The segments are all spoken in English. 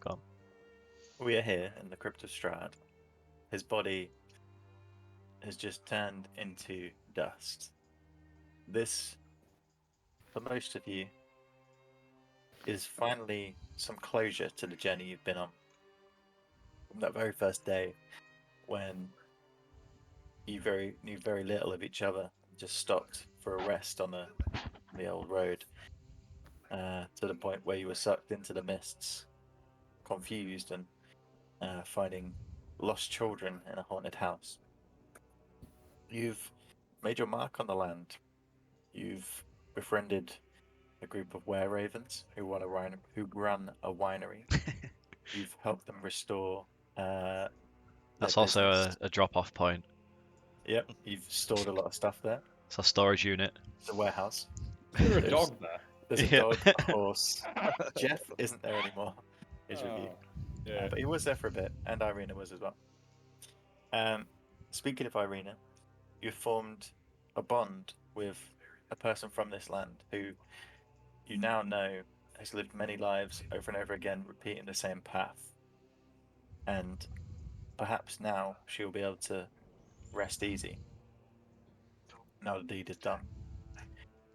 Go on. We are here in the crypt of Strahd. His body has just turned into dust. This, for most of you, is finally some closure to the journey you've been on. From that very first day when you knew very little of each other, just stopped for a rest on the old road, to the point where you were sucked into the mists, confused and finding lost children in a haunted house. You've made your mark on the land. You've befriended a group of were-ravens who run a winery. You've helped them restore their That's also business. a drop-off point. Yep, you've stored a lot of stuff there. It's a storage unit. It's a warehouse. Is there a There's- dog there? There's a Yeah. dog, a horse. Jeff isn't there anymore. Is with you. Yeah. But he was there for a bit, and Irina was as well. Speaking of Irina, you've formed a bond with a person from this land who you now know has lived many lives over and over again, repeating the same path. And perhaps now she'll be able to rest easy. Now the deed is done.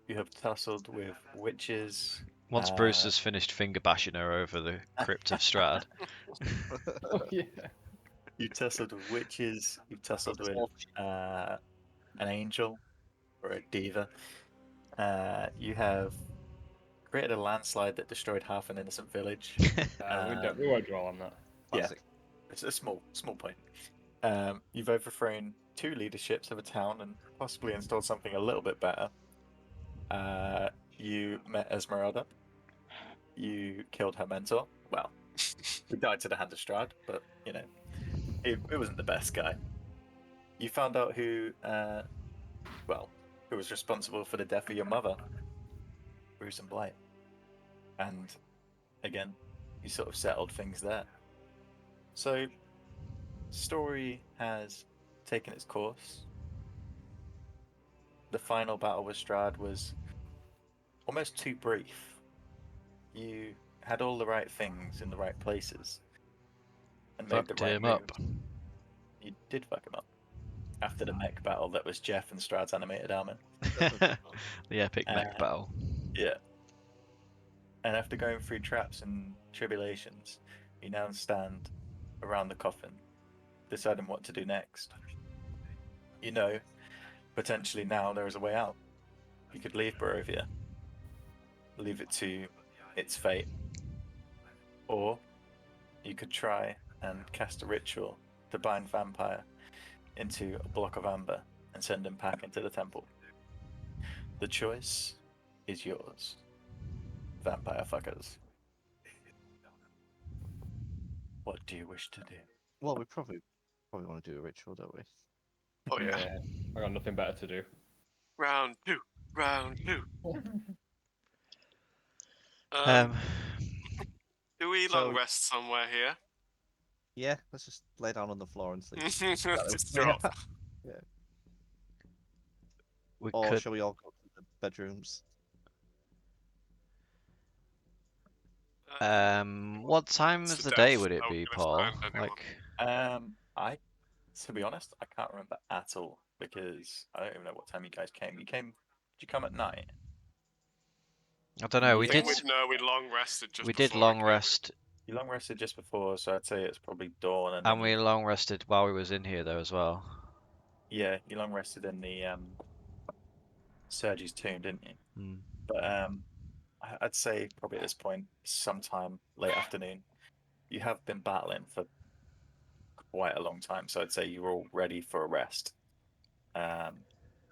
You have tussled with witches. Once Bruce has finished finger bashing her over the crypt of Strahd. Oh yeah. You tussled with witches. You tussled with an angel or a diva. You have created a landslide that destroyed half an innocent village. We won't dwell on that. Classic. Yeah, it's a small point. You've overthrown 2 leaderships of a town and possibly installed something a little bit better. You met Esmeralda. You killed her mentor. Well, he died to the hand of Strahd, but you know, he wasn't the best guy. You found out who was responsible for the death of your mother, Bruce and Blight. And again, you sort of settled things there. So, story has taken its course. The final battle with Strahd was almost too brief. You had all the right things in the right places and made the Fucked right him up. moves. You did fuck him up. After the mech battle that was Jeff and Strahd's animated armor. The epic mech battle. Yeah. And after going through traps and tribulations, you now stand around the coffin, deciding what to do next. You know, potentially now there is a way out. You could leave Barovia, leave it to its fate, or you could try and cast a ritual to bind Vampire into a block of amber and send him back into the temple. The choice is yours, vampire fuckers. What do you wish to do? Well, we probably want to do a ritual, don't we? Oh yeah. I got nothing better to do. Round 2. Do we long rest somewhere here? Yeah, let's just lay down on the floor and sleep. Just drop. Yeah. We Or could. shall we all go to the bedrooms? What time It's of the the day death. would it I be, wouldn't Paul? find anyone. Like, To be honest, I can't remember at all because I don't even know what time you guys came. Did you come at night? I don't know. I think we long rested just We before did long came. rest, You long rested just before, so I'd say it's probably dawn. And and we long rested while we was in here though as well. Yeah, you long rested in the Sergi's tomb, didn't you? Mm. But I'd say probably at this point, sometime late afternoon. You have been battling for quite a long time, so I'd say you're all ready for a rest.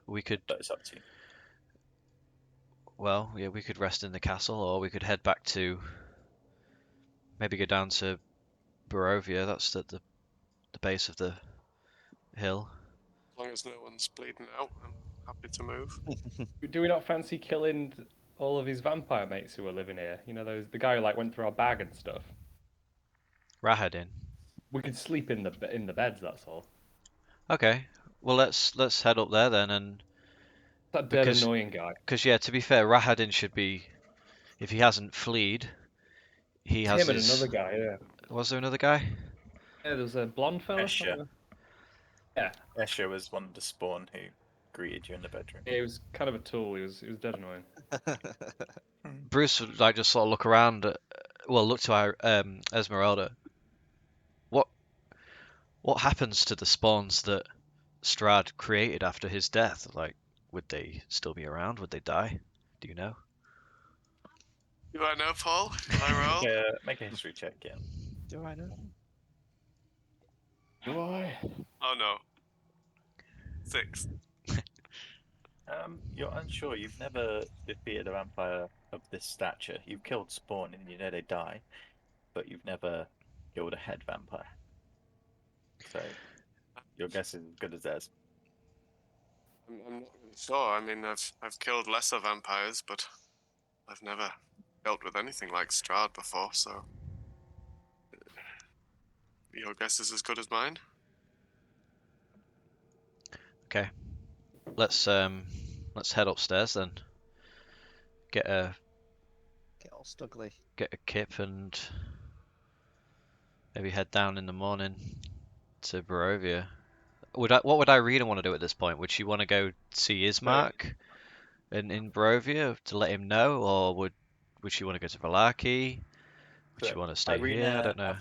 We could. But it's up to you. Well, yeah, we could rest in the castle, or we could head back to. Maybe go down to Barovia. That's at the base of the hill. As long as no one's bleeding out, I'm happy to move. Do we not fancy killing all of his vampire mates who are living here? You know, the guy who like went through our bag and stuff. Rahadin. We could sleep in the beds. That's all. Okay. Well, let's head up there then, and That dead annoying guy. because yeah, to be fair, Rahadin should be, if he hasn't fleed, He has Him and his. another guy, yeah. Was there another guy? Yeah, there was a blonde fella. Escher. Yeah, Escher was one of the spawn who greeted you in the bedroom. he was kind of a tool. He was dead annoying. Bruce would like just sort of look around. Well, look to our Esmeralda. What happens to the spawns that Strahd created after his death? Like, would they still be around? Would they die? Do you know? Do I know, Paul? Can I roll? Make a history check, yeah. Do I know? Do I? Oh no. 6. You're unsure. You've never defeated a vampire of this stature. You've killed spawn and you know they die, but you've never killed a head vampire. So your guess is as good as theirs. I'm not really sure. I mean, I've killed lesser vampires, but I've never dealt with anything like Strahd before, so your guess is as good as mine. Okay. Let's head upstairs then. Get a Get all stuggly. kip and maybe head down in the morning to Barovia. What would Irina want to do at this point? Would she want to go see Ismark in Barovia to let him know, or would she want to go to Vallaki? Would she So want to stay here? I don't know.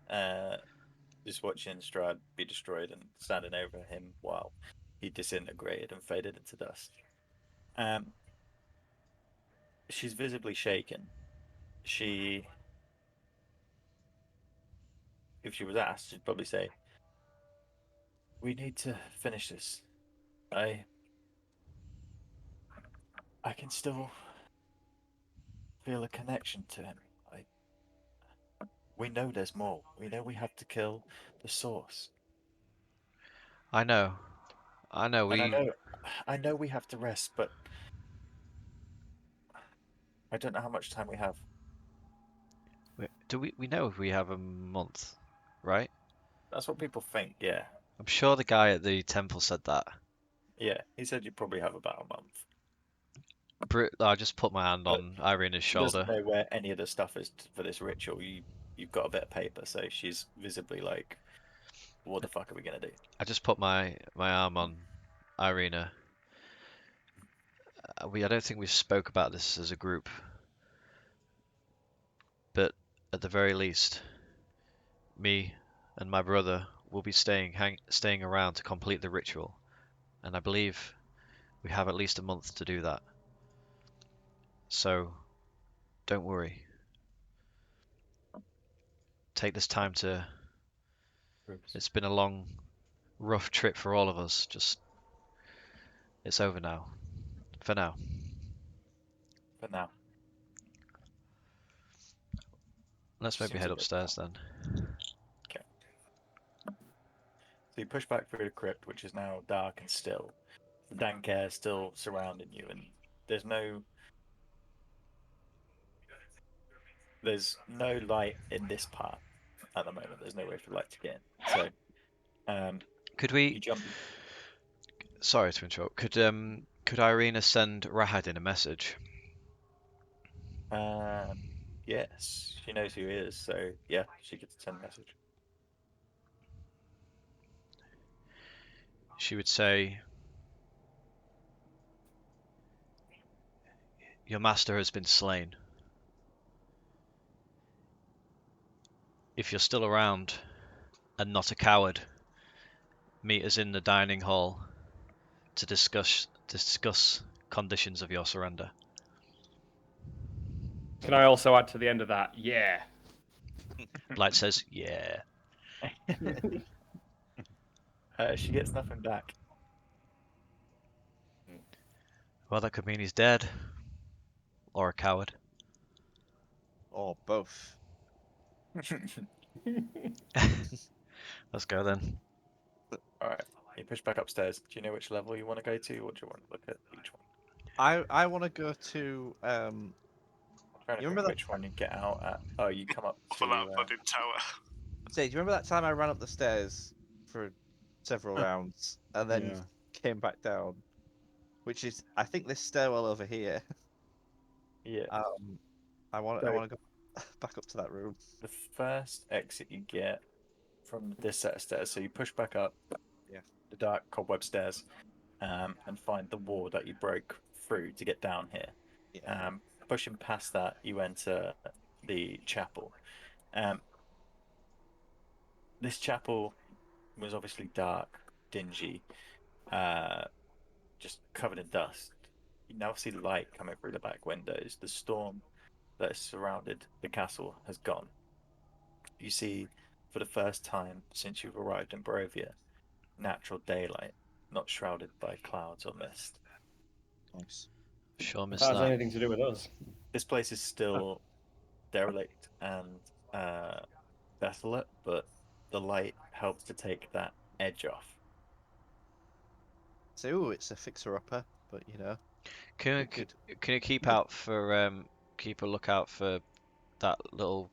After just watching Strahd be destroyed and standing over him while he disintegrated and faded into dust, she's visibly shaken. If she was asked, she'd probably say, "We need to finish this. I can still feel a connection to him. We know there's more. We know we have to kill the source. I know. And I know we have to rest, but I don't know how much time we have." Do we know if we have a month, right? That's what people think, yeah. I'm sure the guy at the temple said that. Yeah, he said you probably have about a month. I just put my hand But on Irina's She doesn't shoulder. know where any of the stuff is for this ritual. You've got a bit of paper, so she's visibly like, "What the fuck are we gonna do?" I just put my arm on Irina. I don't think we spoke about this as a group, but at the very least, me and my brother will be staying around to complete the ritual, and I believe we have at least a month to do that. So, don't worry. Take this time to. It's been a long, rough trip for all of us. It's over now. For now. For now. Let's maybe Seems head a bit upstairs then. Okay. So you push back through the crypt, which is now dark and still. The dank air still surrounding you, and there's no light in this part at the moment. There's no way for light to get in. So, Could you we? jump. Sorry to interrupt. Could Irina send Rahadin a message? Yes, she knows who he is, so yeah, she could send a message. She would say, "Your master has been slain. If you're still around and not a coward, meet us in the dining hall to discuss conditions of your surrender." Can I also add to the end of that? Yeah. Light says, "Yeah." She gets nothing back. Well, that could mean he's dead. Or a coward. Or both. Let's go then. Alright, you push back upstairs. Do you know which level you want to go to, or do you want to look at each one? I want to go to I'm trying to You think remember that- which one you get out at. Oh, you come up For to. that budding tower. say, do you remember that time I ran up the stairs for several rounds and then Yeah. came back down? Which is, I think, this stairwell over here. Yeah. I want to go. back up to that room. The first exit you get from this set of stairs, so you push back up Yeah. the dark cobweb stairs, and find the wall that you broke through to get down here. Yeah. Pushing past that, you enter the chapel. This chapel was obviously dark, dingy, just covered in dust. You now see light coming through the back windows. The storm that has surrounded the castle has gone. You see, for the first time since you've arrived in Barovia, natural daylight, not shrouded by clouds or mist. Nice. Sure If missed that has that. anything to do with us. This place is still derelict and desolate, but the light helps to take that edge off. So, ooh, it's a fixer-upper, but Can we you, could. can you keep keep a lookout for that little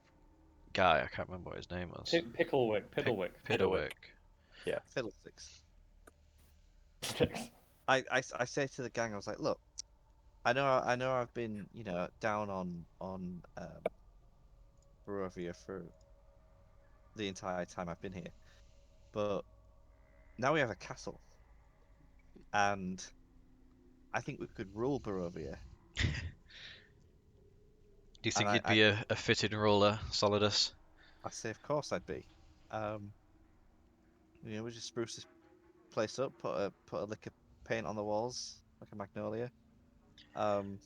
guy? I can't remember what his name was. Piddlewick. Piddlewick. Yeah. Fiddlesticks. I say to the gang, I was like, look, I know I've been down on Barovia for the entire time I've been here, but now we have a castle, and I think we could rule Barovia. Do you And think you'd be a fitting ruler, Solidus? I say, of course I'd be. Um, we just spruce this place up, put a lick of paint on the walls like a magnolia. Um,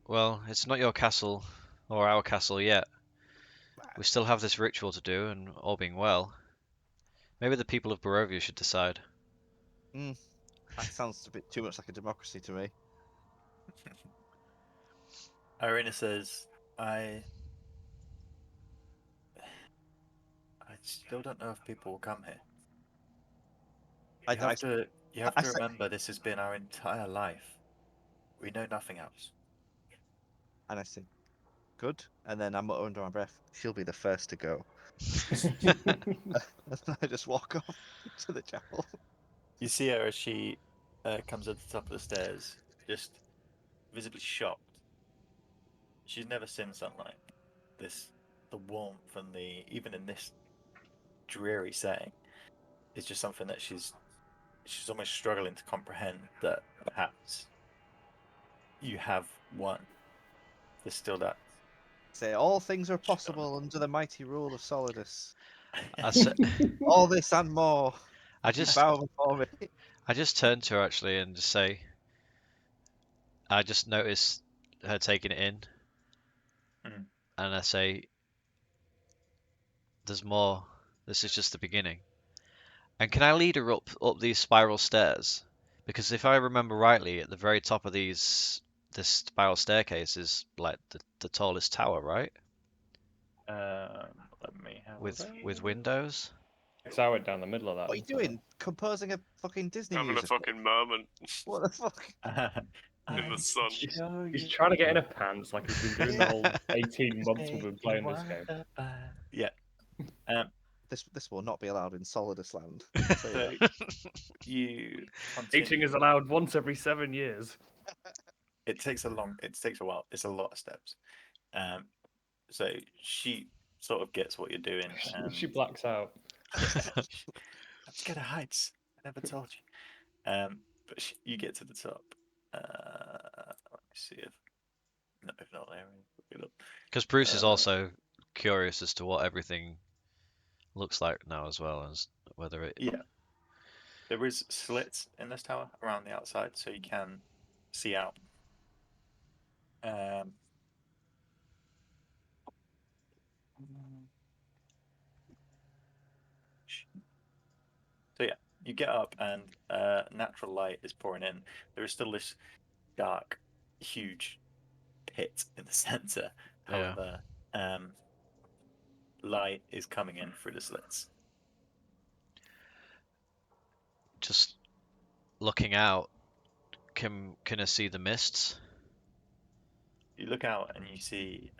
Well, it's not your castle or our castle yet. We still have this ritual to do, and all being well, maybe the people of Barovia should decide. that sounds a bit too much like a democracy to me. Irina says, I still don't know if people will come here. I, You have I, to you have I to say, remember this has been our entire life. We know nothing else. and I say, good. And then I'm under my breath. She'll be the first to go. And I just walk off to the chapel. You see her as she comes at the top of the stairs, just visibly shocked. She's never seen sunlight. The warmth and even in this dreary setting, is just something that she's almost struggling to comprehend that perhaps you have won. There's still that. Say all things are possible under the mighty rule of Solidus. I, s- All this and more. I If you just bow before me. I just turn to her actually and just say, I just notice her taking it in, Mm. and I say, "There's more. This is just the beginning." And can I lead her up these spiral stairs? Because if I remember rightly, at the very top of this spiral staircase is like the tallest tower, right? Let me have With a with windows. Because I went down the middle of that. What are you didn't I? doing? Composing a fucking Disney Having a musical? fucking moment What the fuck? in the sun. He's trying to get in her pants like he's been doing the whole 18 months we've been Make playing you this game. wonder. Yeah. This will not be allowed in Solidus land. I'll tell you So that. you Eating continue. is allowed once every 7 years. It takes a while. It's a lot of steps. So she sort of gets what you're doing, and She blacks out. I'm scared of heights. I never told you. But you get to the top. Let me see if not there, look it up. Because Bruce is Uh, also curious as to what everything looks like now as well, as whether it. Yeah, there is slits in this tower around the outside, so you can see out. Um, so yeah, you get up and natural light is pouring in. There is still this dark, huge pit in the center. Yeah. However, light is coming in through the slits. Just looking out, can I see the mists? You look out and you see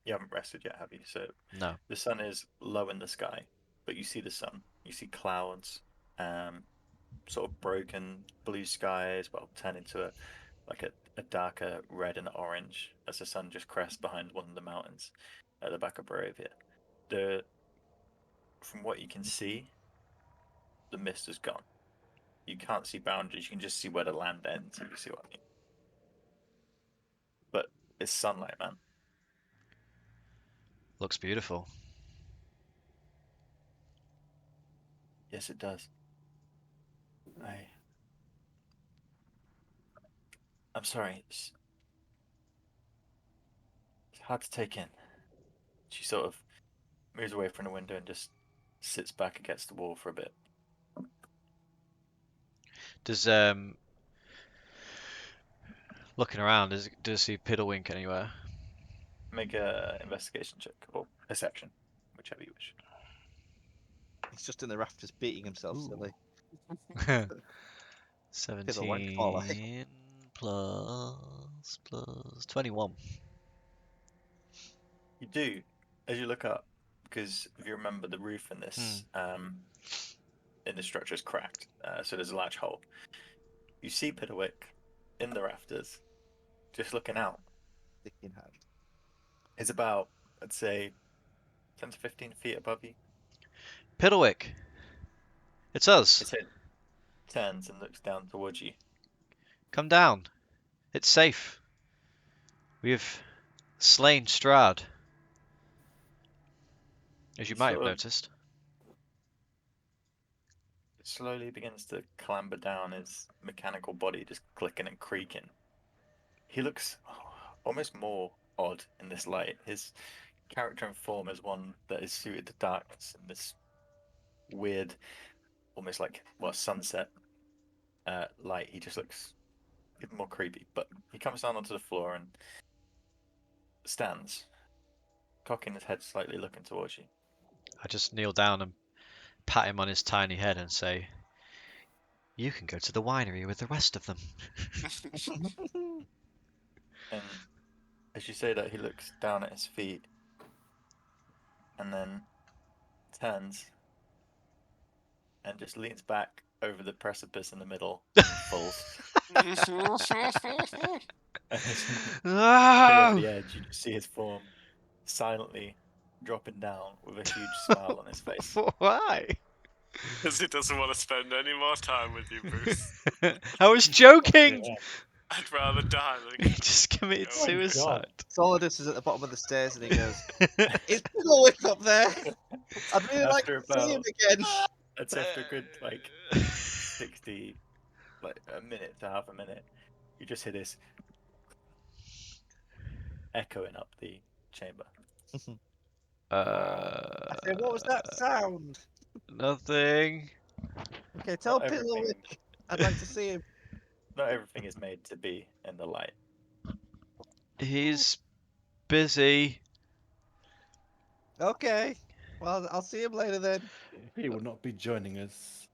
you haven't rested yet, have you? So No. the sun is low in the sky, but you see the sun. You see clouds, sort of broken blue skies, well, turn into a a darker red and orange as the sun just crests behind one of the mountains at the back of Barovia. From what you can see, the mist is gone. You can't see boundaries. You can just see where the land ends. If you see what I mean. But it's sunlight, man. Looks beautiful. Yes, it does. I'm sorry. It's hard to take in. She sort of moves away from the window and just sits back against the wall for a bit. Does looking around, does he piddlewink anywhere? Make a investigation check or perception, whichever you wish. He's just in the rafters beating himself silly. 17 plus 21. You do, as you look up, because if you remember, the roof in this in the structure is cracked, so there's a large hole. You see Piddlewick in the rafters, just looking out. Stick in hand. It's about, I'd say, 10 to 15 feet above you. Piddlewick! It's us! His head turns and looks down towards you. Come down. It's safe. We've slain Strahd. As you He might have sort of noticed. slowly begins to clamber down, his mechanical body just clicking and creaking. He looks almost more odd in this light. His character and form is one that is suited to darkness and this weird, almost like sunset light. He just looks even more creepy. But he comes down onto the floor and stands, cocking his head slightly, looking towards you. I just kneel down and pat him on his tiny head and say, "You can go to the winery with the rest of them." And as you say that, he looks down at his feet and then turns and just leans back over the precipice in the middle and falls. And over the edge, you just see his form silently dropping down with a huge smile on his face. Why? Because he doesn't want to spend any more time with you, Bruce. I was joking! Yeah. I'd rather die He than just committed Oh my God. suicide. Solidus is at the bottom of the stairs and he goes, "Is Piddlewick up there? I'd really like After to see him about- again." That's after a good 60, like a minute to half a minute. You just hear this echoing up the chamber. I say, "What was that sound?" Nothing. Okay, tell Not everything, Piddlewick I'd like to see him. not everything is made to be in the light. He's busy. Okay, well, I'll see him later then. He will not be joining us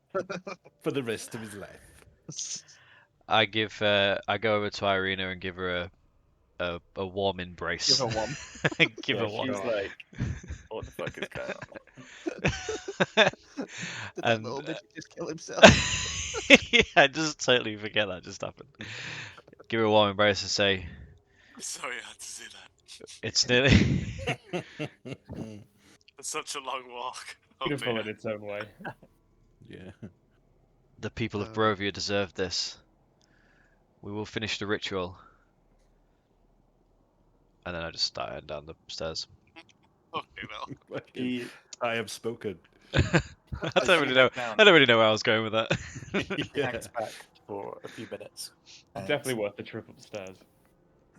for the rest of his life. I go over to Irina and give her a warm embrace. Give her one. Give her one. She's like, what the fuck is going on? Did that And little midget just kill himself? yeah, I just totally forget that just happened. Give her a warm embrace and say, I'm sorry I had to see that. "It's nearly." It's such a long walk. Oh, Beautiful dear. in its own way. Yeah. The people of Barovia deserve this. We will finish the ritual. And then I just start heading down the stairs. Okay, well. He I have spoken. I As don't you really know. head down- I don't really know where I was going with that. Yeah. hangs back for a few minutes. and Definitely worth the trip upstairs.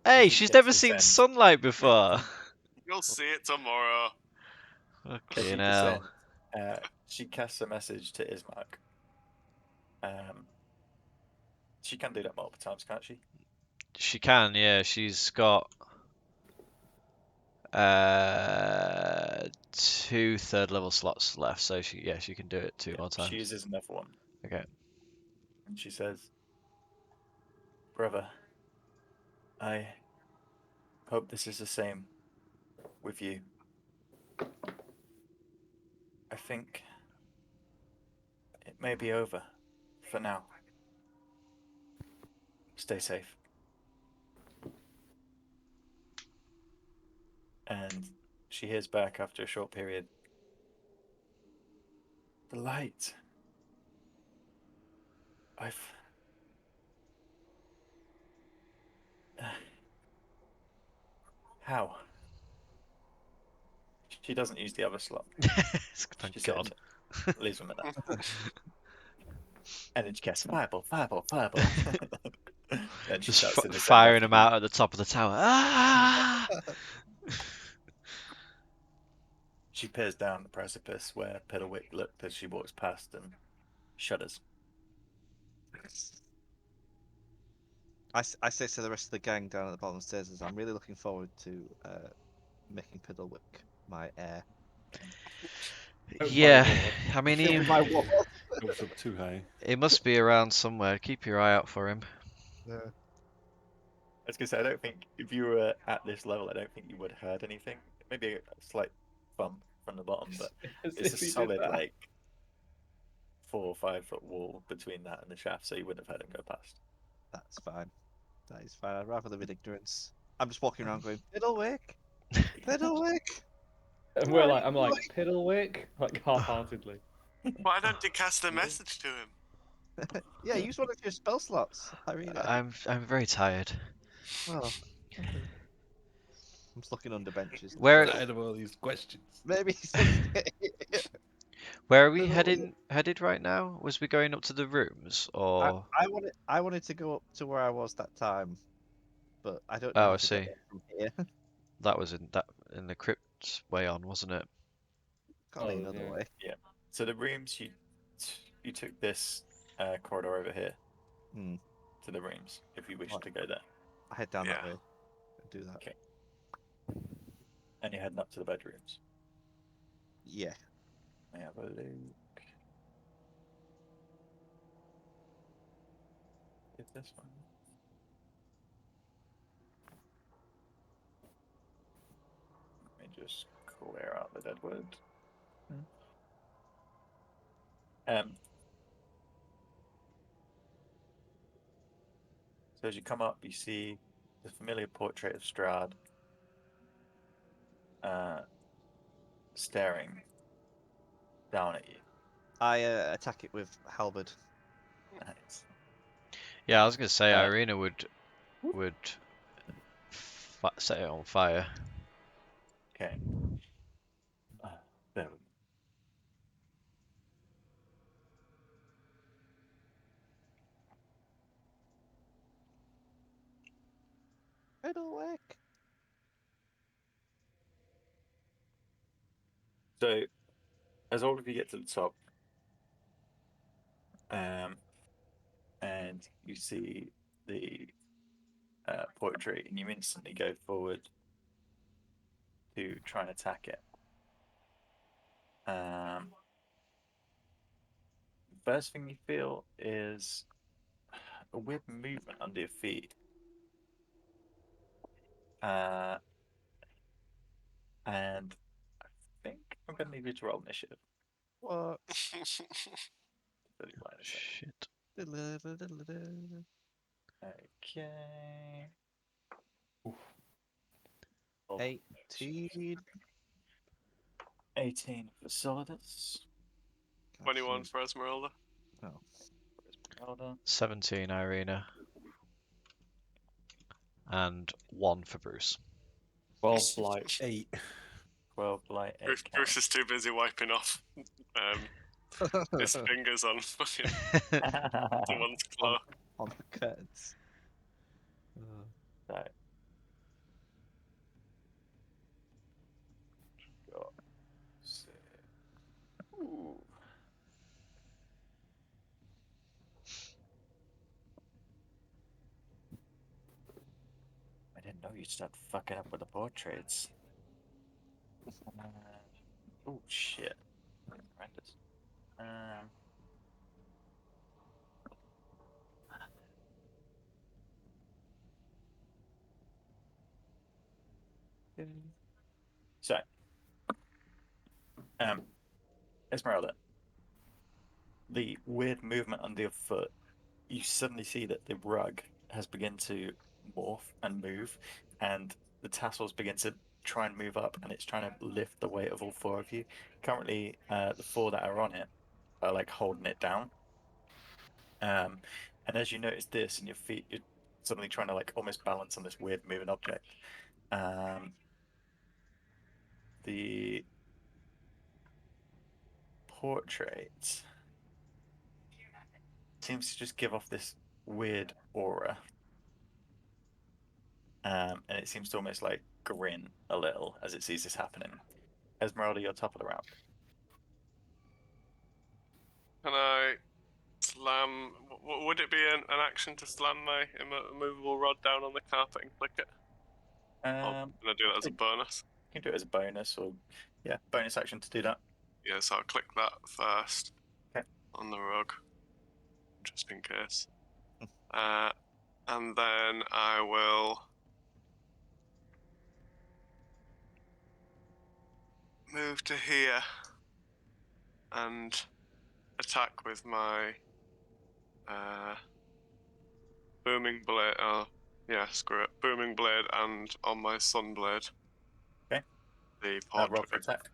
Hey, He she's gets never his seen end. sunlight before. You'll see it tomorrow. as Okay, you now. descend, she casts a message to Ismark. She can do that multiple times, can't she? She can, yeah. She's got 2 third-level slots left, so she can do it two more times. She uses another one. Okay. And she says, "Brother, I hope this is the same with you. I think it may be over for now. Stay safe." And she hears back after a short period. The light. I've. How? She doesn't use the other slot. Thank She God. said, leaves them at that. And then she casts fireball, fireball, fireball. Then she Just starts to descend firing after them you. out at the top of the tower. Ah! She peers down the precipice where Piddlewick looked as she walks past and shudders. I say to the rest of the gang down at the bottom of the stairs, as I'm really looking forward to making Piddlewick my heir. Yeah, I mean, My ward. Goes up too high. he must be around somewhere. Keep your eye out for him. Yeah. I was gonna say, I don't think if you were at this level, I don't think you would have heard anything. Maybe a slight bump from the bottom, but As it's if a he did solid that. like 4 or 5 foot wall between that and the shaft, so you wouldn't have heard him go past. That's fine. That is fine. I'd rather live in ignorance. I'm just walking around going, Piddlewick! Piddlewick! And I'm like, Piddlewick? Like, half-heartedly. Why don't you cast a message to him? Yeah, use one of your spell slots, Irina. I'm very tired. Well, I'm just looking under benches. Where Tired of all these questions. Maybe. where are we Piddlewick. headed right now? Was we going up to the rooms or? I wanted to go up to where I was that time, but I don't know Oh, how I to get see. there from here. That was in the crypt way on, wasn't it? Gotta be Oh, another yeah. way. So the rooms you took this corridor over here Hmm. to the rooms if you wish Right. to go there, I head down that Yeah. way. Do that. Okay. and you're heading up to the bedrooms. Yeah. Let me have a look. Is this one? Let me just clear out the dead wood. So as you come up, you see the familiar portrait of Strahd staring down at you. I attack it with halberd. Nice. Yeah, I was gonna say Uh, Irina would set it on fire. Okay. There we go. Piddlewick. So, as all of you get to the top, and you see the portrait, and you instantly go forward to try and attack it. First thing you feel is a weird movement under your feet. And I think I'm going to need you to roll initiative. What? Tell you why in a second. Shit. Okay. 18. 18 for Solidus. 21 for Esmeralda. Esmeralda. 17 Irina. And 1 for Bruce. 12 blight. 8. 12 blight. 8 Bruce is too busy wiping off his fingers on fucking someone's claw. On the curtains. So. Got 6. Ooh. I didn't know you'd start fucking up with the portraits. Oh shit. Horrendous. So, Esmeralda, the weird movement under your foot, you suddenly see that the rug has begun to morph and move, and the tassels begin to try and move up, and it's trying to lift the weight of all 4 of you. Currently, the 4 that are on it are like holding it down. And as you notice this, and your feet, you're suddenly trying to like almost balance on this weird moving object. The portrait seems to just give off this weird aura. And it seems to almost like grin a little as it sees this happening. Esmeralda, you're top of the round. Can I slam? Would it be an action to slam my immovable rod down on the carpet and click it? Or Um, can I do that as a bonus? You can do it as a bonus, or yeah, bonus action to do that. Yeah, so I'll click that first. Okay. On the rug, just in case. And then I will move to here and attack with my booming blade. Oh, yeah, screw it. Booming blade and on my sun blade. Okay. The Roll portrait. for attack.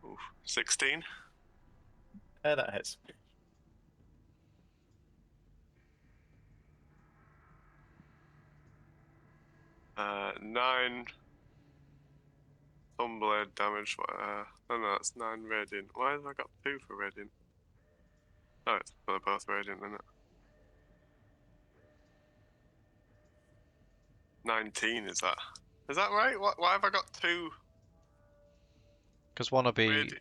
Oof, 16. That hits. Uh, 9 Sunblade damage. No, that's 9 radiant. Why have I got 2 for radiant? Oh, it's for both radiant, isn't it? 19 is that? Is that right? Why have I got 2? Because one will be Radi-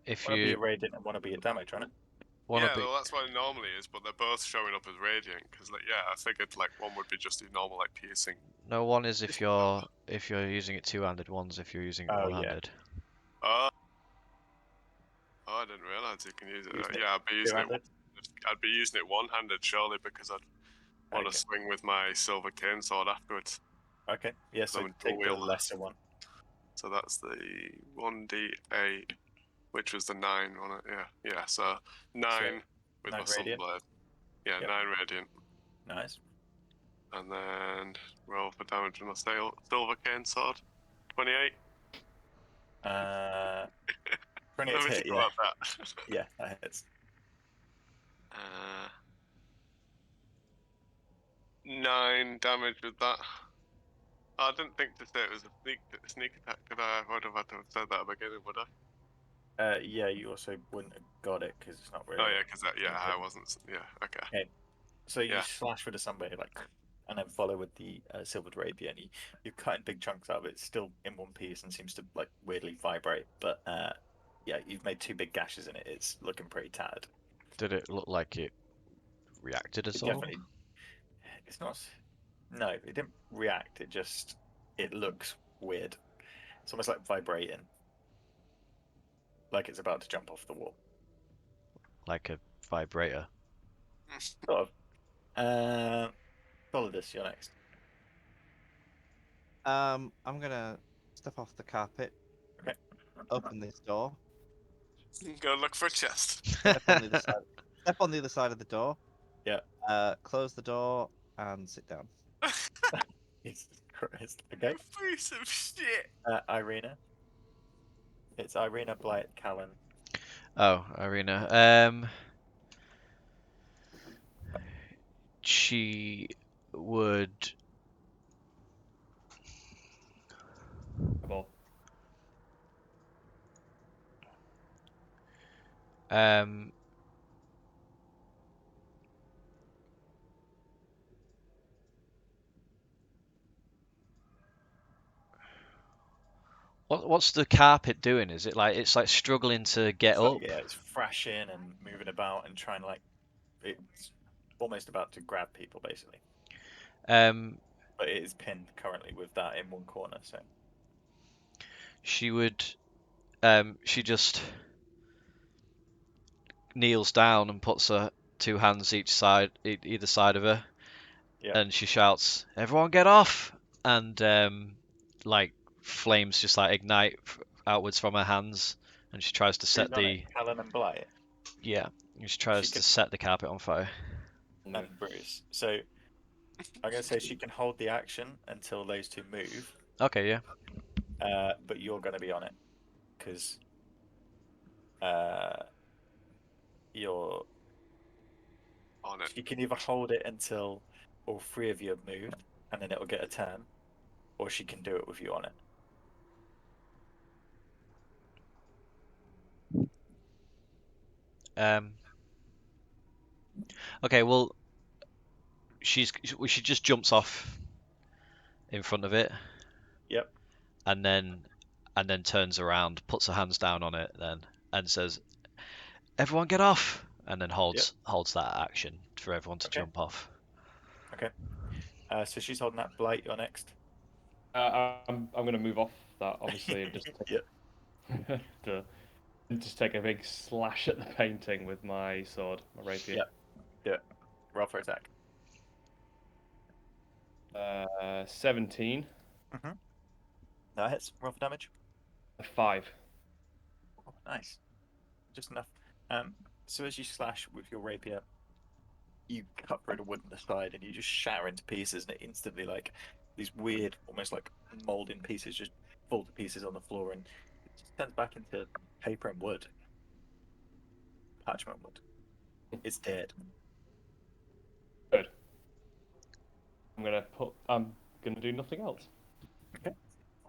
if One will be you a radiant and one will be a damage, right? one yeah, will be well, that's what it normally is, but they're both showing up as radiant. Because, like, yeah, I figured like one would be just a normal like piercing. no one is if you're using it two-handed. One's if you're using it Oh, one-handed. Oh, I didn't realise you can use it. Using it Yeah, I'd be using it. two-handed? I'd be using it one-handed surely because I'd want Okay. to swing with my silver cane sword afterwards. Okay. Yeah, so I'm take the dual-wield. lesser one. So that's the 1d8, which was the 9 on it. Yeah. So 9 with 9 my sun radiant? blade. Yeah, Yep. 9 radiant, Nice. and then roll for damage with my silver cane sword. 28. 28 Let me hit, think yeah. about that. Yeah, that hits. 9 damage with that. I didn't think to say it was a sneak attack. Did I? I would have had to have said that at the beginning, would I? Yeah, you also wouldn't have got it because it's not really. Oh yeah, because I wasn't. Yeah, okay. So you Yeah. slash with the sunblade, like, and then follow with the silvered rapier, and you're cutting big chunks out of it. It's still in one piece and seems to like weirdly vibrate, but yeah, you've made 2 big gashes in it. It's looking pretty tattered. Did it look like it reacted at It all? definitely. It's not. No, it didn't react. It looks weird. It's almost like vibrating, like it's about to jump off the wall. Like a vibrator. Sort of. Solidus, you're next. I'm gonna step off the carpet. Okay. Open this door. Go look for a chest. Step on the other side. Step on the other side of the door. Yeah. Close the door and sit down. Jesus Christ. Okay. Piece of shit. Irina. It's Irina, Blight, Callan. Oh, Irina. She would. Well, What's the carpet doing? Is it like it's like struggling to get It's up? like, yeah, it's thrashing and moving about and trying like it's almost about to grab people basically. But it is pinned currently with that in one corner. So She would. She just kneels down and puts her 2 hands either side of her, yeah, and she shouts, "Everyone get off!" And like flames just like ignite outwards from her hands, and she tries to set Who's on the it? Callan and Blight yeah, she tries She to could- set the carpet on fire. and Bruce. So I'm gonna say she can hold the action until those two move, Okay, yeah. but you're gonna be on it because you're. On it. She can either hold it until all three of you have moved, and then it'll get a turn, or she can do it with you on it. Okay, well, she just jumps off in front of it. Yep. And then turns around, puts her hands down on it, then and says, "Everyone, get off!" And then holds that action for everyone to Okay. jump off. Okay. So she's holding that blight. You're next. I'm gonna move off that obviously and just Yep. just take a big slash at the painting with my sword, my rapier. Yep. Do it. Roll for attack. 17. Mm-hmm. That hits. Roll for damage. 5. Oh, nice. Just enough. So as you slash with your rapier, you cut through the wood on the side, and you just shatter into pieces, and it instantly, like, these weird, almost like molding pieces just fall to pieces on the floor, and it just turns back into paper and wood. Parchment wood. It's dead. Good. I'm gonna do nothing else. Okay.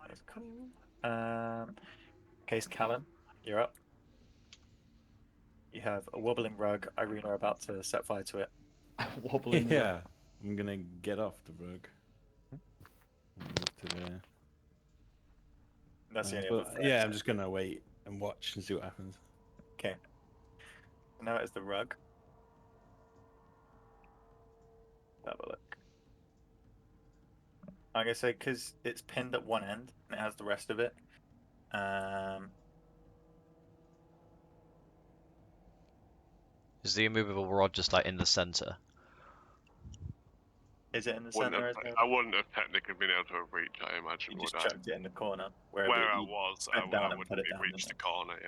That's cool. Case Callan, you're up. You have a wobbling rug. Irina are about to set fire to it. Wobbling. Yeah, I'm gonna get off the rug. Move to there. That's the only But, other threat. yeah, I'm just gonna wait and watch and see what happens. Okay. Now it is the rug. Have a look. I'm gonna say because it's pinned at one end and it has the rest of it. Is the immovable rod just like in the center? Is it in the Wouldn't center? have, As well? I wouldn't have technically been able to reach, I imagine, You would just I? chucked it in the corner where Where I you was, bent down and wouldn't put it have down. reached the corner,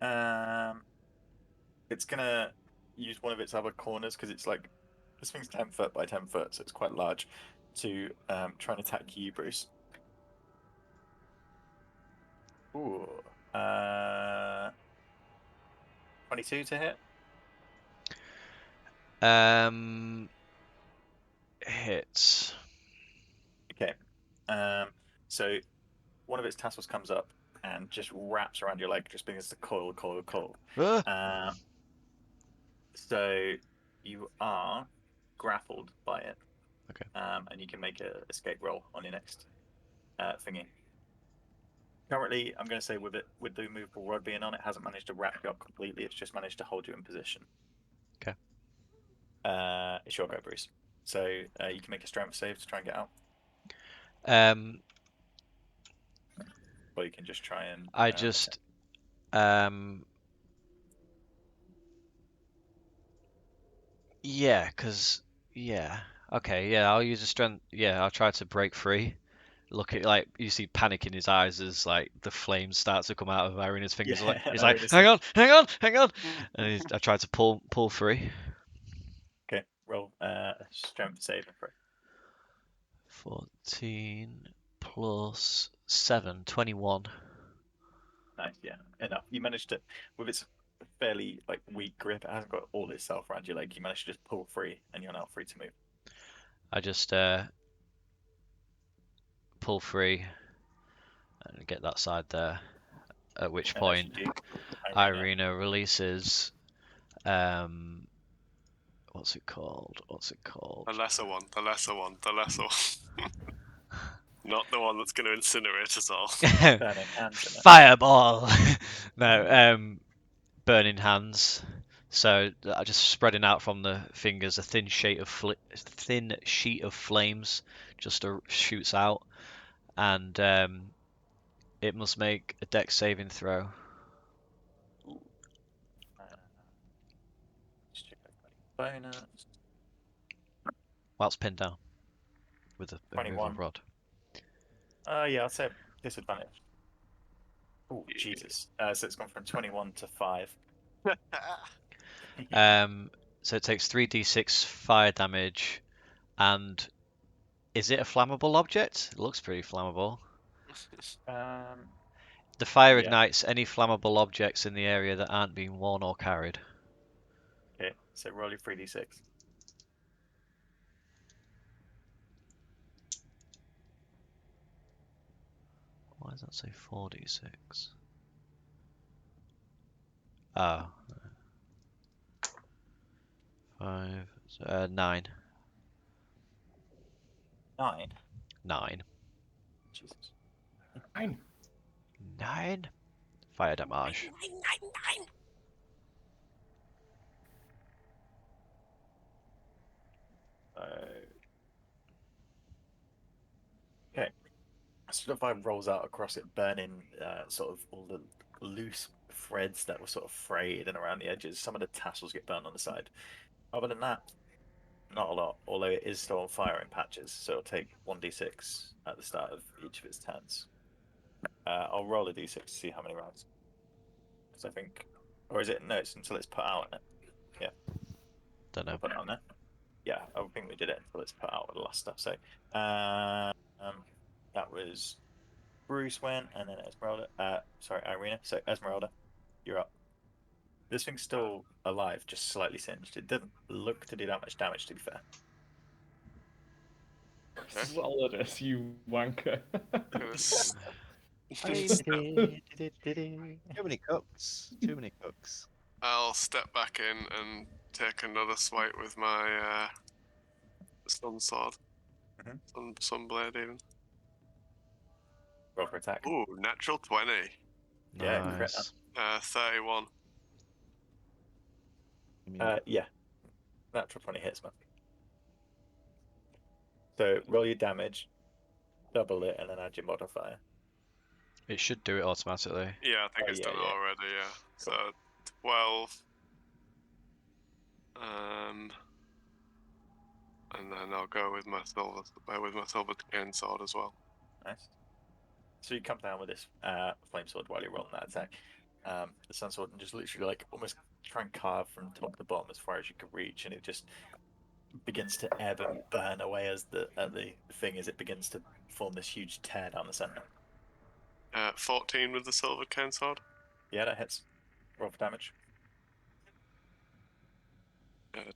yeah. It's gonna use one of its other corners because it's like this thing's 10 foot by 10 foot, so it's quite large. To try and attack you, Bruce. Ooh. 22 to hit. Hits. Okay. So one of its tassels comes up and just wraps around your leg, just begins to coil. So you are grappled by it. Okay. And you can make an escape roll on your next thingy. Currently, I'm going to say with the movable rod being on, it hasn't managed to wrap you up completely. It's just managed to hold you in position. Okay. It's your go, Bruce. So you can make a strength save to try and get out, or you can just try and. I just yeah, okay, yeah, I'll use a strength. Yeah, I'll try to break free. Look at, like, you see panic in his eyes as like the flames start to come out of Irina's fingers. Yeah, He's like, Irina's hang on, hang on, and I try to pull free. Okay, roll strength save and free. 14 plus 7, 21. Nice, yeah, enough. You managed to, with its fairly like weak grip, it hasn't got all itself around your leg. You managed to just pull free, and you're now free to move. I just pull free and get that side there. At which And as point, you do, Irina releases what's it called? The lesser one. Not the one that's going to incinerate us all. burning hands in it. Fireball. No, burning hands. So just spreading out from the fingers, a thin sheet of flames just shoots out, and it must make a dex saving throw. Just check that bonus. Whilst pinned down with a immovable 21. rod. Yeah, I'll say disadvantage. Oh, Yeah. Jesus. So it's gone from 21 to 5. So it takes 3d6 fire damage, and is it a flammable object? It looks pretty flammable. The fire Yeah. ignites any flammable objects in the area that aren't being worn or carried. Okay, so roll your 3d6. Why does that say 4d6? Oh. 9. 9. 9. Jesus. 9. 9? Fire damage. Okay. So the fire rolls out across it, burning sort of all the loose threads that were sort of frayed and around the edges. Some of the tassels get burned on the side. Other than that, not a lot, although it is still on fire in patches, so it'll take 1d6 at the start of each of its turns. I'll roll a d6 to see how many rounds. Because I think. Or is it? No, it's until it's put out, isn't it? Yeah. Don't know. Put it on there. Yeah, I think we did it until it's put out with the last stuff. So, that was Bruce went, and then Esmeralda. Sorry, Irina. So Esmeralda, you're up. This thing's still alive, just slightly singed. It didn't look to do that much damage, to be fair. Solidus, you wanker. Too many cooks. Too many cooks. I'll step back in and take another swipe with my sun sword. Sun blade, even. Roll for attack. Ooh, natural 20. Yeah, crit Nice. 31. You mean, Yeah. Natural 20 hits, man. So roll your damage, double it, and then add your modifier. It should do it automatically. Yeah, I think Oh, it's yeah, done yeah. already, yeah. So 12. And then I'll go with my silver cane sword as well. Nice. So you come down with this flame sword while you're rolling that attack. The sun sword, and just literally like almost try and carve from top to bottom as far as you can reach, and it just begins to ebb and burn away as the thing as it begins to form this huge tear down the center. 14 with the silver cane sword. Yeah, that hits. Roll for damage.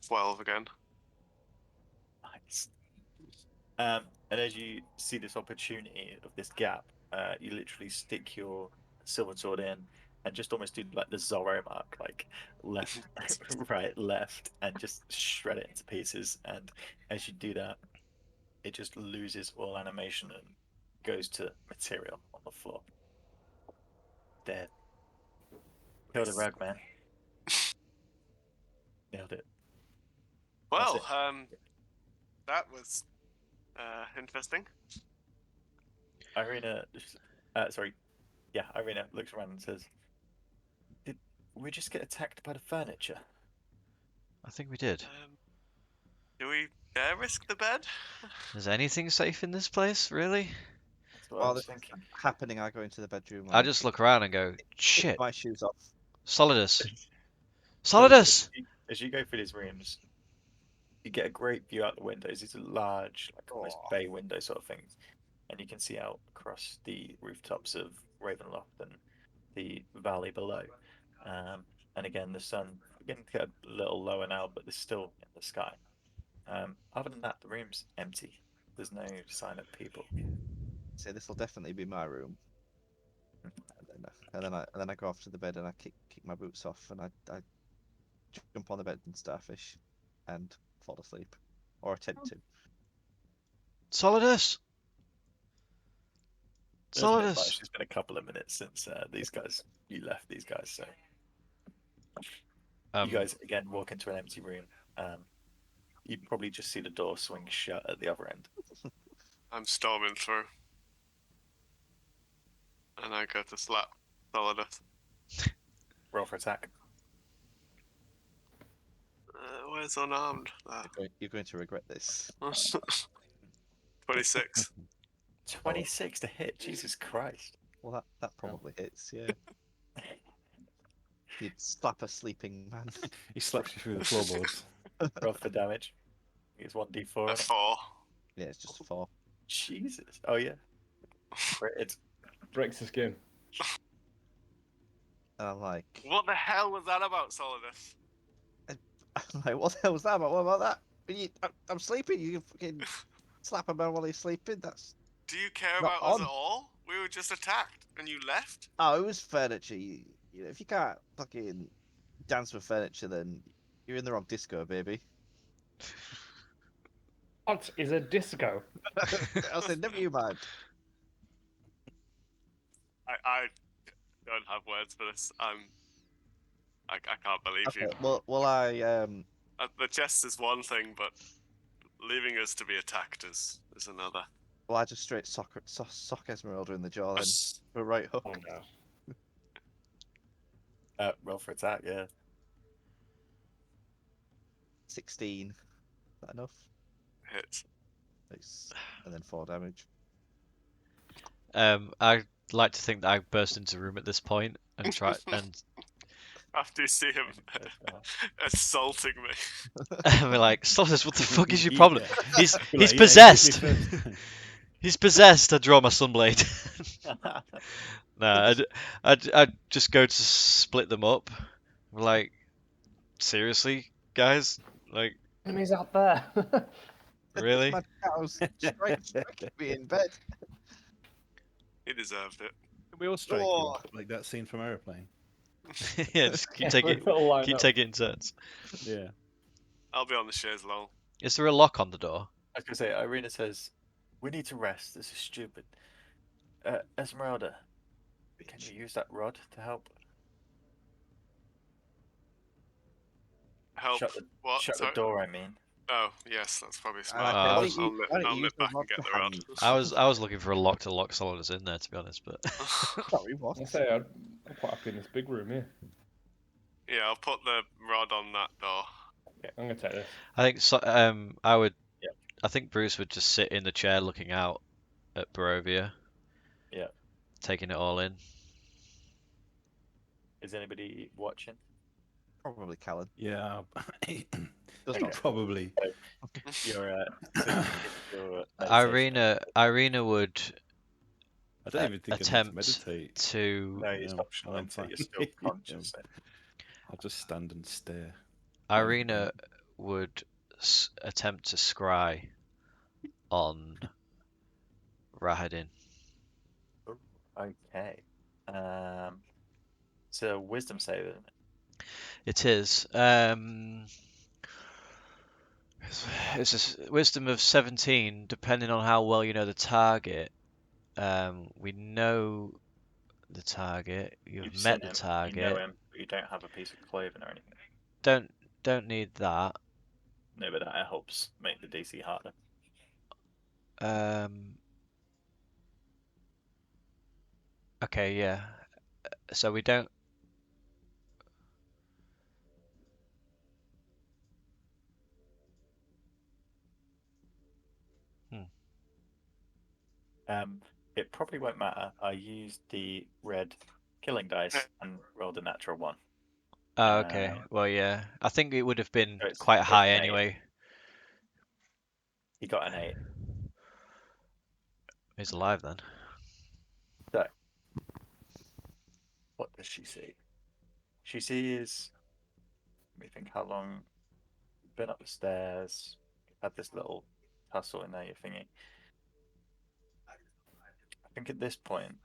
12 again. Nice. And as you see this opportunity of this gap, you literally stick your silver sword in and just almost do like the Zorro mark, like left, right, left, and just shred it into pieces. And as you do that, it just loses all animation and goes to material on the floor. Dead. Killed a rogue man. Nailed it. Well, it. that was interesting. Irina, Irina looks around and says, "Did we just get attacked by the furniture?" I think we did. Do we dare risk the bed? Is anything safe in this place, really? That's what I while was this is thinking. happening, I go into the bedroom. I and just look around and go, kick shit, my shoes off. Solidus. So Solidus! as you go through these rooms, you get a great view out the windows. These are large, like almost bay window sort of things, and you can see out across the rooftops of Ravenloft and the valley below. And again, the sun beginning to get a little lower now, but it's still in the sky. Other than that, the room's empty. There's no sign of people. So this will definitely be my room. And then I go off to the bed and I kick my boots off and I jump on the bed and starfish and fall asleep, or attempt to. Solidus! It hasn't been Solidus! much. It's been a couple of minutes since you left these guys. So you guys again walk into an empty room. You probably just see the door swing shut at the other end. I'm storming through. And I go to slap Solidus. Roll for attack. Where's unarmed? You're going to regret this. 26. 26 to hit. Jesus Christ. Well, that probably hits. Yeah. You'd slap a sleeping man. He slaps you through the floorboards. Roll for damage. It's 1d4. A on it. 4. Yeah, it's just a 4. Jesus. Oh yeah. It's Breaks the skin. And I'm like, What the hell was that about, Solidus? I'm like, what the hell was that about? What about that? I'm sleeping. You can fucking slap a man while he's sleeping. That's Do you care Not about us on. at all? We were just attacked and you left? it was furniture. You know, if you can't fucking dance with furniture, then you're in the wrong disco, baby. What is a disco? I said, never you mind. I don't have words for this. I can't believe Okay, you. well, I The chest is one thing, but leaving us to be attacked is another. I just straight sock Esmeralda in the jaw then for a right hook. Oh no. roll for attack. Yeah. 16. Is that enough? Hit. Nice. And then 4 damage. I'd like to think that I burst into the room at this point and try and After you see him assaulting me. be like, "Stop this! What the fuck is your problem? Yeah. He's Be like, he's "Yeah, possessed. hit me first." He's possessed." I draw my sunblade. Nah, I'd just go to split them up. Like, seriously, guys? Like, Enemies out there. really? My cat was striking me in bed. He deserved it. We all strike Oh. you like that scene from Aeroplane. Yeah, just keep Yeah, taking we'll line keep up. taking it in turns. Yeah. I'll be on the chaise lounge. Is there a lock on the door? I was gonna say, Irina says, "We need to rest. This is stupid." Esmeralda, can you use that rod to help? Help. Shut the, What? shut Sorry? the door. I mean. Oh, yes, that's probably And smart. I Uh, said, why don't you use the back rod and get to the rod. hang? I was looking for a lock to lock Solidus in there, to be honest, but Sorry, what? I say I'm quite happy in this big room here. Yeah, I'll put the rod on that door. Okay, I'm gonna take this. I think I would. Yep. I think Bruce would just sit in the chair looking out at Barovia. Yeah. Taking it all in. Is anybody watching? Probably Callan. Yeah. Does not. Probably. You're, so your Irina would I don't even think I need to attempt meditate. to. No, you're No, not I'm until you're fine. still conscious. I'll just stand and stare. Irina would attempt to scry on Rahadin. Okay. So wisdom save, isn't it? It is. It's a wisdom of 17, depending on how well you know the target. We know the target. You've seen met the him, target. You know him, but you don't have a piece of clothing or anything. Don't need that. No, but that helps make the DC harder. Okay, yeah. So we don't. It probably won't matter. I used the red killing dice and rolled a natural 1. Oh, okay. Well, yeah. I think it would have been So it's- quite it's high an 8. anyway. He got an 8. He's alive then. So, what does she see? She sees. Let me think how long. Been up the stairs. Had this little tussle in there. You're thinking. I think at this point,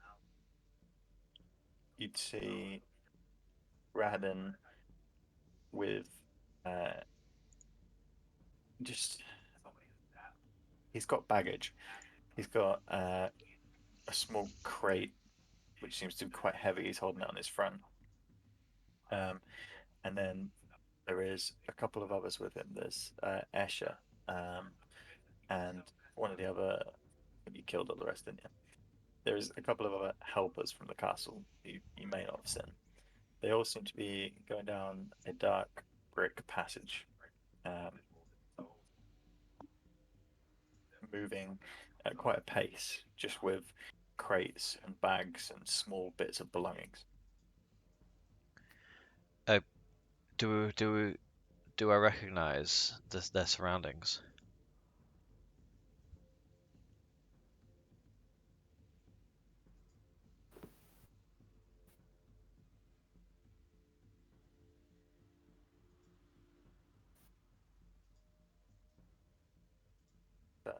you'd see Radin with just. He's got baggage. He's got a small crate, which seems to be quite heavy. He's holding it on his front. And then there is a couple of others with him. There's Escher, and one of the other. You killed all the rest, didn't you? There's a couple of other helpers from the castle you may not have seen. They all seem to be going down a dark brick passage, moving at quite a pace, just with crates and bags and small bits of belongings. Do do I recognize their surroundings? So,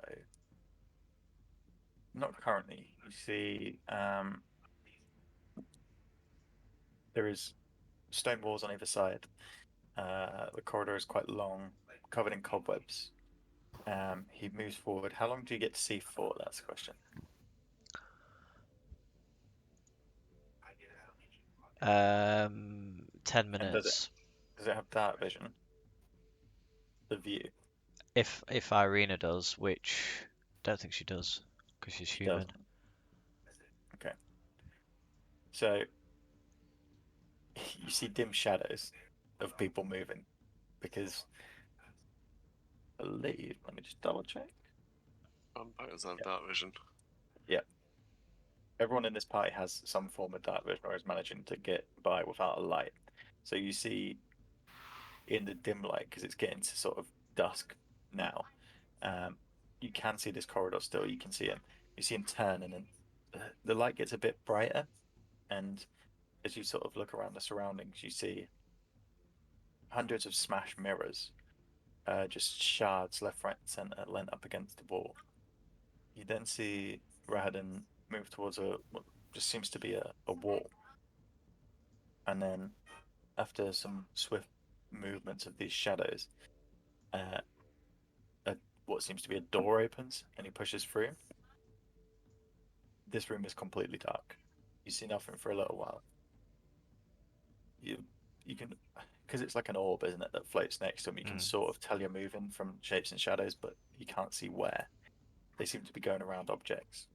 not currently. You see, there is stone walls on either side. The corridor is quite long, covered in cobwebs. He moves forward. How long do you get to see for? That's the question. 10 And minutes. does it have dark vision? The view. If Irina does, which I don't think she does, because she's She human. doesn't. Okay. So you see dim shadows of people moving because I believe. Let me just double check. Vampires have dark vision. Everyone in this party has some form of dark vision or is managing to get by without a light. So you see in the dim light, because it's getting to sort of dusk now, you can see this corridor still. You can see him. You see him turn, and then the light gets a bit brighter. And as you sort of look around the surroundings, you see hundreds of smashed mirrors, just shards left, right, and center, lent up against the wall. You then see Rahadin move towards what just seems to be a wall. And then, after some swift movements of these shadows, uh, what seems to be a door opens and he pushes through. This room is completely dark. You see nothing for a little while. You can, because it's like an orb, isn't it, that floats next to him. You can sort of tell you're moving from shapes and shadows, but you can't see where. They seem to be going around objects.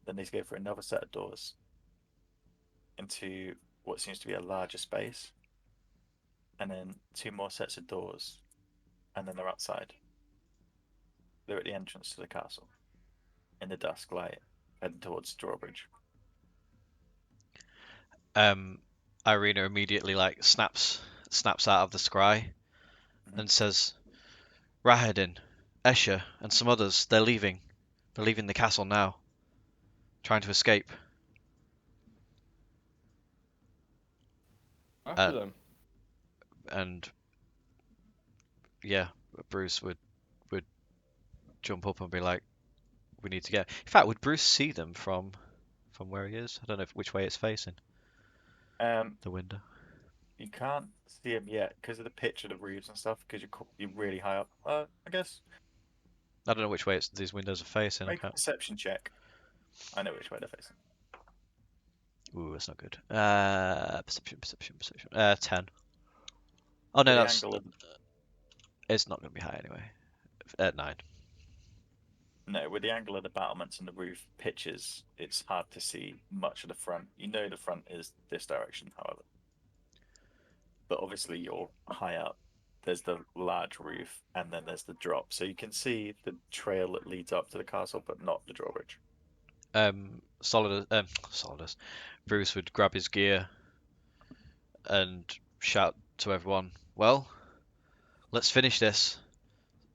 Then they go for another set of doors into what seems to be a larger space, and then two more sets of doors, and then they're outside. They're at the entrance to the castle in the dusk light, heading towards Drawbridge. Irina immediately like snaps out of the scry and says, Rahadin, Escher, and some others, they're leaving. They're leaving the castle now. Trying to escape. After them. And yeah, Bruce would jump up and be like, we need to get. In fact, would Bruce see them from where he is? I don't know which way it's facing. The window. You can't see him yet because of the pitch of the roofs and stuff. Because you're really high up. I guess I don't know which way these windows are facing. make a perception check. I know which way they're facing. Ooh, that's not good. Perception. 10. Oh no, that's. It's not going to be high anyway. 9. No, with the angle of the battlements and the roof pitches, it's hard to see much of the front. You know the front is this direction, however. But obviously you're high up. There's the large roof, and then there's the drop. So you can see the trail that leads up to the castle, but not the drawbridge. Solidus. Bruce would grab his gear and shout to everyone, well, let's finish this.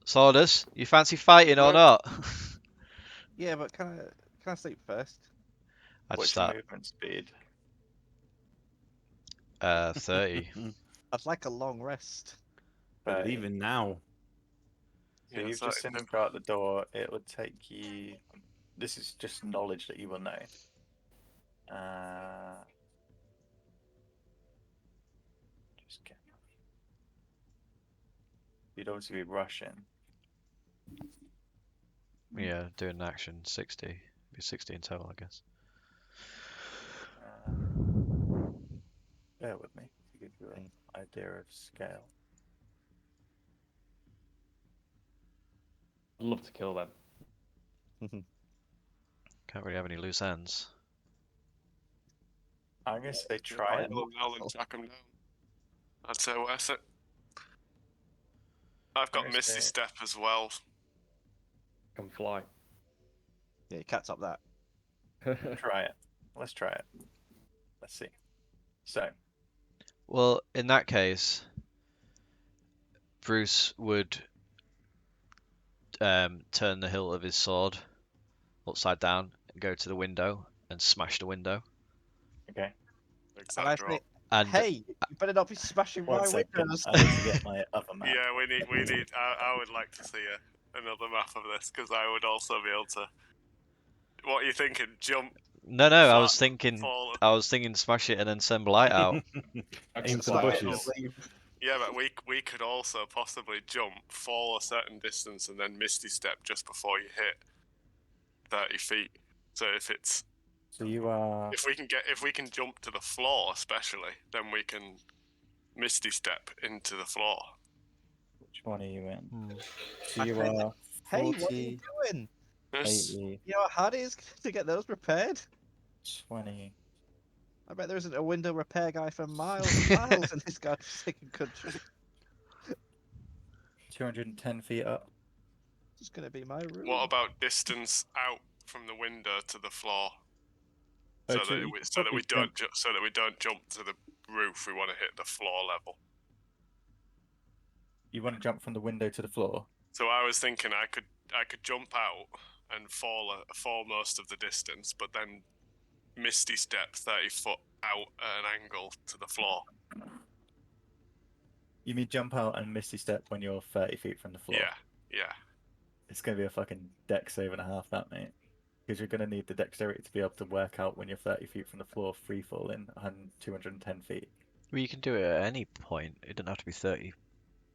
Solidus, you fancy fighting or not? Yeah, but can I sleep first? I'd What's start your movement speed? 30. I'd like a long rest. But even now, So Yeah, you've just seen him go out the door. It would take you. This is just knowledge that you will know. Just get. You'd obviously be rushing. Yeah, doing an action 60. Be 60 in total, I guess. Bear with me to give you an idea of scale. I'd love to kill them. Can't really have any loose ends. I'm gonna say try it. Kill them now and track them down. I'd say worth it. I've got gonna Misty say- Step as well. Can fly. Yeah, you can't stop that. Try it. Let's try it. Let's see. So Well, in that case, Bruce would turn the hilt of his sword upside down and go to the window and smash the window. Okay. Makes And that I drop. say, And hey, you better not be smashing One my second. windows. I need to get my other map. Yeah, we need. I would like to see another map of this because I would also be able to. What are you thinking? Jump, no, I flat, was thinking, fall. smash it and then send blight out. Aim for the Fly bushes. Yeah, but we could also possibly jump, fall a certain distance, and then misty step just before you hit 30 feet. So So you are. if we can jump to the floor, especially, then we can misty step into the floor. Which one are you in? Hmm. So I you think- are Hey, what are you 40, doing? 80, You know how hard it is to get those repaired? 20. I bet there isn't a window repair guy for miles and miles in this godforsaken country. 210 feet up. It's gonna be my room. What about distance out from the window to the floor? So Oh, that you we, could so that probably we don't so that we don't jump to the roof. We want to hit the floor level. You want to jump from the window to the floor? So I was thinking I could jump out and fall most of the distance, but then misty step 30 foot out at an angle to the floor. You mean jump out and misty step when you're 30 feet from the floor? Yeah. It's going to be a fucking dex save and a half, that, mate. Because you're going to need the dexterity to be able to work out when you're 30 feet from the floor, free falling 210 feet. Well, you can do it at any point. It doesn't have to be 30.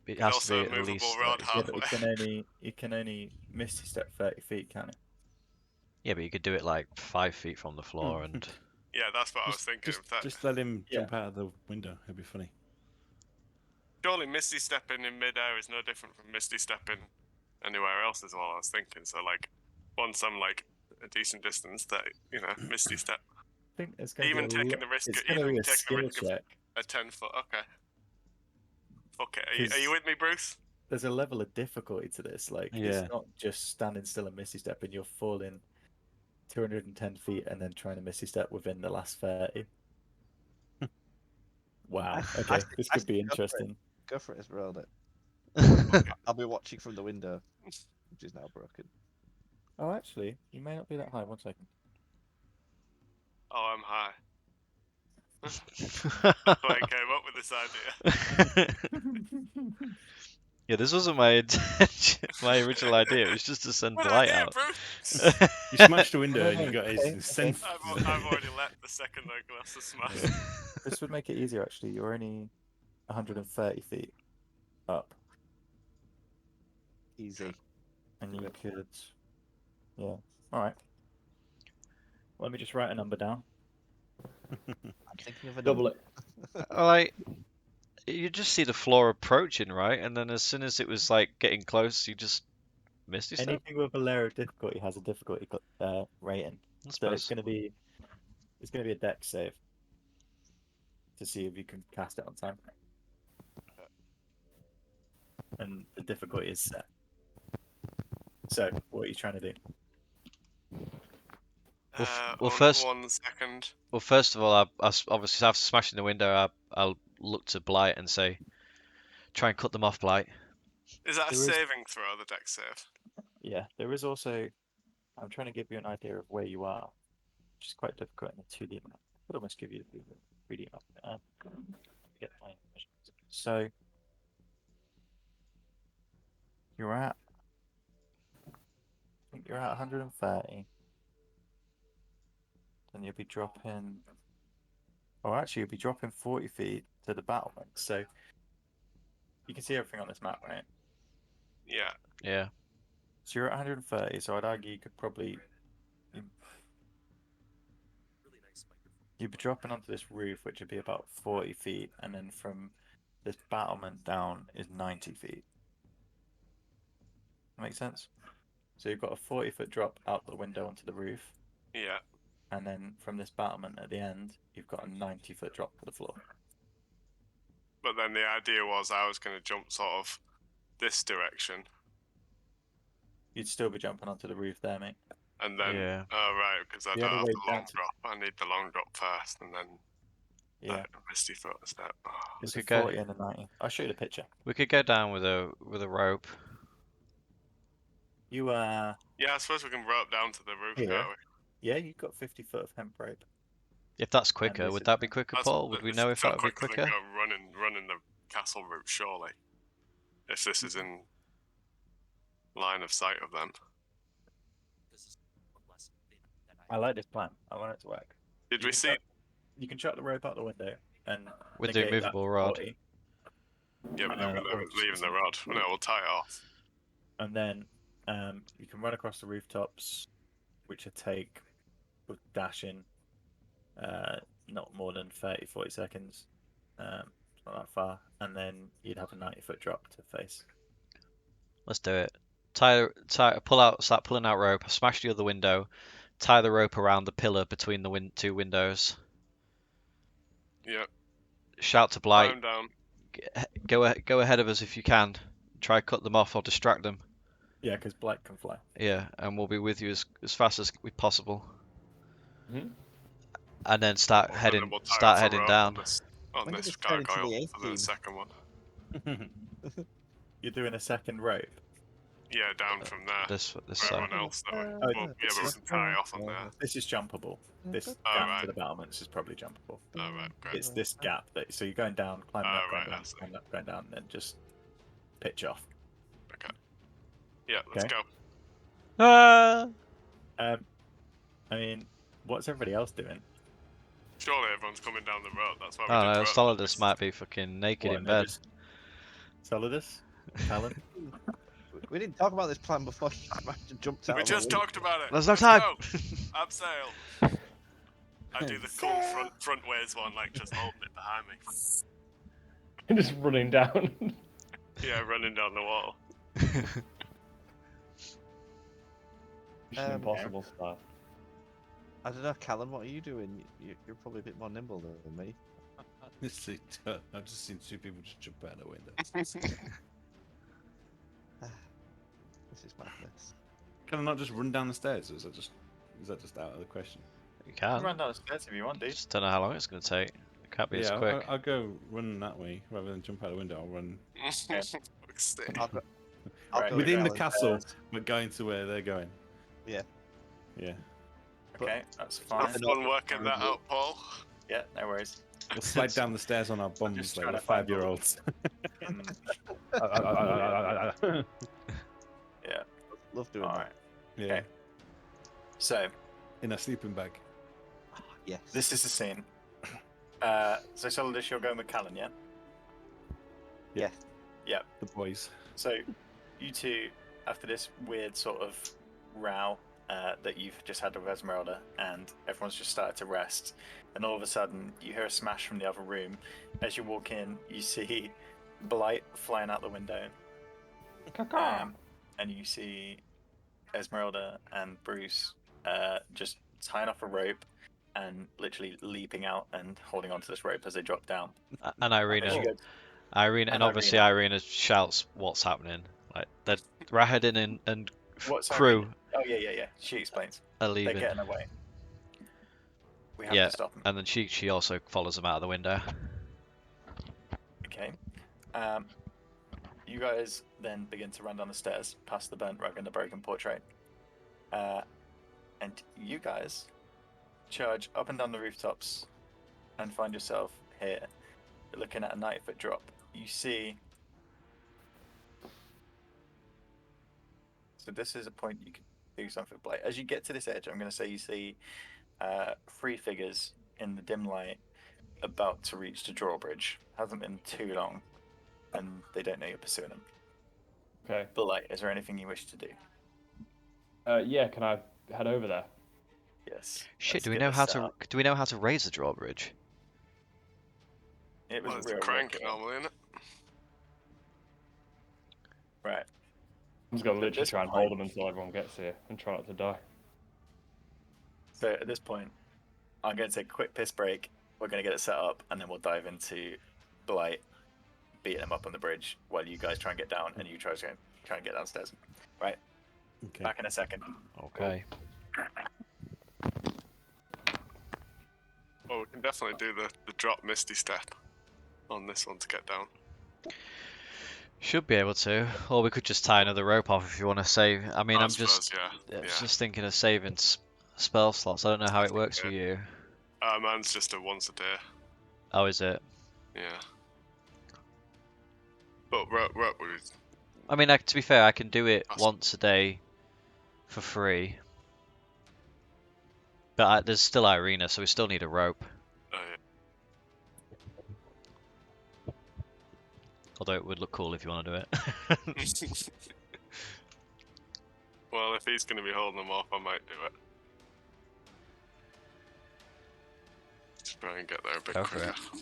It There's has to also be a at movable least rod 30. Yeah, but halfway. it can only misty step 30 feet, can it? Yeah, but you could do it like 5 feet from the floor and Yeah, that's what I was thinking. Just let him Yeah. jump out of the window. It'd be funny. Surely misty stepping in midair is no different from misty stepping anywhere else, is all I was thinking. So like, once I'm like a decent distance, that misty step. I think it's going to Even be taking the risk, it's going to even be a taking the skill risk of check. a 10 foot. Okay. Okay, are 'Cause you with me, Bruce? There's a level of difficulty to this. Like, Yeah. it's not just standing still and misty step, and you're falling 210 feet and then trying to misty step within the last 30. Wow. Okay, this could be interesting. Go for it, Esmeralda. I'll be watching from the window, which is now broken. Oh, actually, you may not be that high. 1 second. Oh, I'm high. That's why I came up with this idea. yeah, this wasn't my intention, my original idea. It was just to send Good blight idea, out. Bruce. You smashed the window No, and you no, got okay, his scent. I've already left the second that glass is smashed. This would make it easier, actually. You're only 130 feet up, Easy. and you could. Yeah. All right. Let me just write a number down. I'm thinking of a Double number. it. Like, you just see the floor approaching, right? And then as soon as it was like getting close, you just missed your step. Anything with a layer of difficulty has a difficulty rating, I so it's suppose. going to be a dex save to see if you can cast it on time. And the difficulty is set. So, what are you trying to do? Well, first- 1 second. Well, first of all, obviously after smashing the window, I'll look to blight and say, try and cut them off, blight. Is that a There is- saving throw, the dex save? Yeah, there is also. I'm trying to give you an idea of where you are, which is quite difficult in a 2D map. I could almost give you the 3D map. Get my measurements. So, you're at. I think you're at 130. Then you'll be dropping. Oh, actually, you'll be dropping 40 feet to the battlement. So, you can see everything on this map, right? Yeah. Yeah. So you're at 130, so I'd argue you could probably. You'd be dropping onto this roof, which would be about 40 feet, and then from this battlement down is 90 feet. Make sense? So you've got a 40-foot drop out the window onto the roof, Yeah. and then from this battlement at the end, you've got a 90-foot drop to the floor. But then the idea was I was going to jump sort of this direction, You'd still be jumping onto the roof there, mate. and then Yeah. oh right, because I The don't other have way the long down to- drop. I need the long drop first, and then Yeah, Misty foot step. Oh. it's We a could go- 40 and a 90. I'll show you the picture. We could go down with a rope. You Yeah, I suppose we can rope down to the roof, Here. can't we? yeah, you've got 50 foot of hemp rope. If that's quicker, this would is that be fine. quicker, That's- Paul? Would we it's know if still that would be quicker quicker? than go running the castle route, surely. If this is in line of sight of them. I like this plan. I want it to work. Did You we can see? chuck- You can chuck the rope out the window and With the negate that immovable rod. 40, Yeah, but then we're or it's leaving just- the rod. No, we'll tie it off. and then you can run across the rooftops, which will take with dashing not more than 30-40 seconds. It's not that far, and then you'd have a 90-foot drop to face. Let's do it. Start pulling out rope. Smash the other window. Tie the rope around the pillar between the two windows. Yeah. Shout to Blight. Climb down. Go ahead of us if you can. Try cut them off or distract them. Yeah, because Blight can fly. Yeah, and we'll be with you as fast as possible. Mhm. And then start And then heading we'll tie off a heading rope down. On When did this this turn into the gargoyle A for the team? second one. You're doing a second rope. Yeah, down from there. This For side. everyone else, though. Oh, Well, yeah, yeah, but we this can tie off on there. This is jumpable. This Oh, gap right. to the battlements is probably jumpable. Oh, right, great. It's this gap that so you're going down, climbing Oh, up, going right, I down, see. climbing up, going down, and then just pitch off. Okay. Yeah, let's Okay. go. Ah! I mean, what's everybody else doing? Surely everyone's coming down the road. That's why we Oh did no, rope Solidus this. might be fucking naked What, in they're bed. just- Solidus? Talon? We didn't talk about this plan before you jumped out. We of the just window. talked about it. There's no Let's time. go. Abseil. I do the cool front ways one, like just holding it behind me. Just running down. Yeah, running down the wall. Mission Impossible style. I don't know, Callum. What are you doing? You're probably a bit more nimble than me. I've just seen two people just jump out the window. This is madness. Can I not just run down the stairs, or is that just out of the question? You can. Run down the stairs if you want, dude. Just don't know how long it's gonna take. It can't be as Yeah, quick. I'll go run that way rather than jump out the window. I'll run Stick. I'll go Right, within the down castle, stairs. but going to where they're going. Yeah. Yeah. Okay, that's fine. Have fun working that out, Paul. Yeah, no worries. We'll slide down the stairs on our just bums like trying the to find 5-year-olds. Yeah, love doing alright. Yeah. Okay. So, In a sleeping bag. that. Yes. this is the scene. So Solidus, you're going with Callan, yeah? Yeah. Yeah. The boys. So, you two, after this weird sort of row that you've just had with Esmeralda, and everyone's just started to rest, and all of a sudden you hear a smash from the other room. As you walk in, you see Blight flying out the window, and you see Esmeralda and Bruce just tying off a rope and literally leaping out and holding onto this rope as they drop down. And As Irina, you go- and and obviously Irina shouts what's happening. Like that, Rahadin and What's crew happening? Oh yeah. She explains. are They're leaving, getting away. We have Yeah. to stop them. and then she also follows them out of the window. Okay. You guys then begin to run down the stairs, past the burnt rug and the broken portrait. And you guys charge up and down the rooftops and find yourself here. You're looking at a 90-foot drop. You see. So this is a point you can do something like. As you get to this edge, I'm going to say you see 3 figures in the dim light about to reach the drawbridge. Hasn't been too long, and they don't know you're pursuing them. Okay. But like, is there anything you wish to do? Yeah, can I head over there? Yes. Shit, let's do we get know this how set to up. do we know how to raise the drawbridge? It was Well, it's real a crank rocky. normally, isn't it? Right. I'm just gonna At literally this try and point- hold them until everyone gets here and try not to die. So at this point, I'm going to take a quick piss break. We're going to get it set up, and then we'll dive into Blight, beating them up on the bridge while you guys try and get down, and you try and get downstairs. Right. Okay. Back in a second. Okay. Well, we can definitely do the drop Misty Step on this one to get down. Should be able to, or we could just tie another rope off if you want to save. I mean, I I'm suppose, just, yeah. just thinking of saving spell slots. I don't know how it works for okay. you. Mine's just a once a day. Oh, is it? Yeah. But rope was. I mean, to be fair, I can do it That's- once a day for free. But there's still Irina, so we still need a rope. Yeah. Although it would look cool if you want to do it. Well, if he's going to be holding them off, I might do it. Just try and get there a bit Go for quicker. it.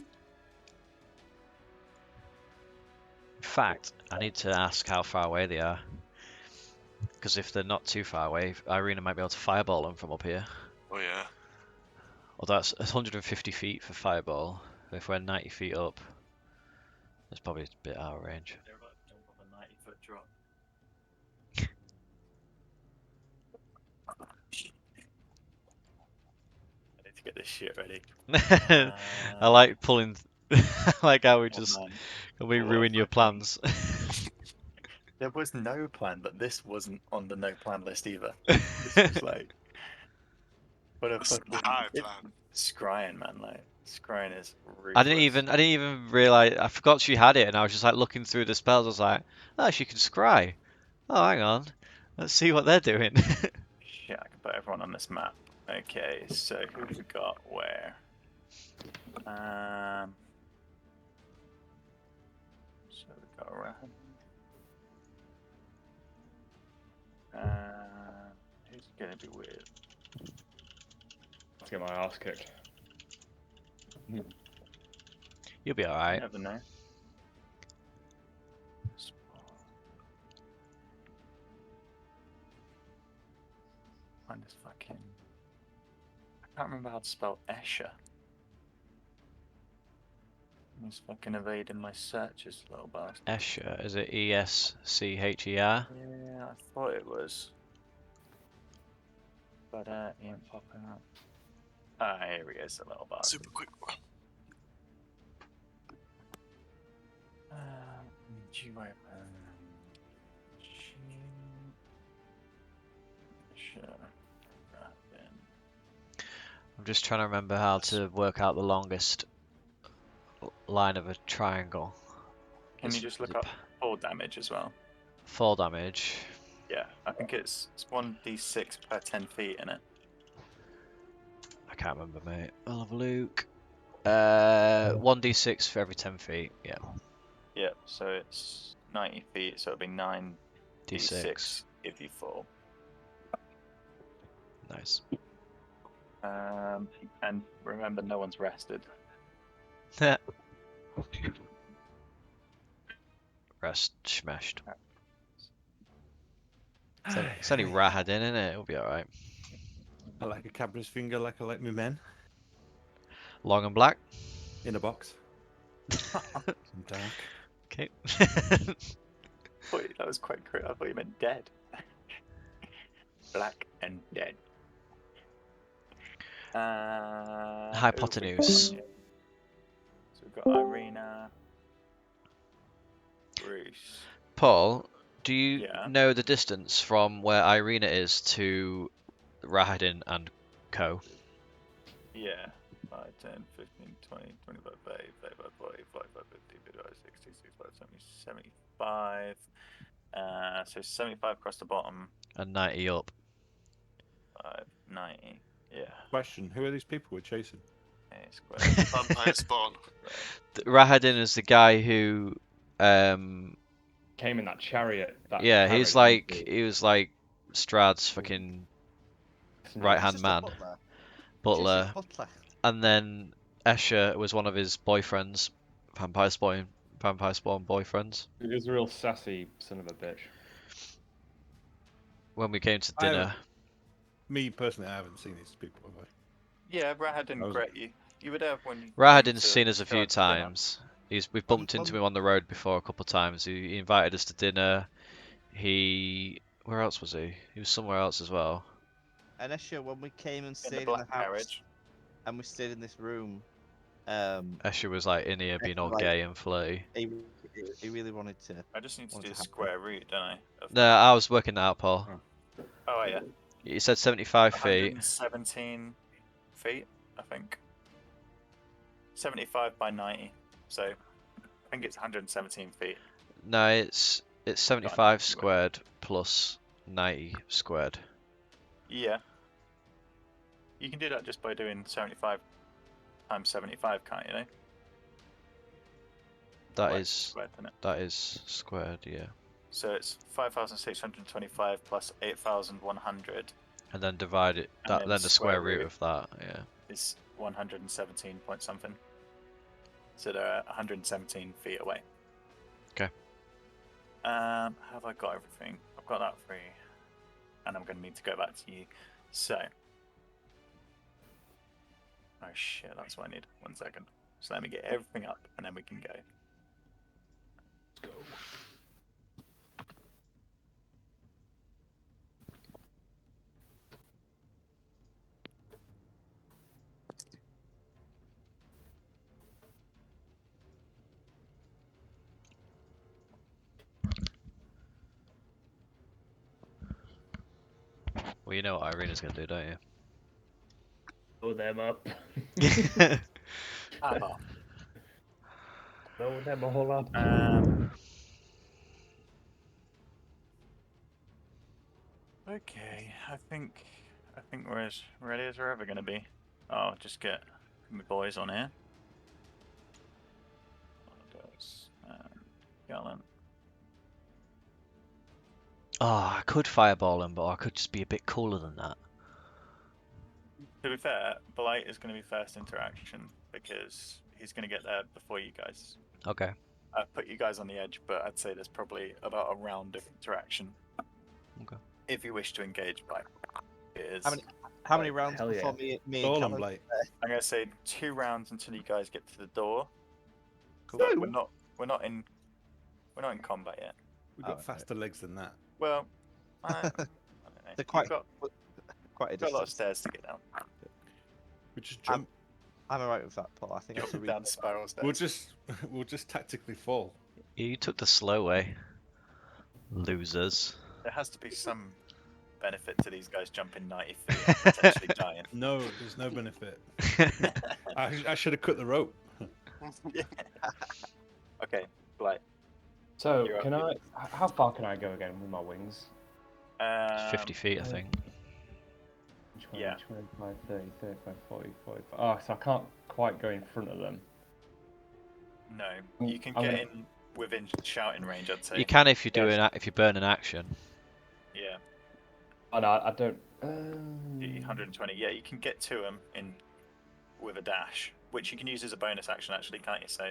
In fact, I need to ask how far away they are. Because if they're not too far away, Irina might be able to fireball them from up here. Oh yeah. Although that's 150 feet for fireball. If we're 90 feet up, that's probably a bit out of range. They're about to jump off a 90-foot drop. I need to get this shit ready. I like pulling. I like how we Oh, just man. we What a ruin your fucking- plans. There was no plan, but this wasn't on the no plan list either. This was like, what a That's the fucking high plan. scrying, man. Like scrying is ruthless. I didn't even realize. I forgot she had it, and I was just like looking through the spells. I was like, oh, she can scry. Oh, hang on, let's see what they're doing. Shit, I can put everyone on this map. Okay, so who we got where? So we got around. Who's gonna be weird? Let's get my ass kicked. You'll be all You right. never know. Find this fucking. I can't remember how to spell Escher. He's fucking evading my searches, little bastard. Escher, is it Escher? Yeah, I thought it was. But he ain't popping up. Ah, here he is, the little bastard. Super quick one. G-weapon. Sure. I'm just trying to remember how to work out the longest line of a triangle. Can you just look up full damage as well? Fall damage? Yeah, I think it's 1d6 per 10 feet in it. I can't remember, mate. I'll have a look. 1d6 for every 10 feet. Yeah. Yeah, so it's 90 feet, so it'll be 9d6 D6. if you fall. Nice. And remember, no one's rested. Rest smashed. It's only Rahadin, isn't it? It'll be alright. I like a cabra's finger like I like my men. Long and black. In a box. And dark. Okay. Wait, that was quite clear. I thought you meant dead. Black and dead. Hypotenuse. So we've got Irina. Bruce. Paul, do you Yeah. know the distance from where Irina is to Rahadin and co? Yeah. 5, 10, 15, 20, 25, 30, 35, 40, 45, 50, 55, 60, 65, 70, 75. So 75 across the bottom. And 90 up. 5, 90. Yeah. Question, who are these people we're chasing? It's quite. Vampire spawn. Rahadin is the guy who, Came in that chariot. That yeah, carriage, he was like Strahd's fucking right hand Just a man, butler. butler, Just a butler. and then Escher was one of his boyfriends, vampire spawn boyfriends. He was a real sassy son of a bitch. When we came to I dinner, Me personally, I haven't seen these people, have I? Yeah, Rahad didn't I was- greet you. You were there when you. Rahadin's seen us a few times. We've bumped Um, into him on the road before a couple of times. He invited us to dinner. Where else was he? He was somewhere else as well. And Escher, when we came and In stayed the in black the house, carriage. and we stayed in this room. Escher was like in here being all like- gay and flirty. He really wanted to. I just need to Wanted do to have square root, don't I? Of No, I was working that out, Paul. Oh yeah. You said 75 feet. 117 feet, I think. 75 by 90. So I think it's 117 feet. No, it's 75 squared plus 90 squared. Yeah. You can do that just by doing 75 times 75, can't you? Know? That Like is squared, isn't it? that is squared, yeah. So it's 5,625 plus 8,100 And then divide it. And Then then the square square root root. of that, yeah. is 117 point something. So they're 117 feet away. Okay. Have I got everything? I've got that free. And I'm going to need to go back to you. So. Oh shit, that's what I need. 1 second. So let me get everything up and then we can go. Let's go. Well, you know what Irina's gonna do, don't Blow them up. you? Ah, Blow them all up. okay, I think we're as ready as we're ever going to be. I'll just get my boys on here. Gallant. Oh, I could fireball him, but I could just be a bit cooler than that. To be fair, Blight is going to be first interaction because he's going to get there before you guys. Okay. Put you guys on the edge, but I'd say there's probably about a round of interaction. Okay. If you wish to engage Blight, it is. How many rounds Hell before yeah. me All and on Callum? Blake. I'm going to say 2 rounds until you guys get to the door. Cool. But we're not in combat yet. We've Oh, got okay. faster legs than that. Well, I don't know. They're quite You've quite a got a lot of distance. stairs to get down. We just jump. I'm alright with that, Paul. I think that's a Down reasonable. spiral stairs. We'll just tactically fall. You took the slow way. Losers. There has to be some benefit to these guys jumping 90 feet and potentially dying. No, there's no benefit. I should have cut the rope. Okay, Blight. So, You're up, can you- I? How far can I go again with my wings? 50 feet, I think. 20, Yeah. 25, 30, 35, 40, 45. Oh, so I can't quite go in front of them. No, you can I'm get gonna- in within shouting range, I'd say. You can if you do Yes. if you burn an action. Yeah, Oh no, I don't. 120. Yeah, you can get to them in with a dash, which you can use as a bonus action, actually, can't you? So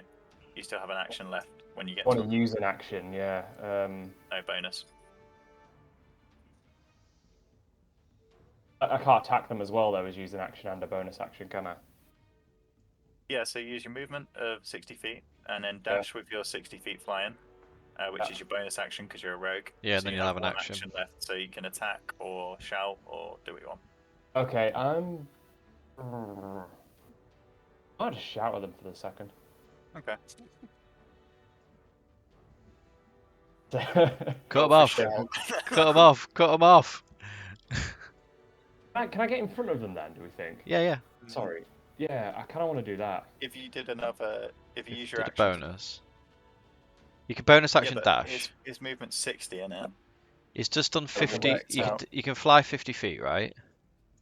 you still have an action left when you get I to want to them. use an action, yeah. No bonus. I can't attack them as well, though, as use an action and a bonus action, can I? Yeah, so you use your movement of 60 feet and then dash with your 60 feet flying, which Yeah. is your bonus action because you're a rogue. Yeah, and So then you you'll have an one action. left, so you can attack or shout or do what you want. Okay, I'll just shout at them for the second. Okay. Cut him off. Cut him off. Cut him off. Can I get in front of them then, do we think? Yeah, yeah. Sorry. Yeah, I kind of want to do that. If you did another, if you use your Did a action, bonus. You can bonus yeah, action but dash. His movement's 60, isn't it? It's just done it 50. works out. You can fly 50 feet, right?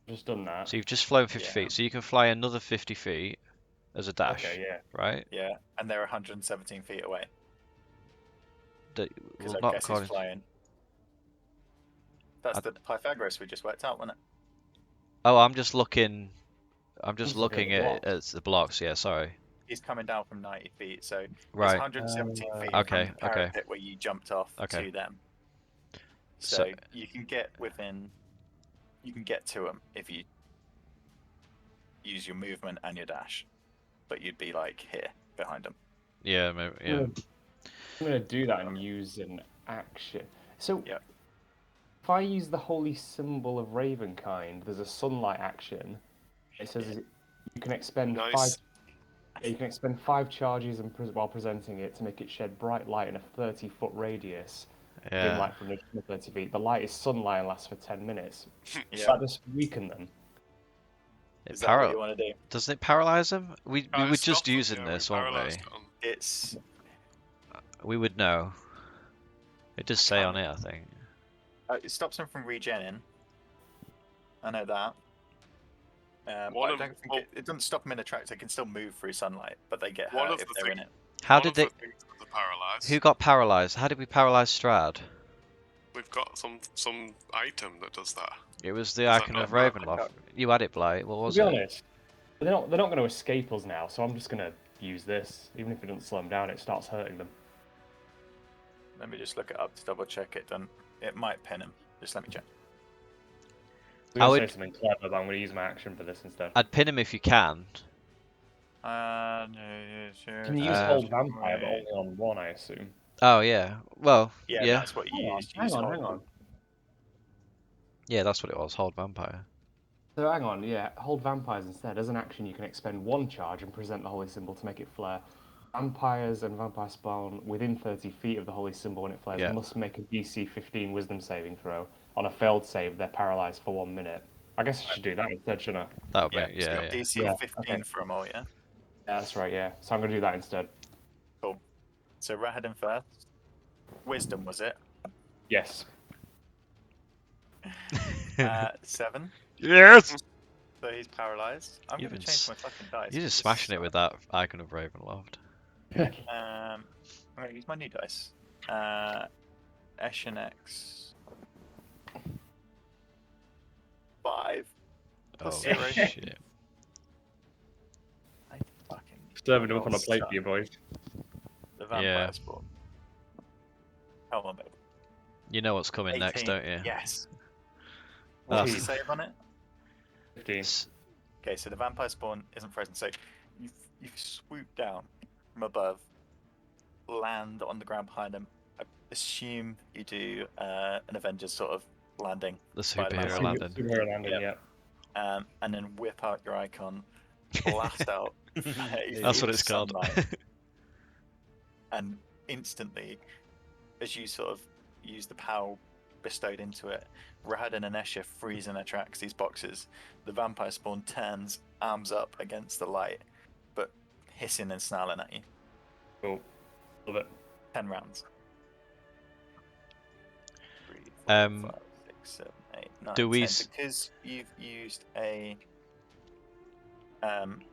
Just done that. So you've just flown 50 Yeah. feet. So you can fly another 50 feet as a dash, Okay, yeah. right? Yeah, and they're 117 feet away That because will I not guess he's according. flying. That's the Pythagoras we just worked out, wasn't it? Oh, I'm just looking. I'm just Just looking looking at the at the blocks. Yeah, sorry. He's coming down from 90 feet, so it's Right. 117 feet Okay, from the okay. parapet where you jumped off Okay. to them. So- So you can get within, you can get to them if you use your movement and your dash, but you'd be like here behind them. Yeah, maybe, yeah. I'm gonna do that and use an action. So, Yeah. if I use the holy symbol of Ravenkind, there's a sunlight action. It says You can expend Nice. You can expend 5 charges while presenting it to make it shed bright light in a 30-foot radius. Dim Yeah. light from 30 feet. The light is sunlight and lasts for 10 minutes. Yeah. That just weaken them. It Is that what you want to do? Doesn't it paralyze him? We Oh, were it just stopped them, using yeah, this, we weren't we? paralysed them. It's We would know. It does say on it, I think. it stops them from regenning. I know that. But One I of- don't think well- it doesn't stop them in the tracks. They can still move through sunlight, but they get One hurt of if the they're in thing- it. How One did of they? the things with the paralyzed. Who got paralyzed? How did we paralyze Strahd? We've got some item that does that. It was the Is that icon not of enough? Ravenloft. You had it, Blight. What was To be it? honest, they're not going to escape us now, so I'm just going to use this. Even if it doesn't slow them down, it starts hurting them. Let me just look it up to double check it. It might pin him. Just let me check. I'm I going to would- say something clever, but I'm going to use my action for this instead. I'd pin him if you can. No, sure. Can you use Uh, Hold Vampire, but only on one, I assume? Oh yeah. Well, Yeah, yeah. that's what you used. You Hang used on, hold hang on. Yeah, that's what it was. Hold vampire. So hang on, yeah, Hold Vampires instead. As an action, you can expend 1 charge and present the holy symbol to make it flare. Vampires and vampire spawn within 30 feet of the holy symbol when it flares Yeah. must make a DC 15 wisdom saving throw. On a failed save, they're paralyzed for 1 minute. I guess I should do that instead, shouldn't I? That would Yeah, make so you yeah, got yeah. DC Yeah, 15 okay. for them all, yeah? Yeah, that's right, yeah. So I'm going to do that instead. So Rahadin first. Wisdom, was it? Yes. 7. Yes. So he's paralyzed. I'm You've going to been change my fucking dice. You're just 'cause smashing it this with that icon of Ravenloft. sucks. I'm going to use my new dice. Eshenex. 5. Oh Plus 0. shit. I fucking Serving them up on a lost plate that. for you boys. The vampire Yeah. spawn. Come on, baby. You know what's coming next, 18. don't you? Yes. Oh. What's the save on it? 15. S- Okay, so the vampire spawn isn't frozen. So you swoop down from above, land on the ground behind him. I assume you do an Avengers sort of landing, The Spider-Man superhero landing. landing. Superhero landing, Yep. yeah. And then whip out your icon, blast out. That's what it's called. sunlight, and instantly, as you sort of use the power bestowed into it, Rahadin and Escher freeze in their tracks, these boxes. The vampire spawn turns, arms up against the light, but hissing and snarling at you. Cool. Love it. 10 rounds. 3, 4, 5, 6, 7, 8, 9, do we 10. s- Because you've used a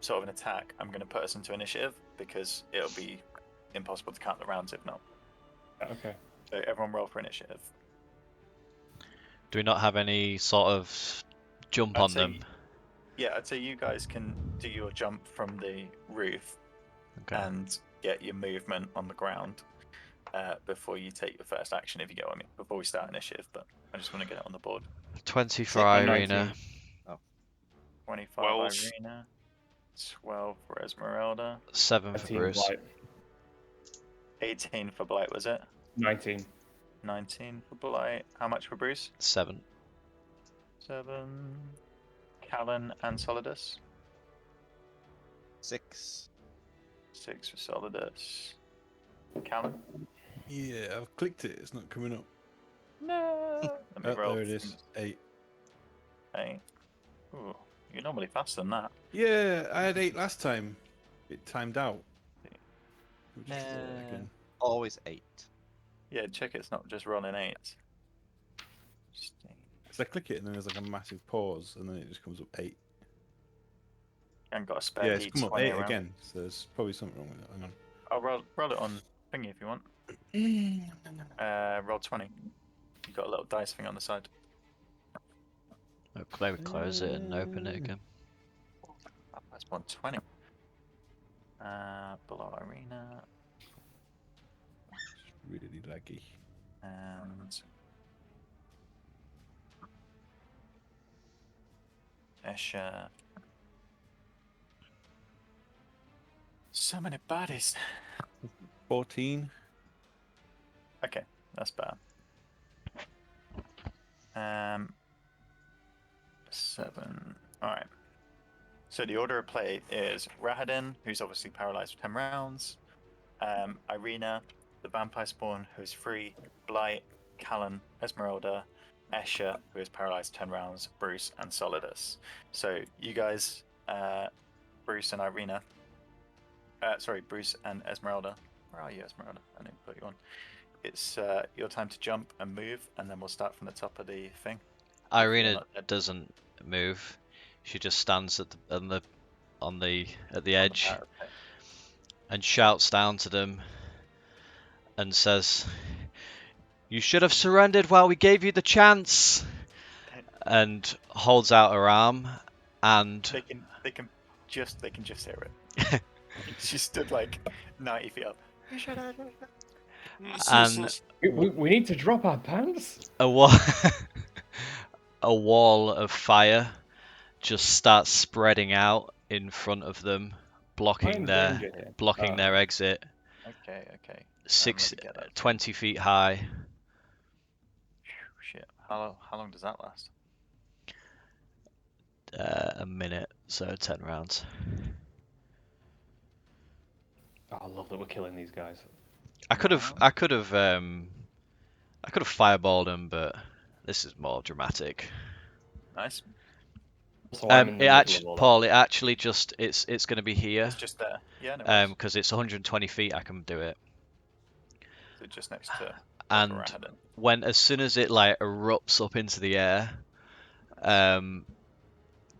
sort of an attack, I'm going to put us into initiative because it'll be impossible to count the rounds if not. Okay. So everyone roll for initiative. Do we not have any sort of jump I'd on say- them? Yeah, I'd say you guys can do your jump from the roof Okay. and get your movement on the ground before you take your first action, if you get what I mean, before we start initiative, but I just want to get it on the board. 20 for I'm Irina. 19. 25 12. Irina, 12 for Esmeralda, 7 for 18 Bruce. Blight. 18 for Blight, was it? 19. 19 for Blight. How much for Bruce? 7. 7. Callan and Solidus. 6. 6 for Solidus. Callan? Yeah, I've clicked it. It's not coming up. No. Let me Oh, roll. there it is. 8. 8. Ooh, you're normally faster than that. Yeah, I had 8 last time. It timed out. We'll just do that again. Always 8. Yeah, check it's not just rolling 8. Just 8. So I click it and then there's like a massive pause and then it just comes up 8. And got a spare Yeah, it's come up 8 around. again. So there's probably something wrong with it. Hang on. I'll roll it on thingy if you want. Roll 20. You got a little dice thing on the side. Oh, they would close it and open it again. That's 120. Below Arena Really laggy. and Escher. So many bodies. 14. Okay, that's bad. 7. Alright. So the order of play is Rahadin, who's obviously paralyzed for 10 rounds. Irina, the vampire spawn, who's free. Blight, Callan, Esmeralda, Escher, who is paralyzed 10 rounds. Bruce, and Solidus. So you guys, Bruce and Irina. Sorry, Bruce and Esmeralda. Where are you, Esmeralda? I didn't put you on. It's your time to jump and move, and then we'll start from the top of the thing. Irina doesn't move. She just stands at the edge and shouts down to them and says, "You should have surrendered while we gave you the chance." And holds out her arm, and they can just hear it. She stood like 90 feet up. and We need to drop our pants. a wall of fire just starts spreading out in front of them, blocking their exit. Okay. 20 feet high. Shit. How long does that last? A minute, so 10 rounds. Oh, I love that we're killing these guys. I could have fireballed them, but this is more dramatic. Nice. So Paul, it actually just it's going to be here. It's just there. Yeah, no worries. Because it's 120 feet, I can do it. So just next to. And as soon as it like erupts up into the air,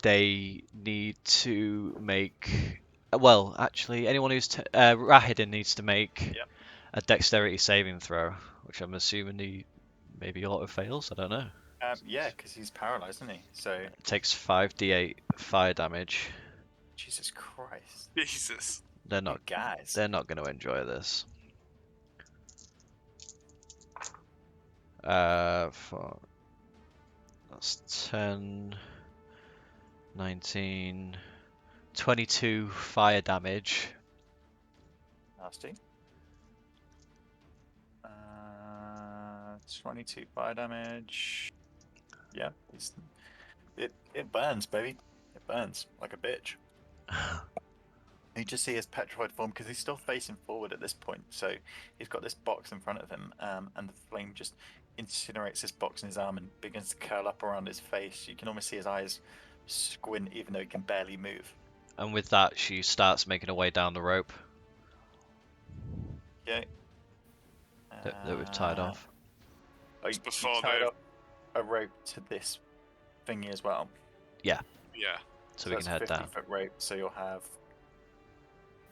they need to make. Well, actually, anyone who's Rahidin needs to make a dexterity saving throw, which I'm assuming he maybe auto fails. I don't know. Yeah, because he's paralyzed, isn't he? So it takes 5d8 fire damage. Jesus Christ. Jesus. They're not guys. They're not going to enjoy this. That's 10, 19, 22 fire damage. Nasty. 22 fire damage. Yeah, it burns, baby. It burns like a bitch. You just see his petrified form because he's still facing forward at this point. So he's got this box in front of him, and the flame just incinerates this box in his arm and begins to curl up around his face. You can almost see his eyes squint, even though he can barely move. And with that, she starts making her way down the rope. Okay. That we've tied off. You tied up a rope to this thingy as well. Yeah. Yeah. So we can head down. 50-foot rope, so you'll have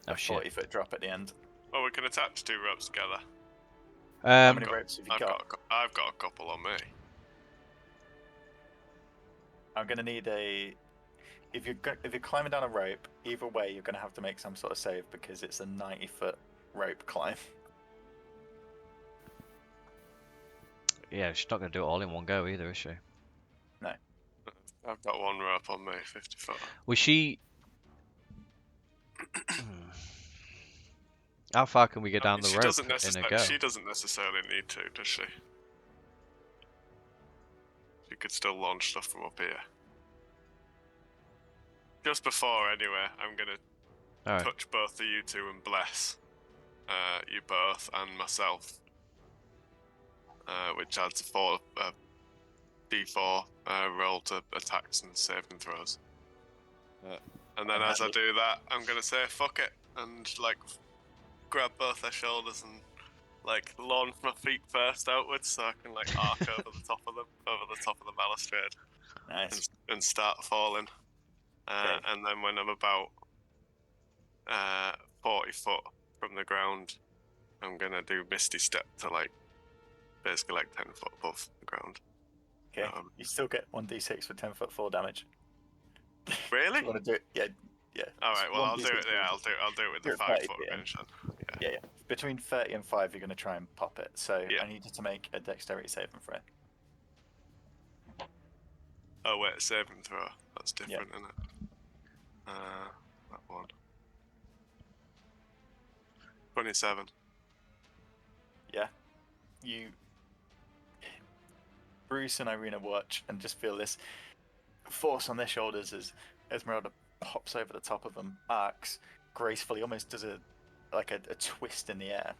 a 40-foot drop at the end. Oh, we can attach 2 ropes together. How many ropes have you got? I've got a couple on me. I'm gonna need a. If you're climbing down a rope, either way you're gonna have to make some sort of save because it's a 90-foot rope climb. Yeah, she's not going to do it all in one go either, is she? No. I've got 1 rope on me, 50-foot. Was she... How far can we get down the rope in a go? She doesn't necessarily need to, does she? She could still launch stuff from up here. Just before, anyway, I'm going to touch both of you two and bless you both and myself. Which adds a D4 roll to attacks and saving throws. And then as I do that, I'm gonna say fuck it and like grab both their shoulders and like launch my feet first outwards so I can like arc over the top of the balustrade. Nice. And start falling. And then when I'm about 40 foot from the ground, I'm gonna do Misty Step to like basically like 10 foot above the ground. Okay. You still get 1d6 for 10-foot fall damage. Really? You want to do it? Yeah. All right. Well, I'll do it. Yeah, I'll do it with the 5-foot range then. Yeah. Between 30 and 5, you're going to try and pop it. So Yeah. I need you to make a dexterity saving throw. Oh wait, a saving throw. That's different, isn't it? That one. 27. Yeah. Bruce and Irina watch and just feel this force on their shoulders as Esmeralda hops over the top of them, arcs gracefully, almost does a twist in the air,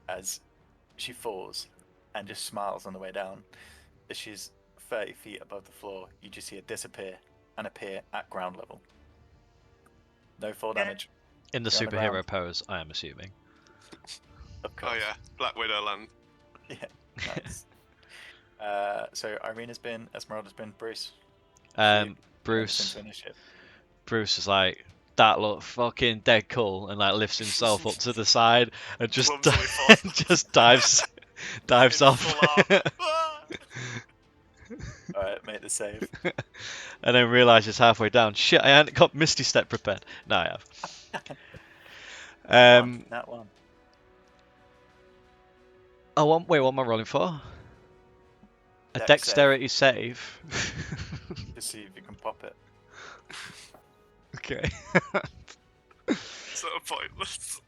as she falls, and just smiles on the way down. As she's 30 feet above the floor, you just see her disappear and appear at ground level. No fall damage. In the You're on the superhero ground. pose, I am assuming. Of course. Oh yeah, Black Widow land. Yeah, nice. So Irina's been, Esmeralda's been, Bruce. Bruce Into initiative. Bruce is like, that looked fucking dead cool, and like lifts himself up to the side and just Clumsily falls. just dives In off. full arm. Ah! Alright, make the save. And then realizes halfway down, shit, I hadn't got Misty Step prepared. No, I have. That one. Wait, what am I rolling for? A Dex dexterity save. Just see if you can pop it. Okay. So pointless.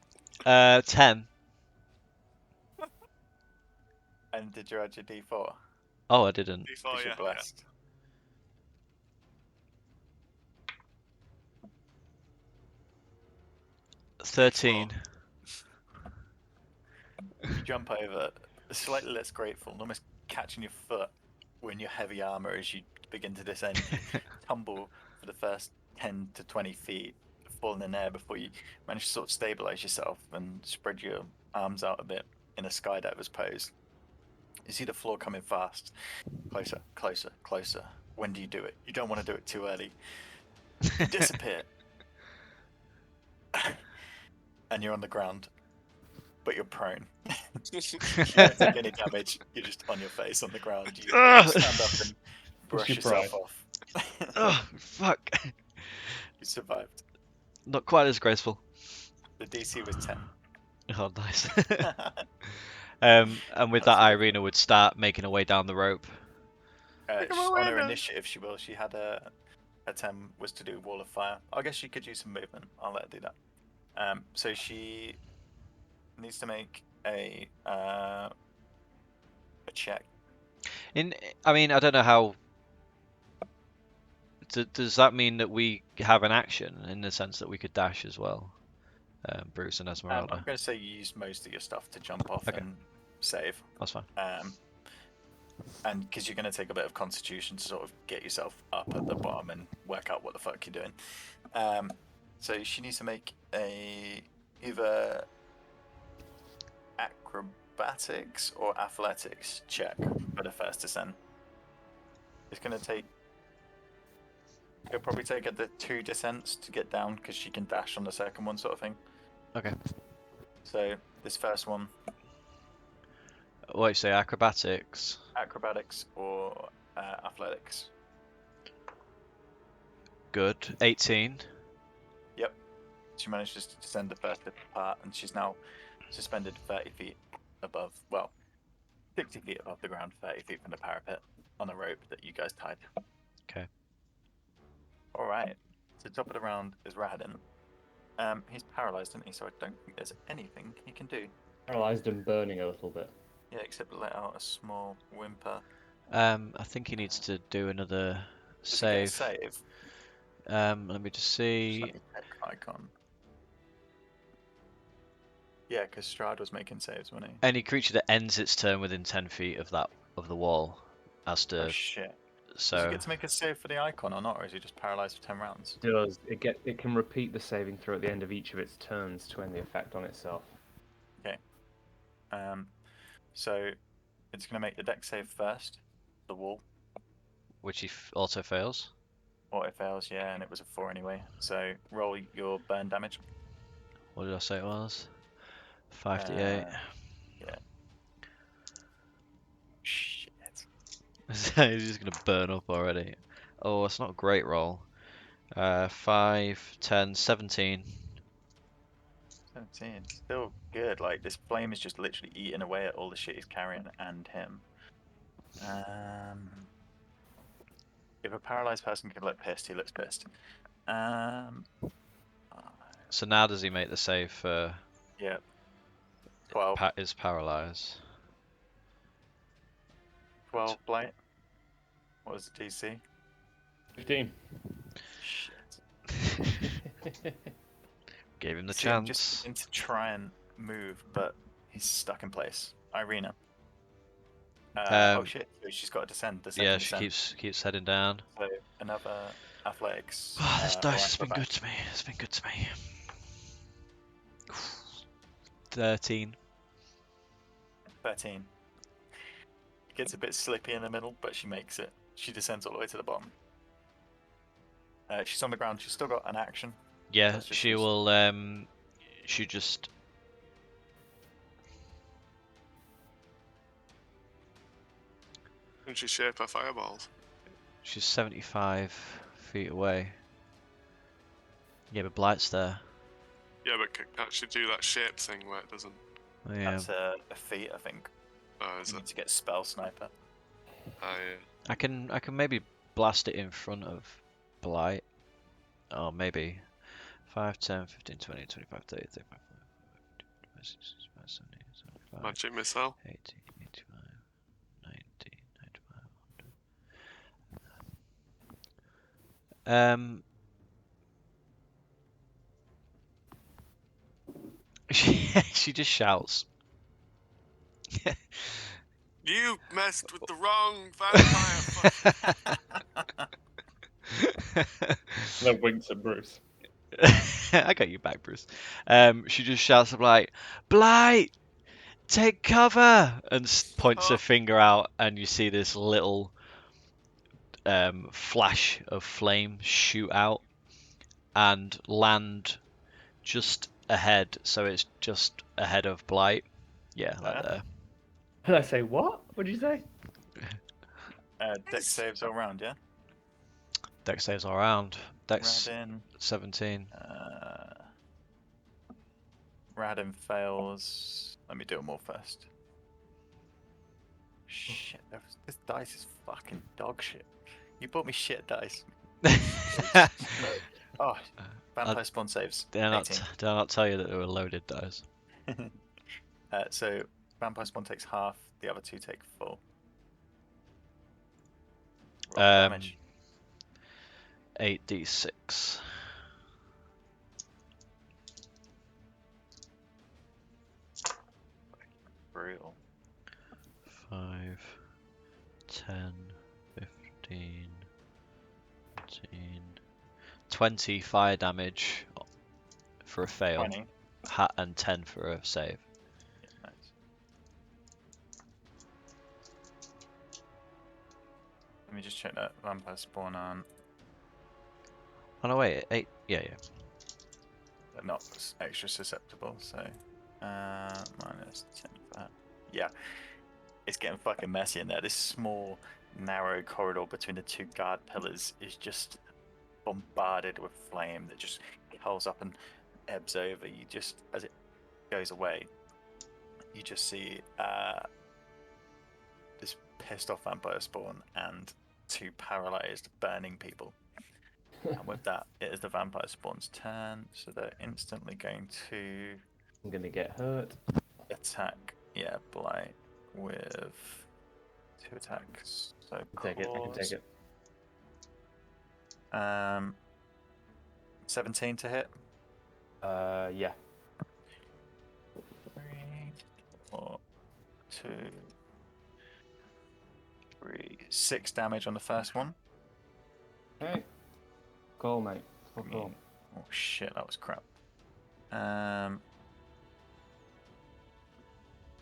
10. And did you add your D4? Oh, I didn't. Before, Because you're yeah. blessed. Yeah. 13. You jump over, slightly less grateful, and almost catching your foot in your heavy armor as you begin to descend. You tumble for the first 10 to 20 feet, falling in air before you manage to sort of stabilize yourself and spread your arms out a bit in a skydiver's pose. You see the floor coming fast. Closer, closer, closer. When do you do it? You don't want to do it too early. You disappear. And you're on the ground. But you're prone. You don't take any damage. You're just on your face on the ground. You stand up and brush your yourself pride? off. Oh, fuck. You survived. Not quite as graceful. The DC was 10. Oh, nice. And with that, Irina would start making her way down the rope. On her initiative, she will. She had her 10 was to do Wall of Fire. I guess she could use some movement. I'll let her do that. So she needs to make a check. I mean, I don't know how. Does that mean that we have an action in the sense that we could dash as well? Bruce and I'm Esmeralda. going to say you use most of your stuff to jump off Okay. and save. That's fine. And because you're going to take a bit of Constitution to sort of get yourself up at the bottom and work out what the fuck you're doing. So she needs to make either acrobatics or athletics check for the first descent. It's going to take. It'll probably take her the 2 descents to get down because she can dash on the second one, sort of thing. Okay. So this first one, What you say, acrobatics? acrobatics or athletics. Good. 18. She manages to descend the first little part, and she's now suspended 30 feet above, well, 60 feet above the ground, 30 feet from the parapet, on a rope that you guys tied. Okay. Alright, so top of the round is Rahadin. He's paralyzed, isn't he? So I don't think there's anything he can do. Paralyzed and burning a little bit. Yeah, except let out a small whimper. I think he needs to do another Does he get a save. save? Let me just see. Just like a tech icon. Yeah, because Strahd was making saves, wasn't he? Any creature that ends its turn within 10 feet of the wall has to. Oh shit. Does So he get to make a save for the icon or not, or is he just paralyzed for 10 rounds? It can repeat the saving throw at the end of each of its turns to end the effect on itself. So it's going to make the deck save first, the wall. which he also fails. Or it fails, yeah, and it was a 4 anyway. So roll your burn damage. What did I say it was? 5d8. Yeah. Shit. He's just gonna burn up already. Oh, it's not a great roll. 5, 10, 17. 17. Still good. Like, this flame is just literally eating away at all the shit he's carrying and him. If a paralyzed person can look pissed, he looks pissed. So now does he make the save for Yeah. 12. is paralyzed? 12 blight. What was the DC? 15. Gave him the See him chance. just begin to try and move, but he's stuck in place. Irina. Oh shit! So she's got to descend. The second Yeah, she descent. keeps heading down. So another athletics. This or dice has been acrobatics. good to me. It's been good to me. 13. 13. Gets a bit slippy in the middle, but she makes it. She descends all the way to the bottom. She's on the ground. She's still got an action. Yeah, That's just she used. will. She just. Can she shape her fireballs? She's 75 feet away. Yeah, but Blight's there. Yeah, but can't she do that shape thing where it doesn't? Oh, yeah. That's a feat, I think. Is You it? need to get spell sniper. I can maybe blast it in front of Blight. Oh, maybe. 5, 10, 15, 20, 25, 30, 35, 40, 65, 70, 75, Magic missile. 80, 85, 90, 95, 100. She just shouts. You messed with the wrong vampire. Then winks at Bruce. I got you back, Bruce. She just shouts up like, Blight, take cover, and points her Stop. finger out, and you see this little flash of flame shoot out and land just ahead. So it's just ahead of Blight. Yeah, like there. And I say, what? What'd you say? Dex saves all round, yeah? Dex saves all round. Dex Radin. 17. Radin fails. Let me do them all first. Shit, this dice is fucking dog shit. You bought me shit dice. Oh, vampire spawn saves. Did I 18. not tell you that they were loaded dice? So vampire spawn takes half, the other two take full. Roll the damage. 8d6. Brutal. 5, 10, 15, 18, 20 fire damage for a fail, 20. and 10 for a save. Yeah, nice. Let me just check that vampire spawn on. Oh no, wait, 8. Yeah. They're not extra susceptible, so minus 10 for that. Yeah, it's getting fucking messy in there. This small, narrow corridor between the two guard pillars is just bombarded with flame that just curls up and ebbs over. You just, as it goes away, you just see this pissed off vampire spawn and two paralyzed, burning people. And with that, it is the vampire spawn's turn, so they're instantly going to I'm gonna get hurt. attack, Blight with 2 attacks. So Take it. I can take it. 17 to hit. Yeah. 3, 4, 2, 3, 6 damage on the first one. Okay. Cool, mate. Cool. Oh shit, that was crap.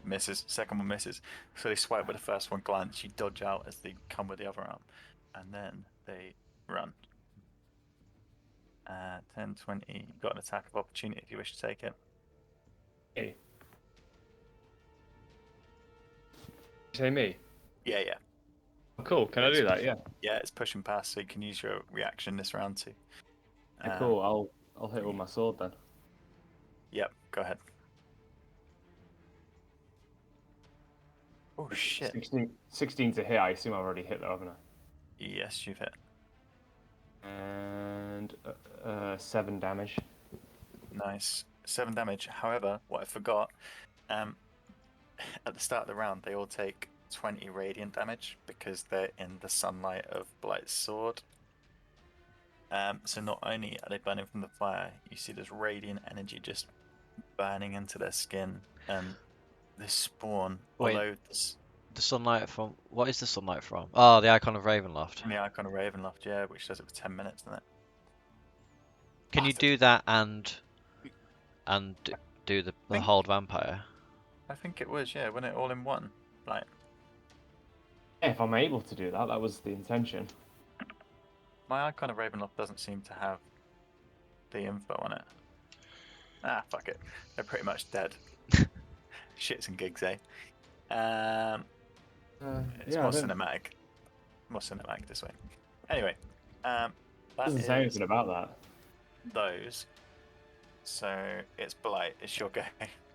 Misses. Second one misses. So they swipe with the first one, glance. You dodge out as they come with the other arm, and then they run. 10, 20. You've got an attack of opportunity if you wish to take it. Hey. Say me? Yeah. Cool. Can I do that? Yeah. Yeah, it's pushing past, so you can use your reaction this round too. Yeah, cool. I'll hit with my sword then. Yep. Go ahead. Oh shit. 16 to hit. I assume I've already hit that, haven't I? Yes, you've hit. And 7 damage. Nice. 7 damage. However, what I forgot, at the start of the round, they all take 20 radiant damage because they're in the sunlight of Blight's sword. So not only are they burning from the fire, you see this radiant energy just burning into their skin, and this spawn, Wait. although this The sunlight from... What is the sunlight from? Oh, the icon of Ravenloft. from the icon of Ravenloft, yeah, which does it for 10 minutes, doesn't it? Can you do that and do the Think- hold vampire? I think it was, yeah, wasn't it all in one? Like, Yeah, if I'm able to do that, that was the intention. my icon of Ravenloft doesn't seem to have the info on it. Ah, fuck it. They're pretty much dead. Shits and gigs, eh? It's Yeah, more I don't- cinematic. More cinematic this way. Anyway, that doesn't say is anything about that. those. So it's Blight. It's your go.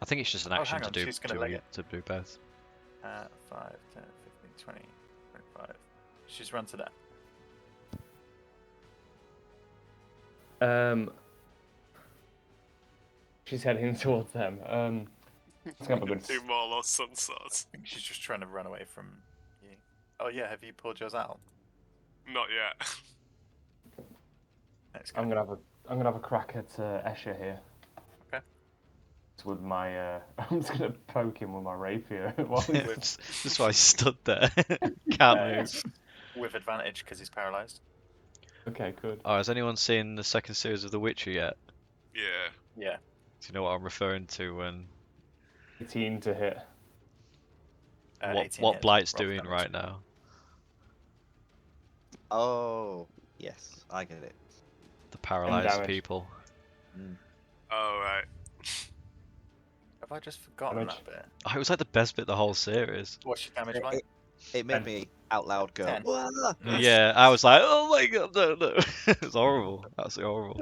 I think it's just an Oh, action hang on, she's gonna leg it. to do both. 5, 10, 15, 20, 25. She's run to that. She's heading towards them. Let's have a good. Do more lost sun swords. I think she's just trying to run away from you. Oh yeah, have you pulled yours out? Not yet. I'm gonna have a crack at Escher here. Okay. It's with my I'm just gonna poke him with my rapier. while he's- That's why I stood there. Can't move. With advantage because he's paralyzed. Okay, good. Oh, has anyone seen the second series of The Witcher yet? Yeah. Yeah. Do you know what I'm referring to when 18 to hit. 18 what hits, Blight's roll for doing damage. right now? Oh, yes, I get it. The paralyzed damage. people. Oh, right. Have I just forgotten Damage. that bit? Uh, Oh, it was like the best bit of the whole series. What's your damage It, like? it made me out loud go, 10. "Wah!" Yeah, I was like, oh my god, no. It's horrible. Absolutely horrible.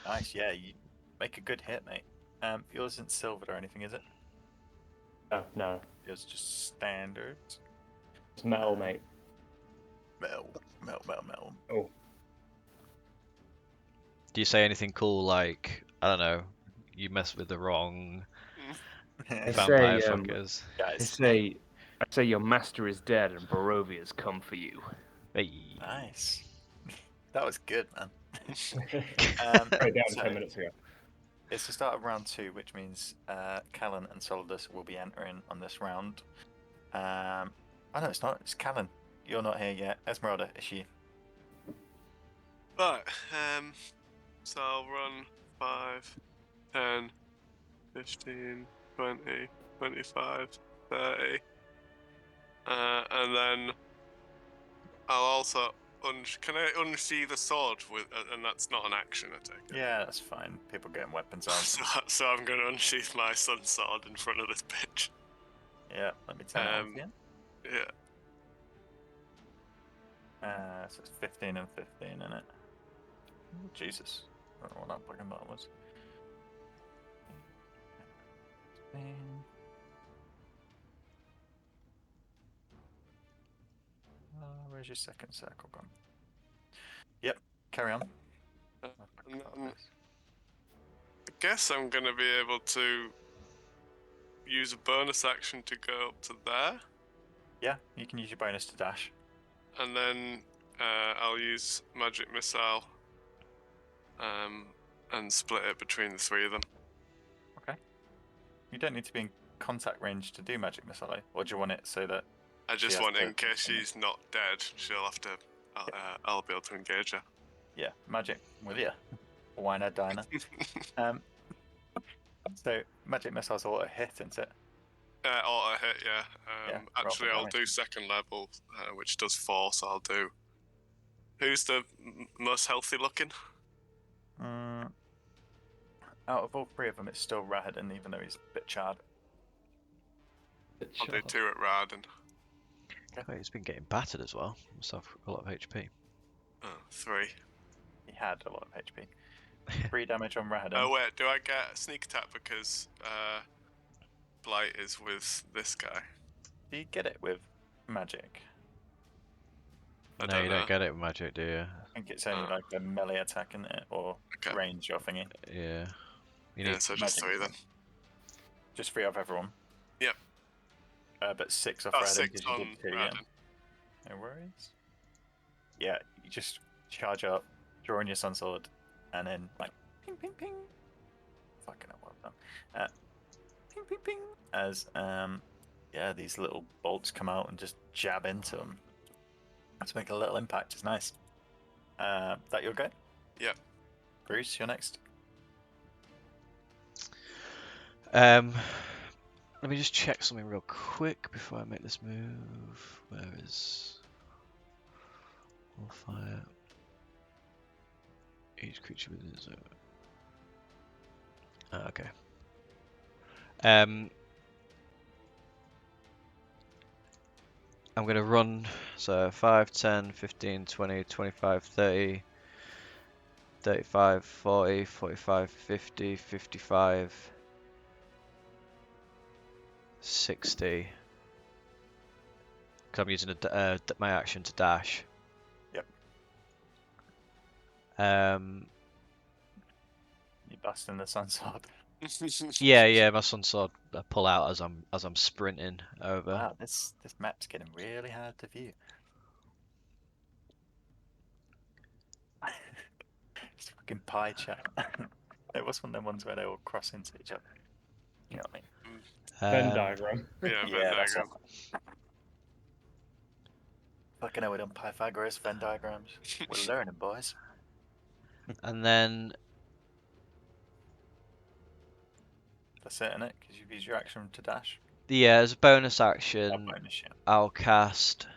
Nice, yeah, you make a good hit, mate. Yours isn't silvered or anything, is it? Oh, no. Yours is just standard. It's metal, mate. Metal. Do you say anything cool like, I don't know, you mess with the wrong It's vampire a, fuckers? Guys, I say your master is dead and Barovia's come for you. Hey. nice. That was good, man. Right down so 10 minutes ago. it's the start of round 2, which means Callan and Solidus will be entering on this round. Oh no, it's not. It's Callan. You're not here yet. Esmeralda, is she? Right. So I'll run 5, 10, 15, 20, 25, 30. And then I'll also can I unsheath the sword with, and that's not an action, I take it. Yeah, that's fine. People getting weapons out. So I'm going to unsheath my sun sword in front of this bitch. Yeah, let me turn it on for you. Yeah. So it's 15 and 15 in it. Oh, Jesus. I don't know what that fucking button was. 15. Where's your second circle gone? Yep, carry on. And then I guess I'm going to be able to use a bonus action to go up to there. Yeah, you can use your bonus to dash. And then I'll use magic missile and split it between the three of them. Okay. You don't need to be in contact range to do magic missile, or do you want it so that I She just has want to- in case she's not dead, she'll have to. I'll be able to engage her. yeah, magic with you, Winer Diner. So magic missiles auto hit, isn't it? Auto hit, yeah. Yeah, roll Actually, for I'll damage. do second level, which does 4, so I'll do. Who's the most healthy looking? Out of all 3 of them, it's still Rahadin, even though he's a bit charred. I'll do 2 at Radin. Oh, he's been getting battered as well. Must have a lot of HP. Oh, 3. He had a lot of HP. 3 damage on Rahadin. Oh wait, do I get a sneak attack because Blight is with this guy? Do you get it with magic? I No, don't you know. don't get it with magic, do you? I think it's only Oh. like a melee attack, isn't it? Or Okay. range or thingy. Yeah. You Yeah, need so just magic. 3 then. Just 3 of everyone. Yep. But 6 off Oh, Rahadin 6 because you on did 2, yeah. Radin. No worries. Yeah, you just charge up, drawing your sun sword, and then like ping, ping, ping. Fucking hell, well done. Ping, ping, ping. As yeah, these little bolts come out and just jab into them. To make a little impact. It's nice. That your go? Yep. Bruce, you're next. Let me just check something real quick before I make this move. Where is all fire? Each creature within its zone. Okay. I'm going to run, so 5, 10, 15, 20, 25, 30, 35, 40, 45, 50, 55, 60. Because I'm using my action to dash. Yep. You busting the sun sword. Yeah, my sun sword I pull out as I'm sprinting over. Wow, this map's getting really hard to view. It's a fucking pie chart. It was one of them ones where they all cross into each other. You know what I mean? Venn diagram. Yeah, Venn Yeah, that's diagram. Fucking hell, we done Pythagoras, Venn diagrams. We're learning, boys. And then That's it, innit? Because you've used your action to dash. yeah, as a bonus Oh, action, bonus, yeah. I'll cast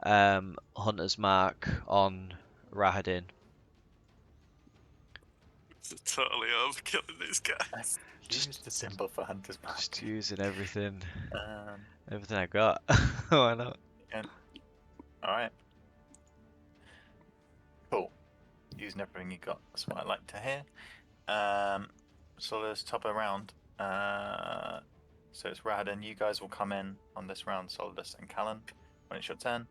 Hunter's Mark on Rahadin. It's totally overkilling this guy. Use the symbol for Hunter's Mark. Just using everything Um, I got. Why not? Alright. Cool. Using everything you got. That's what I like to hear. So let's top a round. So it's Rahadin. You guys will come in on this round, Solidus and Callan, when it's your turn.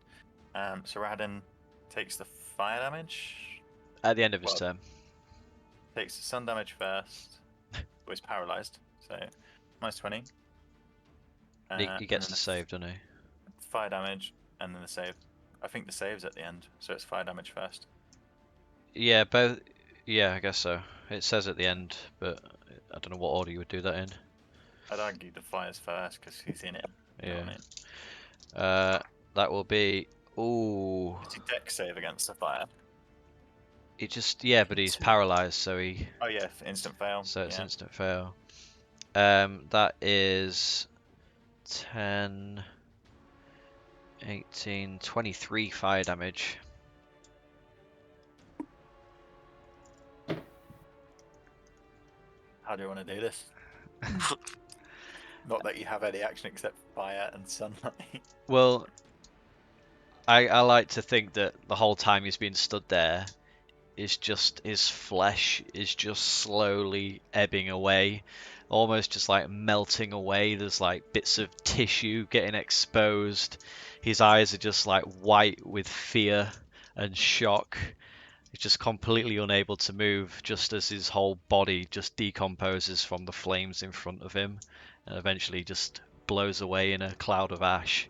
So Rahadin takes the fire damage. At the end of his Well, turn. Takes the sun damage first. Was paralyzed. So minus 20. He and gets then to save, doesn't he? fire damage and then the save. I think the save's at the end, so it's fire damage first. Yeah, both. Yeah, I guess so. It says at the end, but I don't know what order you would do that in. I'd argue the fire's first because he's in it. You know what I mean? That will be. Ooh. It's a dex save against the fire. It just but he's paralyzed, so he. Oh yeah, instant fail. So it's yeah. instant fail. That is 10, 18, 23 fire damage. How do you want to do this? Not that you have any action except fire and sunlight. Well, I like to think that the whole time he's been stood there, is just his flesh is just slowly ebbing away, almost just like melting away. There's like bits of tissue getting exposed. His eyes are just like white with fear and shock. He's just completely unable to move, just as his whole body just decomposes from the flames in front of him and eventually just blows away in a cloud of ash.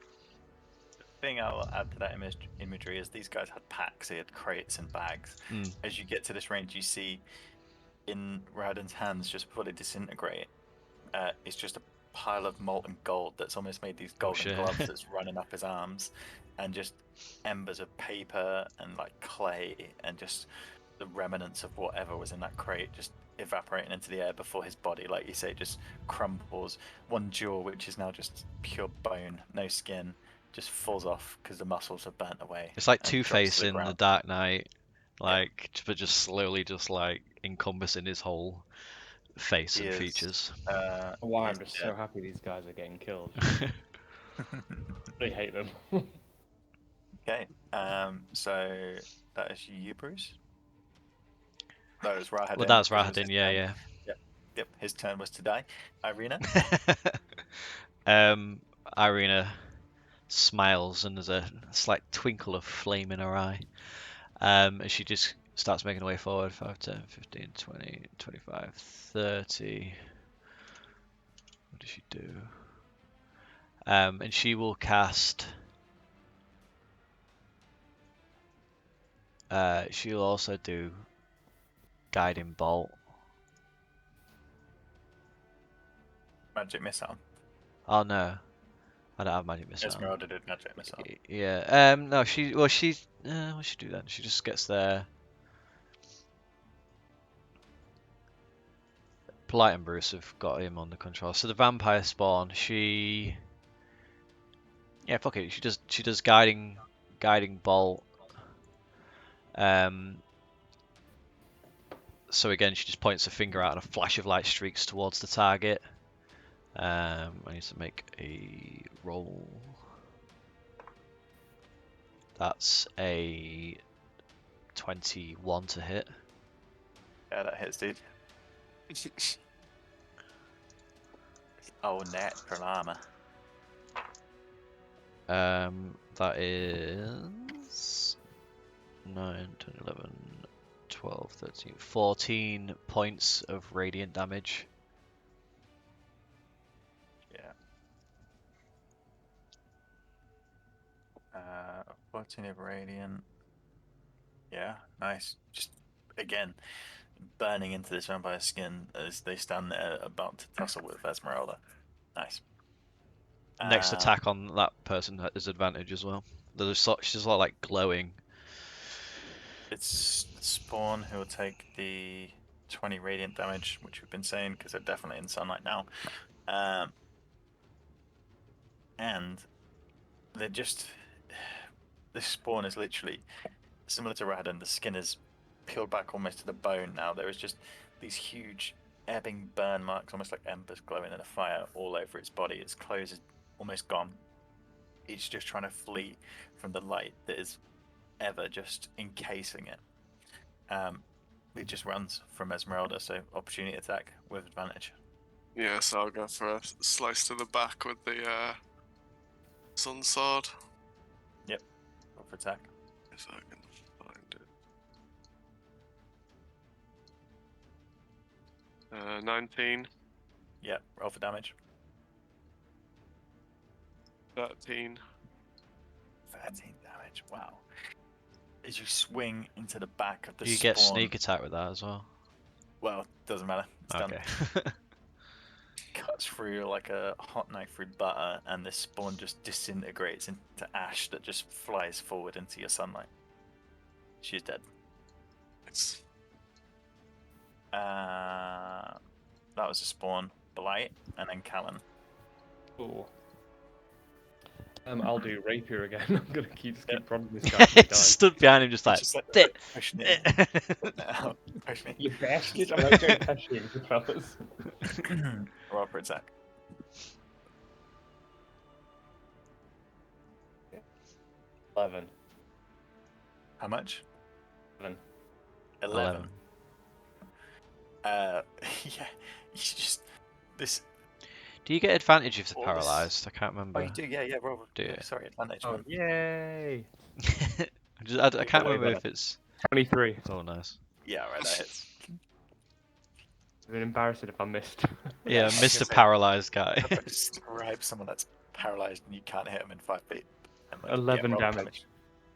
The thing I'll add to that imagery is these guys had packs, they had crates and bags. As you get to this range, you see in Radin's hands, just before they disintegrate, it's just a pile of molten gold that's almost made these golden gloves that's running up his arms, and just embers of paper and like clay and just the remnants of whatever was in that crate just evaporating into the air before his body, like you say, just crumbles. One jaw, which is now just pure bone, no skin, just falls off because the muscles are burnt away. It's like Two-Face in The Dark Knight, like, but just slowly just like encompassing his whole face and features. Wow, I'm just so happy these guys are getting killed. I hate them. Okay, so that is you, Bruce. That was Rahadin. Well, that's Rahadin, yeah. Yep, his turn was to die. Irina? Irina smiles and there's a slight twinkle of flame in her eye. And she just starts making her way forward. 5, 10, 15, 20, 25, 30. What does she do? And she will cast She'll also do Guiding Bolt. Magic missile. Oh no, I don't have Magic Missile. Esmeralda did magic missile. Yeah. No. What she do then? She just gets there. Polite and Bruce have got him under control. So the vampire spawn. Yeah. Fuck it. She does guiding bolt. So again, she just points her finger out and a flash of light streaks towards the target. I need to make a roll. That's a 21 to hit. Yeah, that hits, dude. Oh, natural armor. That is 9, 10, 11, 12, 13, 14 points of radiant damage. Yeah. 14 of radiant. Yeah, nice. Just again, burning into this vampire's skin as they stand there about to tussle with Esmeralda. Nice. Next attack on that person has advantage as well. She's lot like glowing. It's Spawn who will take the 20 radiant damage, which we've been saying because they're definitely in sunlight now. And they're just. This Spawn is literally similar to Radon. The skin is peeled back almost to the bone now. There is just these huge ebbing burn marks, almost like embers glowing in a fire, all over its body. Its clothes is almost gone. It's just trying to flee from the light that is ever just encasing it. It just runs from Esmeralda, so opportunity attack with advantage. Yeah, so I'll go for a slice to the back with the sun sword. Yep, go for attack. If I can find it. 19. Yep, roll for damage. 13. 13 damage, wow. As you swing into the back of the You Spawn... get sneak attack with that as well. Well, doesn't matter. It's done. Okay. Cuts through like a hot knife through butter, and this Spawn just disintegrates into ash that just flies forward into your sunlight. She's dead. It's That was a Spawn. Blight, and then Callan. Ooh. I'll do rapier again. I'm gonna keep prodding this guy. Till he dies. Stood behind him just like, Just like "Dit." pushing it. No, push me. You bastard! I'm like going pushing, fellas. Roll for attack. 11. How much? 11. 11. Yeah, you just this. Do you get advantage if they're All this- paralyzed? I can't remember. Oh, you do. Yeah, roll. Do you? Sorry, advantage. Oh, yay! I can't Away, remember brother. if it's. 23. Oh, nice. Yeah, right. That hits. It'd been embarrassing if I missed. Yeah, I was Mr. gonna say- Paralyzed guy. Describe someone that's paralyzed and you can't hit them in 5 feet. And, 11 roll damage.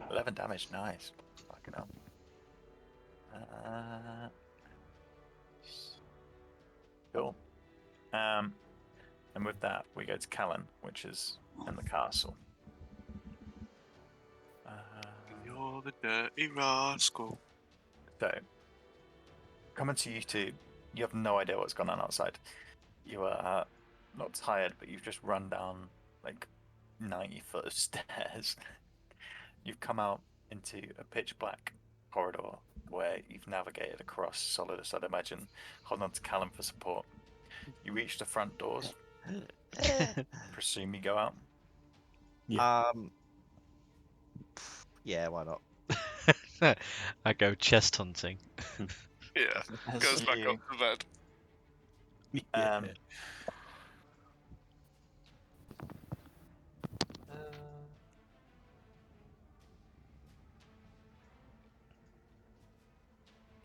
11 damage. Nice. Fucking hell. Cool. And with that, we go to Callan, which is in the castle. You're the dirty rascal. So, coming to you two, you have no idea what's going on outside. You are not tired, but you've just run down like 90 foot of stairs. You've come out into a pitch black corridor where you've navigated across Solidus, I'd imagine, holding on to Callum for support. You reach the front doors. Presume you go out. Yeah, why not? I go chest hunting. Yeah, As goes back you- up to bed. Um,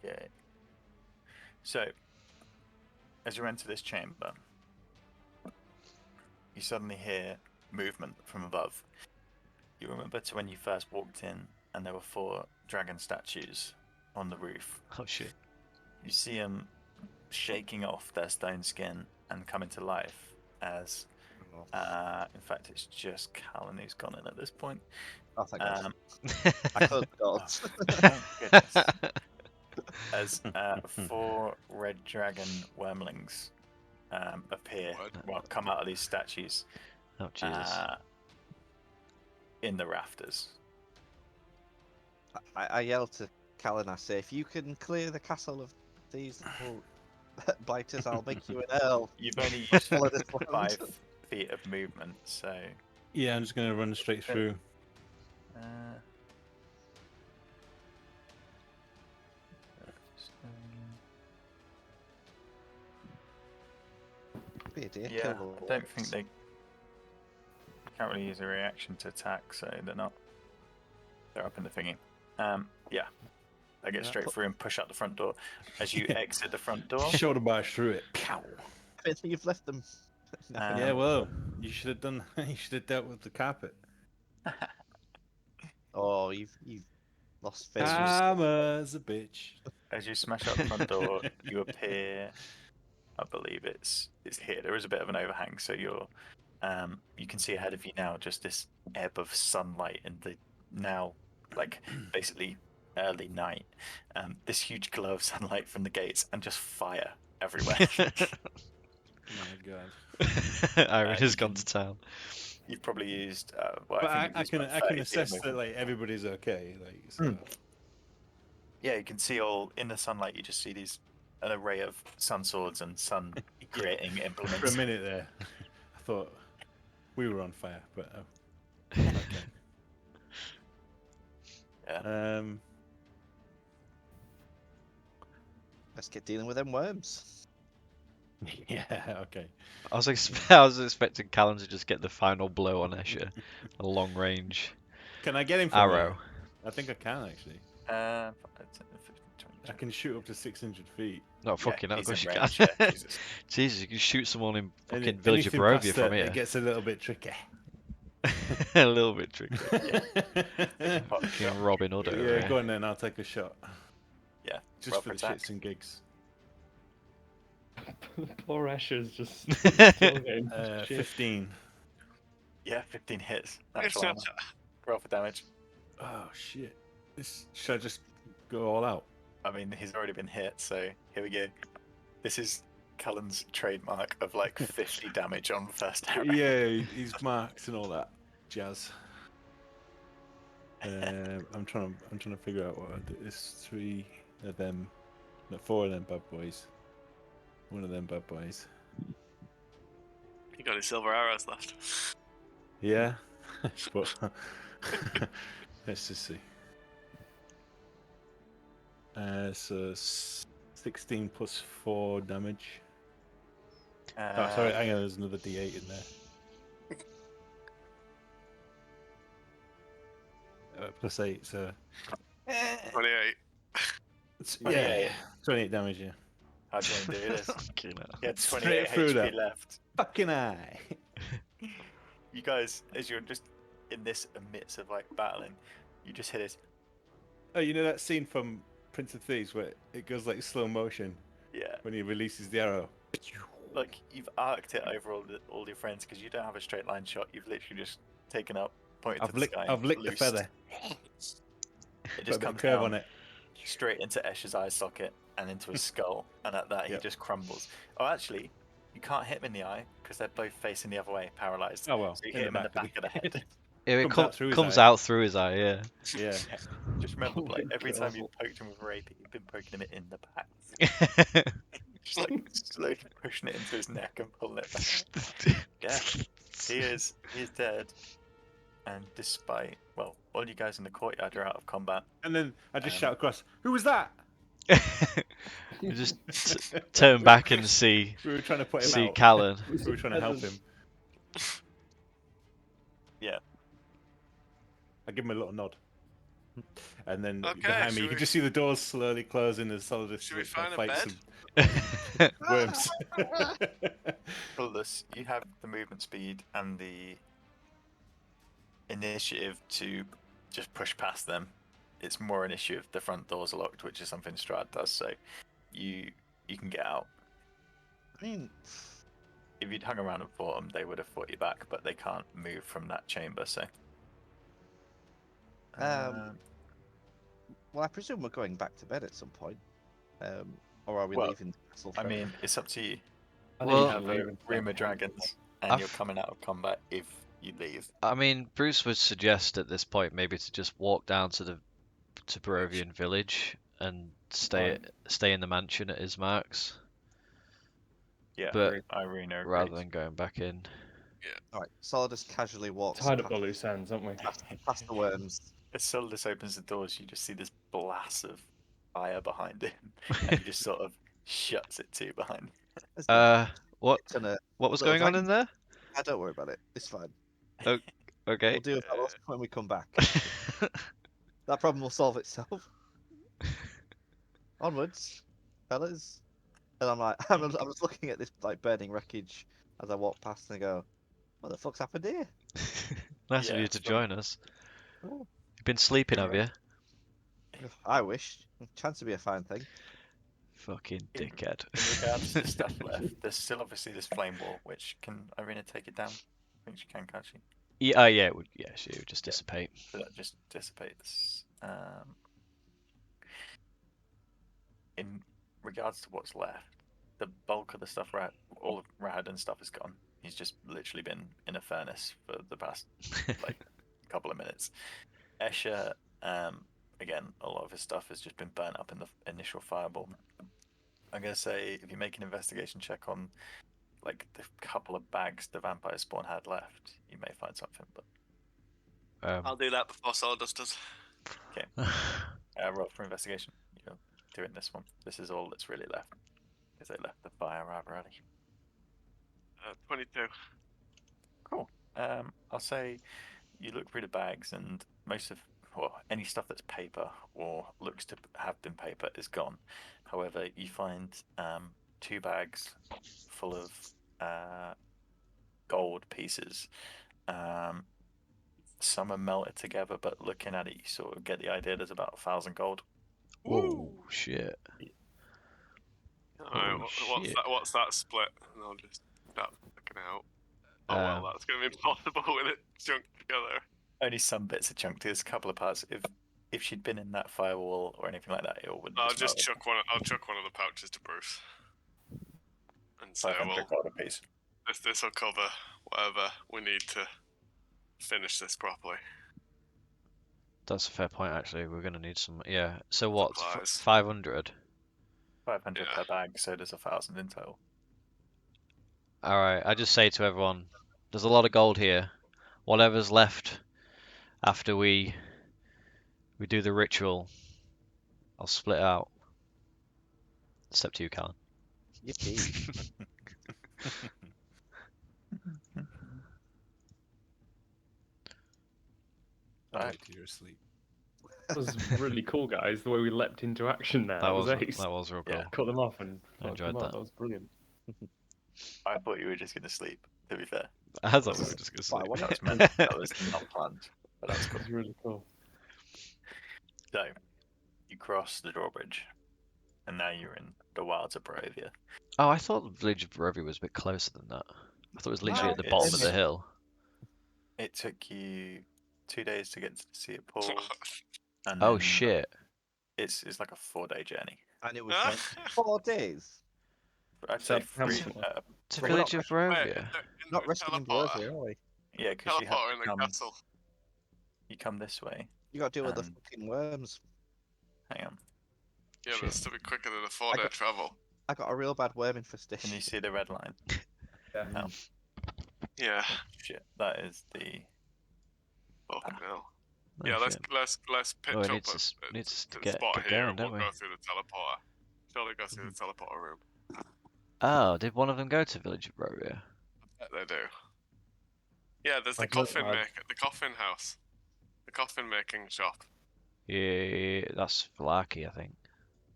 Okay. So, as you enter this chamber, you suddenly hear movement from above. You remember to when you first walked in and there were 4 dragon statues on the roof. Oh shit. You see them shaking off their stone skin and coming to life as, in fact, it's just Callan who's gone in at this point. Oh, thank God. Um, I closed the doors. Thank goodness. As 4 red dragon wormlings appear, What? come out of these statues Oh Jesus. in the rafters. I yell to Callan, I say, if you can clear the castle of these little blighters, I'll make you an earl. You've only used Follow this 5 feet of movement, so. Yeah, I'm just gonna run straight through. Be a dear, Yeah, kill the I don't think orcs. they can't really use a reaction to attack, so they're not. They're up in the thingy. Yeah, they get Yeah, straight put- through and push out the front door. As you exit the front door, Shoulder barge through it. Pow. I don't think you've left them. Yeah, well, you should have done. You should have dealt with the carpet. Oh, you've lost face. Karma's a bitch. as you smash out the front door, you appear. I believe it's here. There is a bit of an overhang, so you can see ahead of you now just this ebb of sunlight in the now basically early night. This huge glow of sunlight from the gates and just fire everywhere. My God. Iron has you gone can- to town. You've probably used. But I think I you've can used I about can 30 feet of assess that movement. everybody's okay. So. Yeah, you can see all in the sunlight. You just see these an array of sun swords and sun creating For a implements. minute there, I thought we were on fire, but okay. Yeah. Let's get dealing with them worms. Yeah, okay. I was expecting Callan to just get the final blow on Escher, a long range Can I get him from arrow. here? I think I can actually. 15, 20, I can shoot up to 600 feet. No, fucking hell, of he's course in you range, can. yeah, Jesus. Jesus, you can shoot someone in And fucking Village of Barovia past from that, here. it gets a little bit tricky. A little bit tricky. Yeah, Pop Fucking shot. Robin Hood over go here. on then. I'll take a shot. Yeah, Just roll for the attack. shits and gigs. Poor Escher's just still getting shit. 15. Yeah, 15 hits. Natural armor. Roll for damage. Oh shit! Should I just go all out? I mean, he's already been hit, so here we go. This is Cullen's trademark of 50 damage on the first arrow. Yeah, he's marked and all that jazz. I'm trying to figure out what I do. It's 3 of them, no, 4 of them bad boys. 1 of them bad boys. You got any silver arrows left? Yeah, but let's just see. So 16 plus 4 damage. Oh, sorry, hang on, there's another D8 in there. Plus 8, so 28. yeah, 28 damage. Yeah, How do you want to do this? Fucking hell. You had Straight 28 through HP that. left. fucking eye. You guys, as you're just in this midst of battling, you just hear this. Oh, you know that scene from Prince of Thieves where it goes slow motion Yeah, when he releases the arrow? you've arced it over all your friends because you don't have a straight line shot. You've literally just taken up, pointed to the sky. I've licked the loosed. feather. It Put a just bit of comes curve down on it. straight into Esh's eye socket and into his skull, and at that he Yep. just crumbles. Oh, actually, you can't hit him in the eye because they're both facing the other way, paralyzed. Oh well, So you hit him in the back of the head. Yeah, it Comes out through his comes eye. out through his eye, yeah. Yeah. Just remember, Oh my every time God. you've poked him with a rapier, you've been poking him in the back. Just slowly pushing it into his neck and pulling it back. Yeah, he is dead. And despite, all you guys in the courtyard are out of combat. And then I just Um, shout across, "Who was that?" You just turn back and see We were trying to put him see out. Callan. We were trying to help him. Yeah. I give him a little nod. And then Okay, behind me, should you can we- just see the doors slowly closing as Solidus Should we find a fights bed? some worms. Cultus, you have the movement speed and the initiative to just push past them it's more an issue if the front doors are locked, which is something Strahd does. So you can get out. I mean, If you'd hung around and fought them, they would have fought you back, but they can't move from that chamber. So. well, I presume we're going back to bed at some point. Or are we Well, leaving the castle? I forever? mean, it's up to you. I Well- think You you have should a leave and room stay of behind. dragons, and you're I've- coming out of combat if you leave. I mean, Bruce would suggest at this point maybe to just walk down to Barovian village and stay in the mansion at Ismark's, Yeah, but Irina agrees. rather than going back in. All right, Solidus casually walks Tied up the past, loose ends, haven't we? past the worms. As Solidus opens the doors, you just see this blast of fire behind him, and he just sort of shuts it to behind him. There's no What and a was little going on in there? Don't worry about it. It's fine. Okay. We'll deal with that when we come back. That problem will solve itself. Onwards, fellas. And I'm like, I'm just looking at this like burning wreckage as I walk past and I go, what the fuck's happened here? Nice of Yeah, you it's to fun. join us. Oh. You've been sleeping, have you? I wish. Chance to be a fine thing. Fucking In- dickhead. In regards to stuff left, there's still obviously this flame wall, which can Irina take it down? I think she can, can't she? Yeah, yeah, it would just dissipate. So that just dissipates. In regards to what's left, the bulk of the stuff, all of Rahadin's stuff is gone. He's just literally been in a furnace for the past like couple of minutes. Escher, again, a lot of his stuff has just been burnt up in the initial fireball. I'm gonna say if you make an investigation check on like the couple of bags the vampire spawn had left, you may find something. But I'll do that before Solidus does. roll for investigation. You're doing this one. This is all that's really left. Because they left the fire rather early. 22. Cool. I'll say you look through the bags and any stuff that's paper or looks to have been paper is gone. However, you find 2 bags full of gold pieces. Some are melted together, but looking at it, you sort of get the idea there's about 1,000 gold. Whoa, shit. Alright, Holy shit. what's that split? And I'll just start looking out. Oh well, that's going to be impossible with it chunked together. Only some bits are chunked. There's a couple of parts. If she'd been in that firewall or anything like that, it all would. I'll chuck one of the pouches to Bruce. And say, 500 well, gold a piece. this will cover whatever we need to finish this properly. That's a fair point, actually. We're going to need some. Yeah. So what? Supplies. 500? 500 Yeah. per bag, so there's 1,000 in total. Alright, I just say to everyone, there's a lot of gold here. Whatever's left after we do the ritual, I'll split out. Except you, Callan. Yippee. Right. You're asleep. That was really cool, guys. The way we leapt into action there. That was ace. that was real cool. Yeah. Cut them off and I knocked enjoyed them out. that. That was brilliant. I thought you were just going to sleep, to be fair. I thought we were just gonna Why, sleep. That was not planned, but that's cool. That was really cool. So, you cross the drawbridge, and now you're in the wilds of Barovia. Oh, I thought the village of Barovia was a bit closer than that. I thought it was literally No, at the bottom of it's- the hill. It took you 2 days to get to see it pulled. And Oh then shit! It's like a 4-day journey. And it was like 4 days. I'd say How 3. much more? It's a Well, we're village not of Barovia. Not resting in Barovia, are we? Yeah, because you Teleporter have in to the come. castle. You come this way. You got to deal with the And- fucking worms. Hang on. Yeah, Shit. but it's to be quicker than a 4-day got- travel. I got a real bad worm Can infestation. you see the red line? Yeah. No. Yeah. Shit. That is the. Fucking hell. Oh, Yeah, shit. let's pitch Well, up we need to to the get spot here going, and don't we'll we? go through the teleporter. Surely go through the teleporter room. Oh, did one of them go to village of Barovia? I bet they do. Yeah, there's the I've looked coffin hard. the coffin house. The coffin making shop. Yeah, that's Valaki, I think.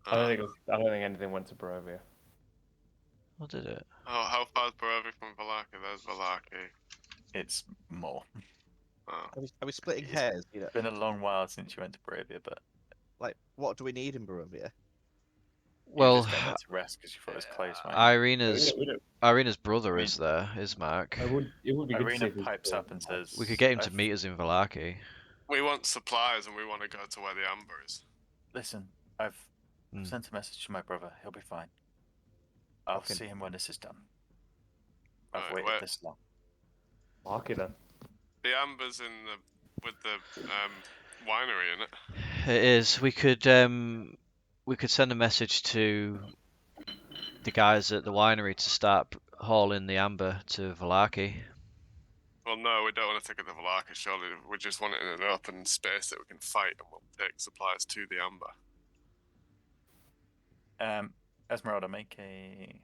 I don't think anything went to Barovia. What did it? Oh, how far is Barovia from Valaki? There's Valaki. It's more. Oh. Are we splitting It's- hairs? You know? It's been a long while since you went to Barovia, but Like, what do we need in Barovia? You were Well, just going there to rest because you thought it was close, right? Irina's brother I mean- is there, is Mark. It would be good to see Irina if he's pipes still up and alive. says, We could get him to "I've- meet us in Vallaki. We want supplies and we want to go to where the amber is. Listen, I've Hmm. sent a message to my brother. He'll be fine. I'll Okay. see him when this is done. I've Right, waited where- this long." Lucky then. The amber's with the winery in it. It is. We could send a message to the guys at the winery to start hauling the amber to Vallaki. Well, no, we don't want to take it to Valaka, surely. We just want it in an open space that we can fight, and we'll take supplies to the amber. Esmeralda, make an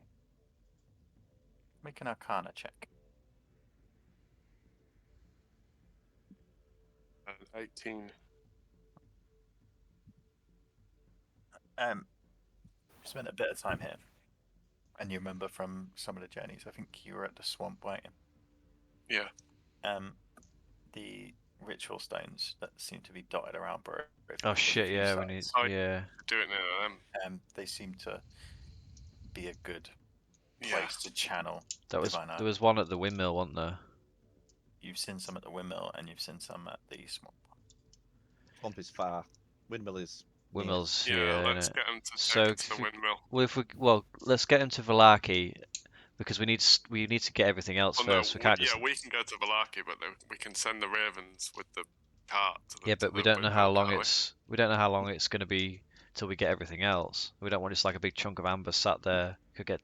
Arcana check. And 18. Spent a bit of time here, and you remember from some of the journeys. I think you were at the swamp, weren't you? Yeah. The ritual stones that seem to be dotted around Barovia. Oh with a shit! few Yeah, we need. sites, Oh, Yeah. Do it near them. They seem to be a good Yeah. place to channel There divine art. was one at the windmill, wasn't there? You've seen some at the windmill, and you've seen some at the swamp. Swamp is far. Windmill is near. Windmill's Yeah, here, let's innit? get them to take So it to the windmill. well, let's get him to Vallaki because we need to get everything else Well, no, first. We can't just. we can go to Valaki, but we can send the ravens with the cart. Yeah, but we don't know how long we don't know how long it's going to be till we get everything else. We don't want just like a big chunk of amber sat there could get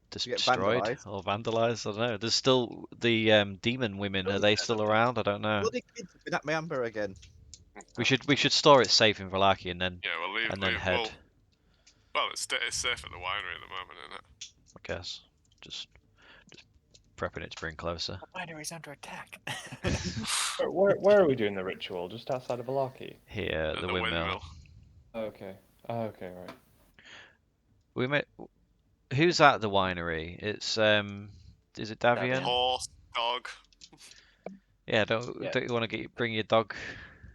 destroyed vandalised. or vandalized. I don't know. There's still the demon women. Are they still around? I don't know. Bloody kids have been at my amber again. We should store it safe in Vallaki and then Yeah, we'll leave. and then head. Well, it's safe at the winery at the moment, isn't it? I guess just prepping it to bring closer. The winery's under attack. Where are we doing the ritual? Just outside of Valaki? Here, At the windmill. Okay. Okay, right. We met. Who's at the winery? It's is it Davian? Horse, dog. Yeah, don't you want to bring your dog?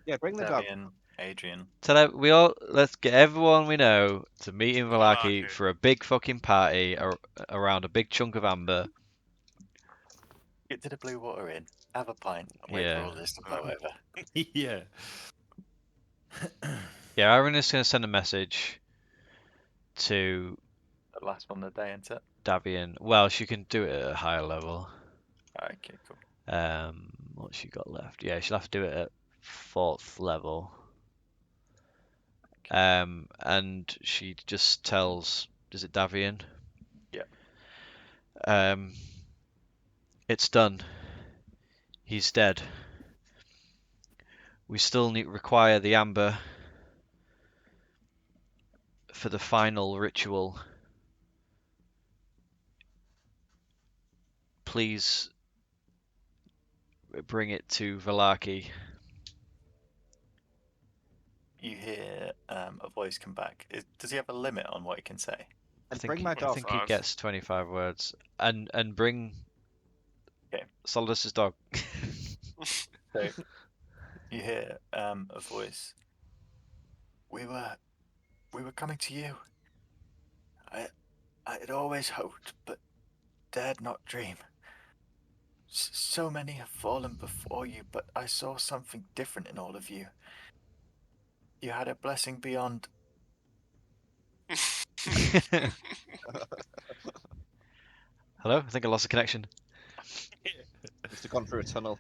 Yeah, bring the dog. Davian, Adrian. Let's get everyone we know to meet in Vallaki Vallaki. for a big fucking party around a big chunk of amber. Get to the Blue Water Inn, have a pint, and wait for Yeah. all this to blow over. Yeah. Yeah, Irina's gonna send a message to The last one of the day, isn't it? Davian. Well, she can do it at a higher level. Okay, cool. What's she got left? Yeah, she'll have to do it at 4th level. And she just tells, is it Davian? Yeah. It's done. He's dead. We still require the amber for the final ritual. Please bring it to Vallaki. You hear a voice come back. Does he have a limit on what he can say? And bring my I dog. think he gets 25 words. And bring Okay. Solidus's dog. So you hear a voice. We were coming to you. I had always hoped, but dared not dream. So many have fallen before you, but I saw something different in all of you. You had a blessing beyond. Hello? I think I lost the connection. Must have gone through a tunnel.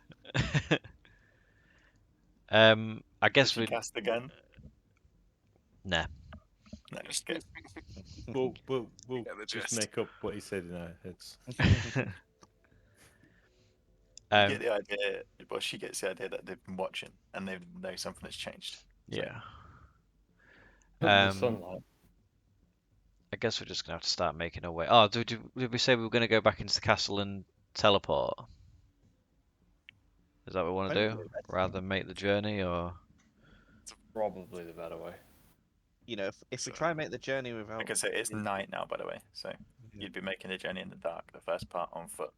I guess Did we you cast again? Nah. No, it's good. We'll Get the just gist. make up what he said in our heads. You get the idea. Well, she gets the idea that they've been watching and they know something has changed. Yeah. The sunlight. I guess we're just gonna have to start making our way. Oh, did we say we were gonna go back into the castle and teleport? Is that what we want to do? Rather than make the journey, or? Probably the better way. You know, if we try and make the journey without. Like I say, it's night now, by the way. So you'd be making the journey in the dark. The first part on foot.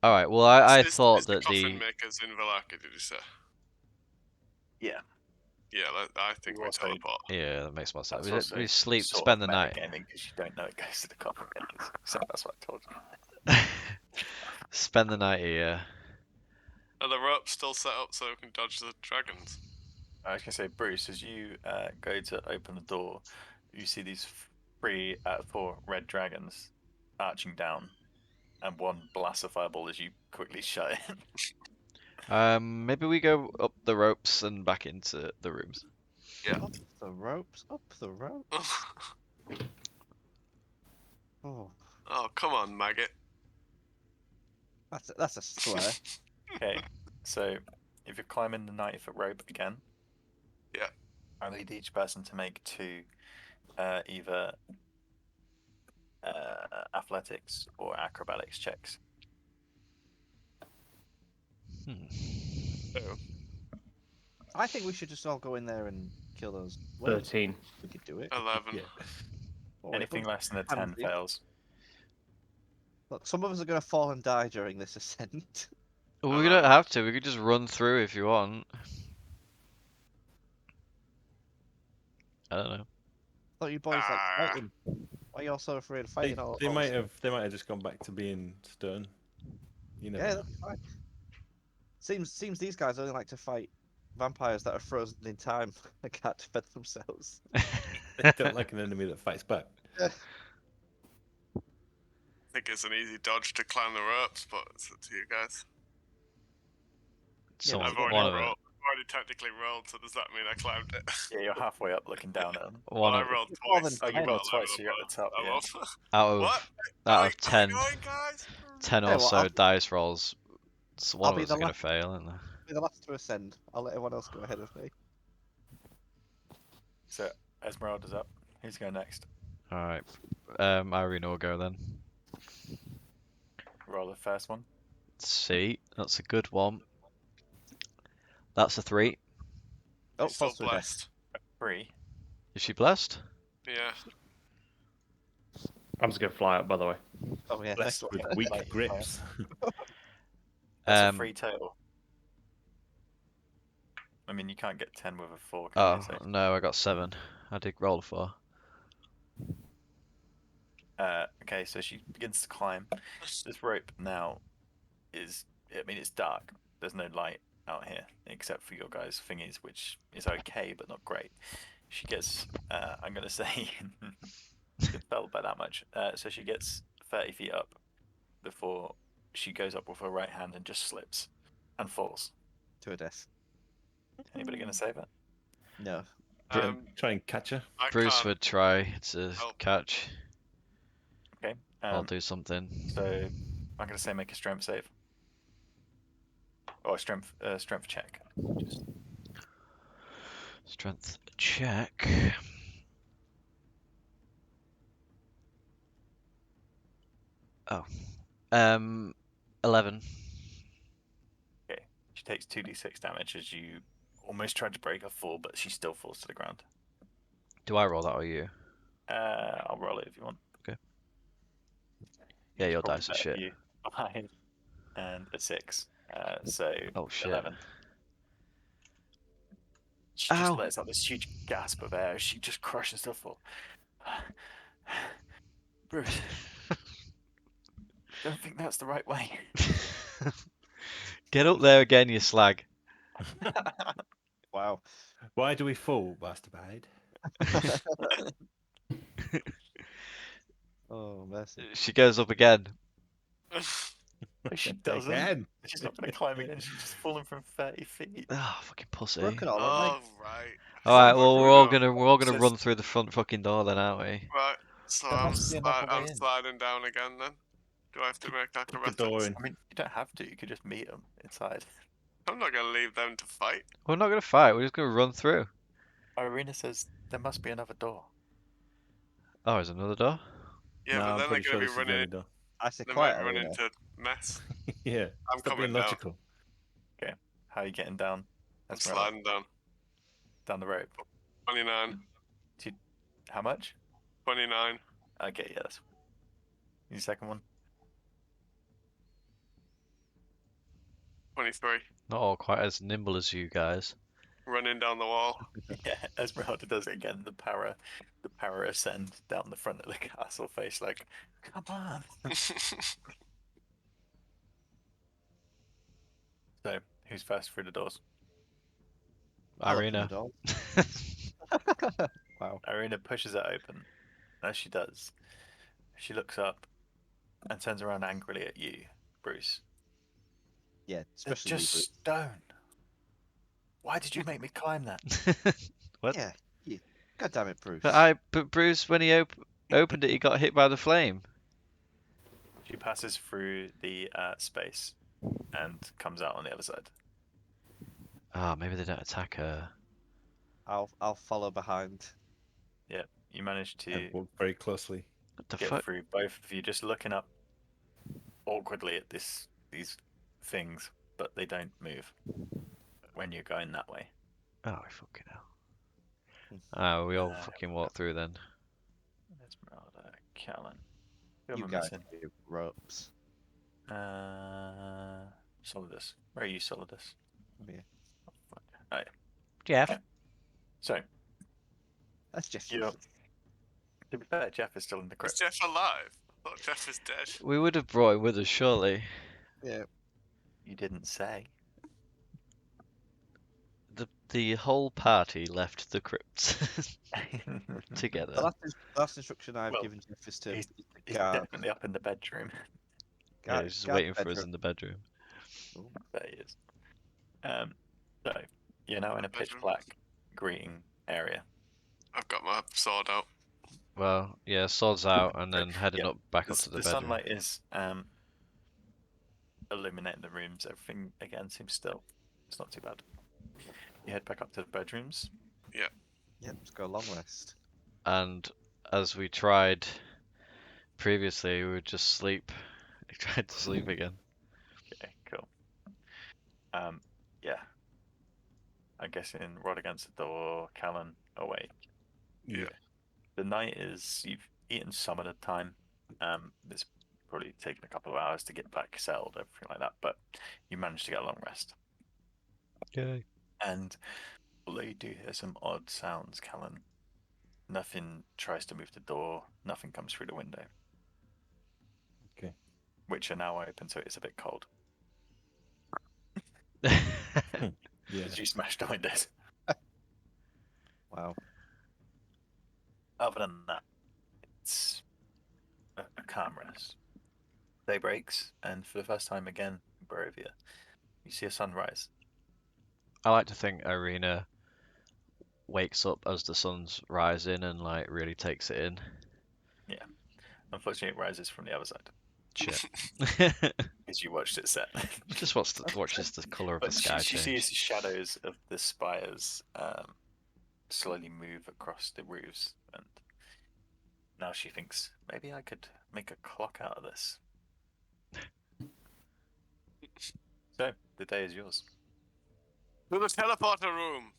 All right. Well, I Is thought the that coffin makers in Valaki, did you say? Yeah. Yeah, I think You we also- teleport. Yeah, that makes more sense. That's also We sleep, sort spend of the night. metagaming because you don't know it goes to the copper vendors. So that's what I told you. Spend the night here. Are the ropes still set up so we can dodge the dragons? I was gonna say, Bruce, as you go to open the door, you see these 3 out of 4 red dragons arching down, and one blasts a fireball as you quickly shut it. Maybe we go up the ropes and back into the rooms. Yeah. Up the ropes, up the rope. Oh, Oh, come on, maggot. that's a slur. Okay, so if you're climbing the 90-foot rope again, Yeah. I need each person to make 2 either athletics or acrobatics checks. Hmm. Oh. I think we should just all go in there and kill those worms. 13. We could do it. 11. Yeah. Oh, wait, Anything look, less than a 10 handy. fails. Look, some of us are going to fall and die during this ascent. Well, we don't have to. We could just run through if you want. I don't know. Thought you boys like fighting. Why are you all so afraid of They, fighting? all might of a have just gone back to being stone. You never Yeah, know. that'd be fine. Seems these guys only like to fight vampires that are frozen in time and can't defend themselves. They don't like an enemy that fights back. I think it's an easy dodge to climb the ropes, but it's up to you guys. Someone, I've already one of rolled. them. I've already technically rolled, so does that mean I climbed it? Yeah, you're halfway up looking down at them. One I of rolled More twice. than Oh, you I rolled got a twice, level so you're at the top, I'm yeah. off. out of What? out of How's it 10, going, guys? 10 Hey, or well, so I'll- dice rolls. So one I'll of be us the is gonna last- fail, isn't there? Be the last to ascend. I'll let everyone else go ahead of me. So Esmeralda's up. Who's going next? All right. Irene will go then. Roll the first one. See, that's a good one. That's a 3. Oh, He's still falls to a death. blessed. 3. Is she blessed? Yeah. I'm just going to fly up, by the way. Oh yeah, Blessed thanks. with Okay, weak like, grips. That's a Um, 3 total. I mean, you can't get 10 with a 4, can Oh you? So, no, I got 7. I did roll a 4. okay, so she begins to climb. This rope now is, I mean, it's dark. There's no light out here except for your guys' thingies, which is okay, but not great. She gets, I'm going to say, it fell by that much. So she gets 30 feet up before she goes up with her right hand and just slips and falls. To a death. Anybody going to save her? No. Try and catch her. I Bruce can't. would try to help. catch. Okay. I'll do something. So I'm going to say make a strength save. Or a strength check. Just Strength check. Oh. 11. she takes 2d6 damage as you almost try to break her fall, but she still falls to the ground. Do I roll that or you? I'll roll it if you want. Yeah, your Probably dice are better for shit. you. 5 and a 6. So Oh shit. 11. She Ow. just lets out this huge gasp of air as she just crushes the fall. Bruce, don't think that's the right way. Get up there again, you slag. Wow. Why do we fall, Masturbide? Oh mercy. She goes up again. She doesn't. Again. She's not going to climb again. She's just fallen from 30 feet. Ah, fucking pussy. Broken all her Oh, legs. right. Alright, well we're all Bruno. gonna Says- run through the front fucking door then, aren't we? Right. So There I'm, must be another way I'm in. sliding down again then. Do I have to make Kick the acrobatics? door in. I mean, you don't have to. You could just meet them inside. I'm not gonna leave them to fight. We're not gonna fight, we're just gonna run through. Irina says there must be another door. Oh, there's another door? Yeah, No, but I'm then they're pretty sure gonna this be is the running. only door. I say They quiet, might run Arena. into mess. Yeah. I'm Stop being coming down. logical. How are you getting down? I'm Esmeralda? sliding down. Down the rope. 29. How much? 29. Okay, yeah, that's. Your second one? 23. Not all quite as nimble as you guys. running down the wall. Yeah, Esmeralda does it again. The para ascend down the front of the castle face, like, come on. So, who's first through the doors? I'll open the Irina. door. Wow. Irina pushes it open. As she does, she looks up and turns around angrily at you, Bruce. Yeah, They're especially you, just Bruce. stone. Why did you make me climb that? What? Yeah, you. God damn it, Bruce. But Bruce, when he opened it, he got hit by the flame. She passes through the space and comes out on the other side. Ah, maybe they don't attack her. I'll follow behind. Yeah, you manage I to walk very closely. What the get fuck? through, both of you just looking up awkwardly at these things, but they don't move when you're going that way. Oh, fucking hell. Ah, we all Uh, fucking walk through then. Esmeralda, Callan. Who You am I guys missing? do ropes. Solidus. Where are you, Solidus? Oh, yeah. Oh, fuck. Oh, yeah. Jeff? So, That's just you know, to be fair, Jeff is still in the Is crypt. Jeff alive? I thought Jeff was dead. We would have brought him with us, surely. Yeah. You didn't say. The whole party left the crypt The together. last instruction I've Well, given Jeff is to He's guard. definitely up in the bedroom. Yeah, he's just guard waiting for us bedroom. in the bedroom. Ooh, There he is. So you're now in a pitch Bedroom. black greeting area. I've got my sword out. Well, yeah, swords out and then heading Yeah, up back up to the The bedroom. sunlight is illuminating the rooms. Everything again seems still. It's not too bad. You head back up to the bedrooms. yeah, let's go long rest. And as we tried previously, we would just sleep. We tried to sleep again. Okay, cool. Yeah. I'm guessing rod against the door, Callan awake. Yeah. The night is, you've eaten some at a time. It's probably taken a couple of hours to get back settled, everything like that, but you managed to get a long rest. Yay. And although you do hear some odd sounds, Callan, nothing tries to move the door, nothing comes through the window. Okay. Which are now open, so it's a bit cold. Yeah. Because you smashed the windows. Wow. Other than that, it's a calm rest. Day breaks, and for the first time again in Barovia, you see a sunrise. I like to think Irina wakes up as the sun's rising and like really takes it in. Unfortunately, it rises from the other side, Shit. because you watched it set. Just watches the colour of the But sky she change. sees shadows of the spires slowly move across the roofs, and now she thinks, maybe I could make a clock out of this. So, the day is yours. To the teleporter room.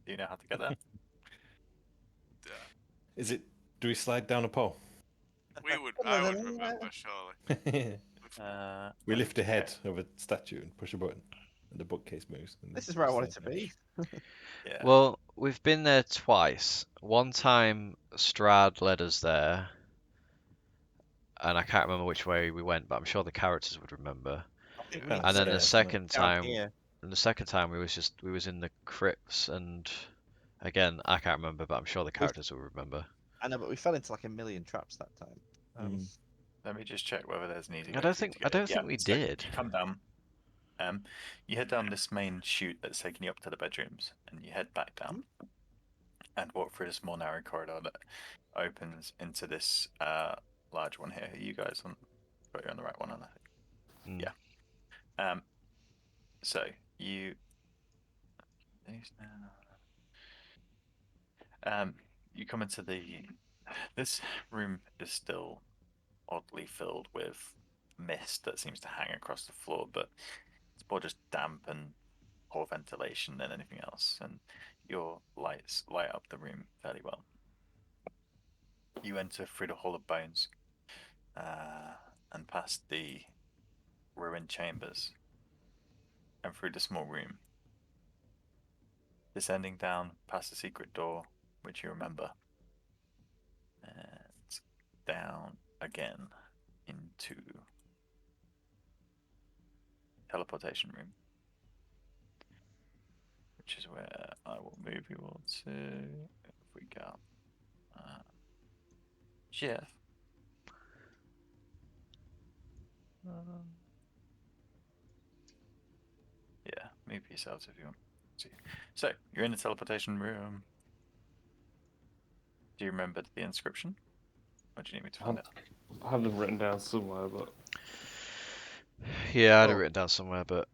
Do you know how to get there? Yeah. Is it? Do we slide down a pole? I would remember, surely. We lift a head of a statue and push a button, and the bookcase moves. And This then is where I we want it to slide down. be. Yeah. Well, we've been there twice. One time Strahd led us there, and I can't remember which way we went, but I'm sure the characters would remember. I think we Yeah. need And to then the Upstairs, second down time, here. we was in the crypts, and again I can't remember, but I'm sure the characters will remember. I know, but we fell into like a million traps that time. Let me just check whether there's an easy way I don't for you think to get there. we So did. you come down. You head down this main chute that's taking you up to the bedrooms, and you head back down and walk through this more narrow corridor that opens into this large one here. Are you guys on? Got you on the right one, I think. Mm. Yeah. So you. You come into this room is still oddly filled with mist that seems to hang across the floor, but it's more just damp and poor ventilation than anything else, and your lights light up the room fairly well. You enter through the Hall of Bones and past the ruined chambers and through the small room descending down past the secret door, which you remember, and down again into teleportation room, which is where I will move you all to. If we go, Jeff. Yeah, move yourselves if you want to. So you're in the teleportation room. Do you remember the inscription? Or do you need me to find it? I have them written down somewhere, but Yeah, I had it Oh. written down somewhere, but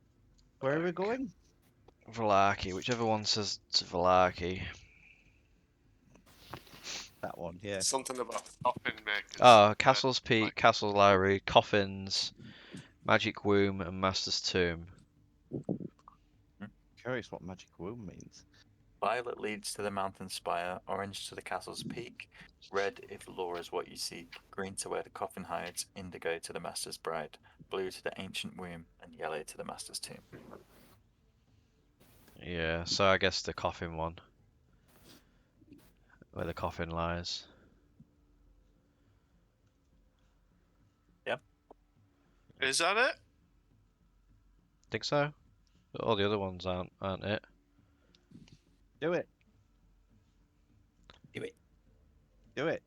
Where are we going? Vallaki, whichever one says to Vallaki. That one, yeah. Something about coffin makers. Ah, Castle's Peak, like- Castle Library, Coffins, Magic Womb, and Master's Tomb. Curious what magic womb means. Violet leads to the mountain spire, orange to the castle's peak, red if lore is what you seek, green to where the coffin hides, indigo to the master's bride, blue to the ancient womb, and yellow to the master's tomb. Yeah, so I guess the coffin one. Where the coffin lies. Is that it? Think so? All the other ones aren't it? Do it. Do it. Do it.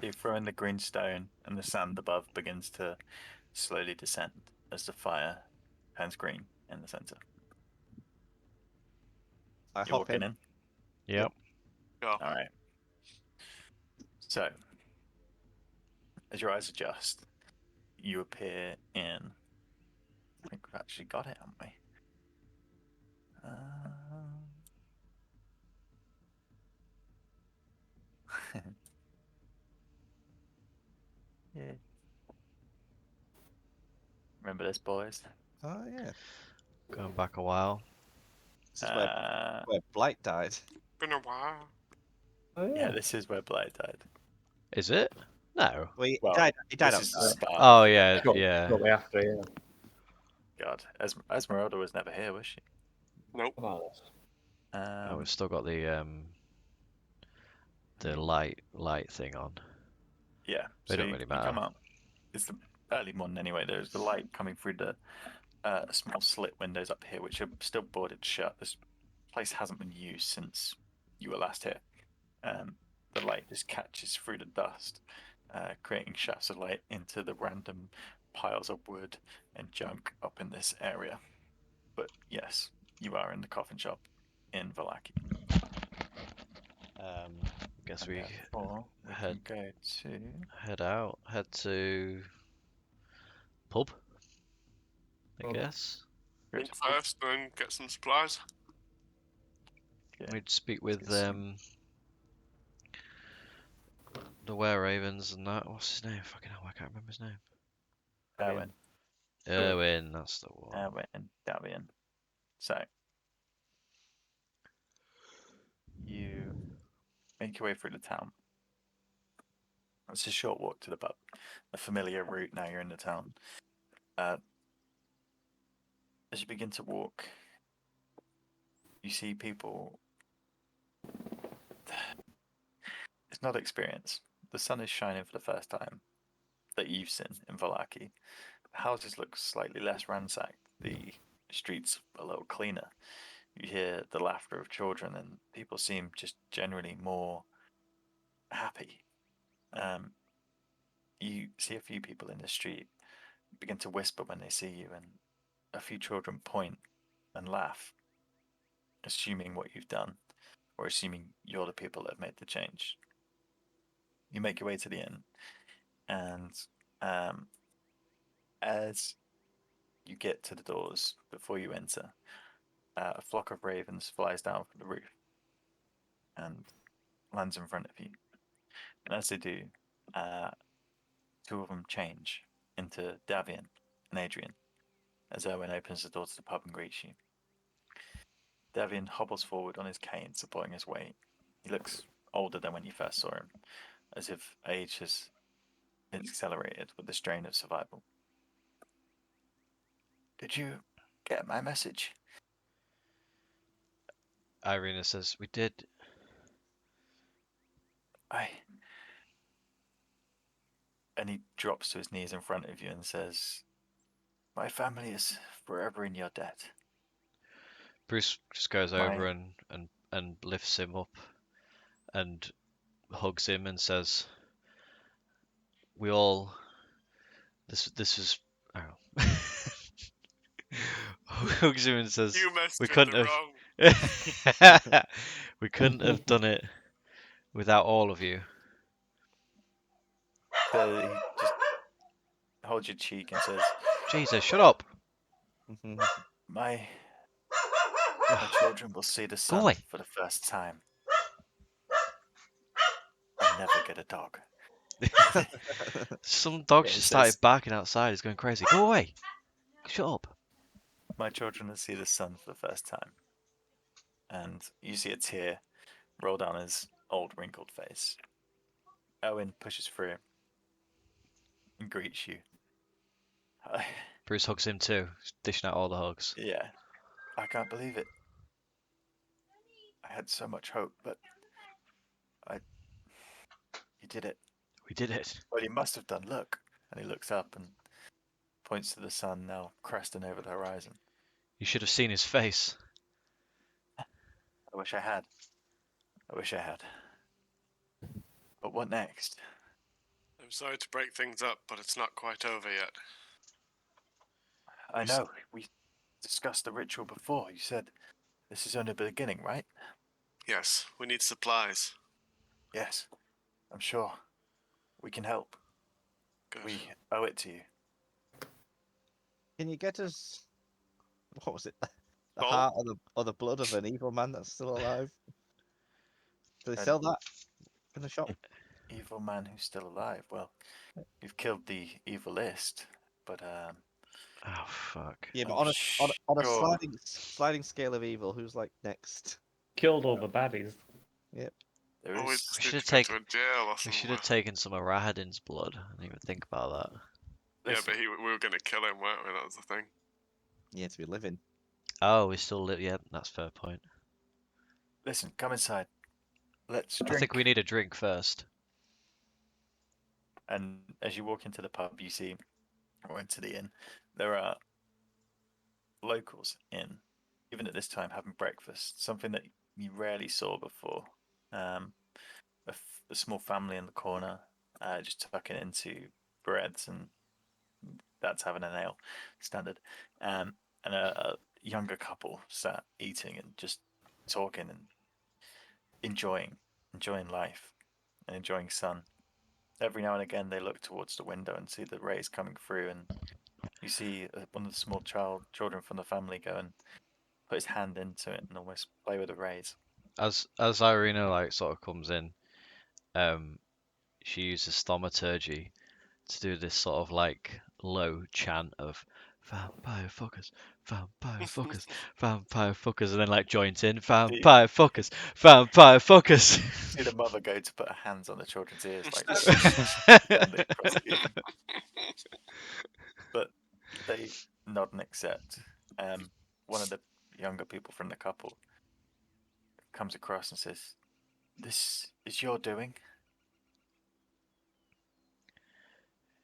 You throw in the green stone, and the sand above begins to slowly descend as the fire turns green in the center. I You're hop walking in. in. Yep. Go. All right. So, as your eyes adjust, you appear in. I think we've actually got it, haven't we? Yeah. Remember this, boys? Oh yeah. Going back a while. This is where Blight died. Been a while. Yeah, this is where Blight died. Is it? No. Well, he Well, died. He died This is the outside. start. Oh yeah, shortly yeah. after, yeah. God, Esmeralda was never here, was she? Nope. About Oh, we've still got the light thing on. Yeah, They so don't you, really you come matter. up. It's the early morning anyway. There's the light coming through the small slit windows up here, which are still boarded shut. This place hasn't been used since you were last here. The light just catches through the dust, creating shafts of light into the random piles of wood and junk up in this area. But yes, you are in the coffin shop in Vallaki. Guess And we therefore, we head- can go to. head to pub. I Pub. guess. Drink first, then get some supplies. Yeah. We'd speak with get some- the Were Ravens and that. What's his name? Fucking hell, I can't remember his name. Darwin. Erwin, that's the one. Darwin. So, you make your way through the town. It's a short walk to the pub, a familiar route now you're in the town. As you begin to walk, you see people. It's not experience. The sun is shining for the first time that you've seen in Vallaki. The houses look slightly less ransacked. The streets a little cleaner. You hear the laughter of children, and people seem just generally more happy. You see a few people in the street begin to whisper when they see you, and a few children point and laugh, assuming what you've done, or assuming you're the people that have made the change. You make your way to the inn, and as you get to the doors before you enter, a flock of ravens flies down from the roof and lands in front of you. And as they do, two of them change into Davian and Adrian as Erwin opens the door to the pub and greets you. Davian hobbles forward on his cane, supporting his weight. He looks older than when you first saw him, as if age has accelerated with the strain of survival. Did you get my message? Irina says, "We did." And he drops to his knees in front of you and says, "My family is forever in your debt." Bruce just goes My- over and lifts him up and hugs him and says, "We all. This is." Oh. Hugs him and says, You messed "We with couldn't the have. wrong. We couldn't have done it without all of you." So he just holds your cheek and says, Jesus, shut up! My children will see the Go sun away. for the first time and never get a dog. Some dog Yeah, he just started says- barking outside. He's going crazy. Go away! Shut up! My children will see the sun for the first time. And you see a tear roll down his old wrinkled face. Owen pushes through and greets you. Bruce hugs him too, dishing out all the hugs. Yeah, I can't believe it. I had so much hope, but you did it. We did it. Well, you must have done. Look. And he looks up and points to the sun now cresting over the horizon. You should have seen his face. I wish I had. But what next? I'm sorry to break things up, but it's not quite over yet. I know. We discussed the ritual before. You said this is only the beginning, right? Yes, we need supplies. Yes. I'm sure. We can help. Good. We owe it to you. Can you get us? What was it? The Bolt? heart or the blood of an evil man that's still alive? Do they And- sell that in the shop? Evil man who's still alive. Well, you've killed the evilist, but Oh fuck. Yeah, but I'm on a sure- sliding scale of evil, who's like next? Killed all the baddies. there Oh, we is. just We need should to go take- to a jail or We somewhere. should have taken some of Rahadin's blood. I didn't even think about that. Yeah, Listen, but we were going to kill him, weren't we? That was the thing. Yeah, to be living. Oh, we still live. Yeah, that's a fair point. listen, come inside. Let's drink. I think we need a drink first. And as you walk into the pub, you see, or into the inn, there are locals in, even at this time, having breakfast. Something that you rarely saw before. A small family in the corner, just tucking into breads, and that's having an ale, standard. And a younger couple sat eating and just talking and enjoying life and enjoying sun. Every now and again, they look towards the window and see the rays coming through, and you see one of the small children from the family go and put his hand into it and almost play with the rays. As Irina like sort of comes in, she uses thaumaturgy to do this sort of like low chant of vampire fuckers, vampire fuckers, vampire fuckers, and then like joins in vampire fuckers, vampire fuckers. See the mother go to put her hands on the children's ears, like standing across the room. But they nod and accept. One of the younger people from the couple comes across and says, "This is your doing."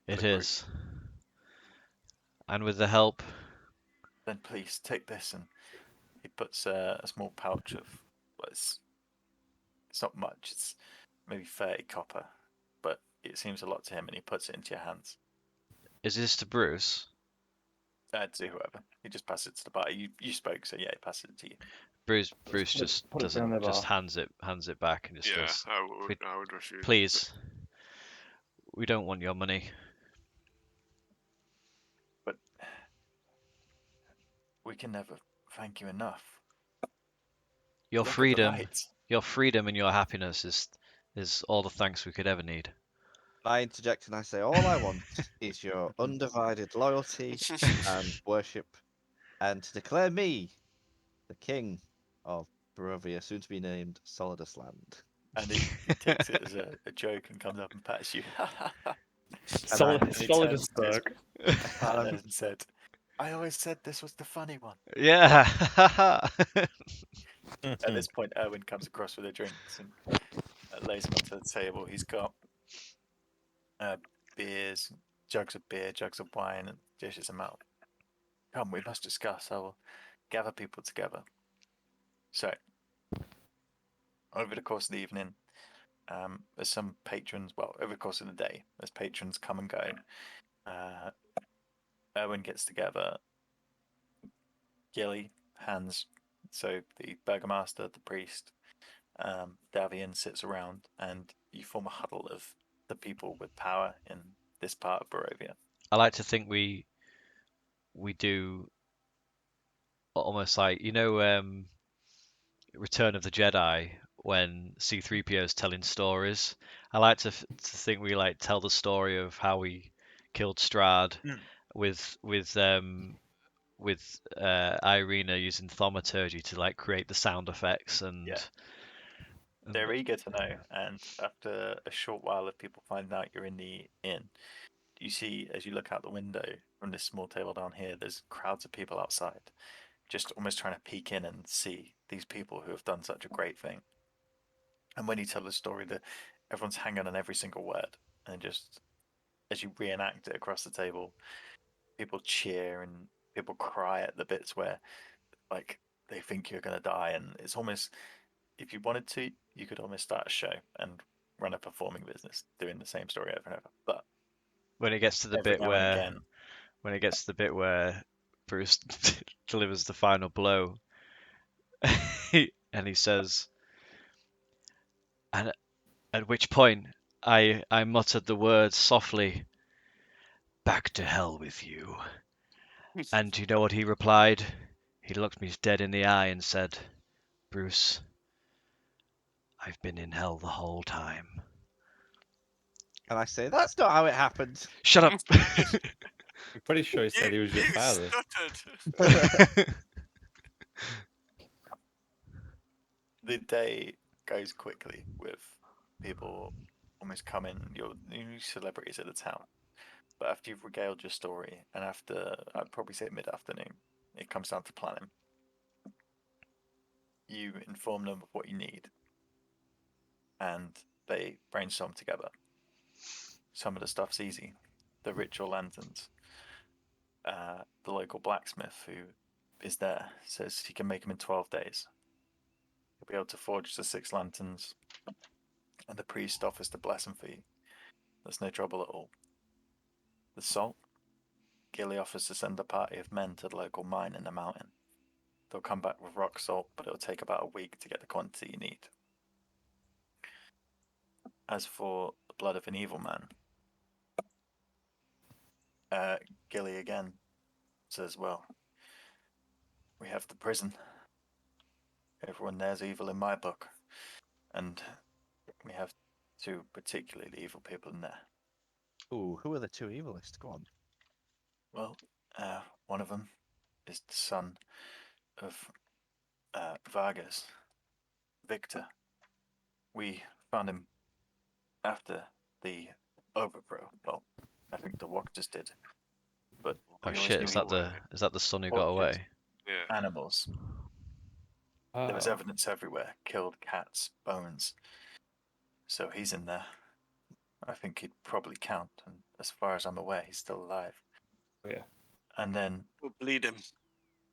It The group. is. And with the help, Then please take this, and he puts a small pouch of, well, it's not much. It's maybe 30 copper, but it seems a lot to him, and he puts it into your hands. is this to Bruce? To whoever. He just passes it to the bar. You spoke, so yeah, he passes it to you. Bruce put it- just put it behind doesn't the just bar. hands it back and just Yeah, goes, I would refuse. please, we don't want your money. But we can never thank you enough. Your Look at the freedom, lights. your freedom and your happiness is all the thanks we could ever need. I interject and I say, all I want is your undivided loyalty and worship, and to declare me the king of Barovia, soon to be named Solidus Land. And he takes it as a joke and comes up and pats you. Solid, And he solid turns as to his Berg. partner and said, "I always said this was the funny one." Yeah. At this point, Erwin comes across with the drinks and lays them onto the table. He's got beers, jugs of beer, jugs of wine, and dishes them out. Come, we must discuss. I will gather people together. So, over the course of the evening, there's some patrons. Well, over the course of the day, there's patrons come and go. Erwin gets together. Gilly, Hans, so the burgomaster, the priest, Davian sits around, and you form a huddle of the people with power in this part of Barovia. I like to think we do almost like Return of the Jedi when C-3PO is telling stories. I like to think we like tell the story of how we killed Strahd with Irina using thaumaturgy to like create the sound effects and. Yeah. They're eager to know, and after a short while of people finding out you're in the inn, you see as you look out the window from this small table down here, there's crowds of people outside, just almost trying to peek in and see these people who have done such a great thing. And when you tell the story, everyone's hanging on every single word, and just as you reenact it across the table, people cheer and people cry at the bits where, like, they think you're gonna die, and it's almost, if you wanted to, you could almost start a show and run a performing business doing the same story over and over. But when it gets to the every bit now and again, where Bruce delivers the final blow, and he says, and at which point I muttered the words softly, "Back to hell with you." And you know what he replied? He looked me dead in the eye and said, "Bruce, I've been in hell the whole time." And I say, that's not how it happened. Shut up. I'm pretty sure he said he was your You father. stuttered. the day goes quickly with people almost coming, your new celebrities of the town. But after you've regaled your story, and after, I'd probably say mid-afternoon, it comes down to planning. You inform them of what you need, and they brainstorm together. Some of the stuff's easy. The ritual lanterns. The local blacksmith who is there says he can make them in 12 days. He'll be able to forge the 6 lanterns, and the priest offers to bless them for you. There's no trouble at all. The salt? Gilly offers to send a party of men to the local mine in the mountain. They'll come back with rock salt, but it'll take about a week to get the quantity you need. As for the blood of an evil man, Gilly again says, well, we have the prison. Everyone there's evil in my book. And we have 2 particularly evil people in there. Ooh, who are the 2 evilists? Go on. Well, one of them is the son of Vargas, Victor. We found him after the overthrow. Well, I think the walkers did. But Oh we always shit! knew Is he that the son who got tortured away? Yeah. animals. There was Oh. evidence everywhere. Killed cats, bones. So he's in there. I think he'd probably count, and as far as I'm aware, he's still alive. Oh, yeah. And then We'll bleed him.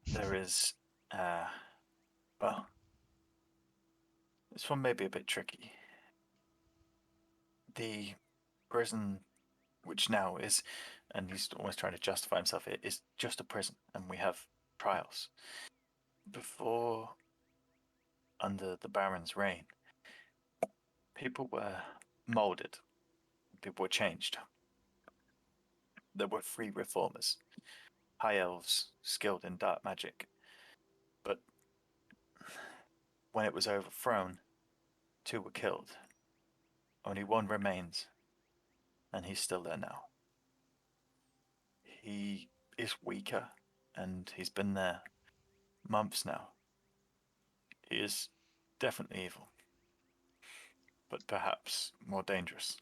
there is, well, this one may be a bit tricky. The prison, which now is, and he's always trying to justify himself here, is just a prison, and we have trials. Before, under the Baron's reign, people were molded, people were changed. There were 3 reformers, high elves skilled in dark magic. But when it was overthrown, 2 were killed. Only 1 remains, and he's still there now. He is weaker, and he's been there months now. He is definitely evil, but perhaps more dangerous.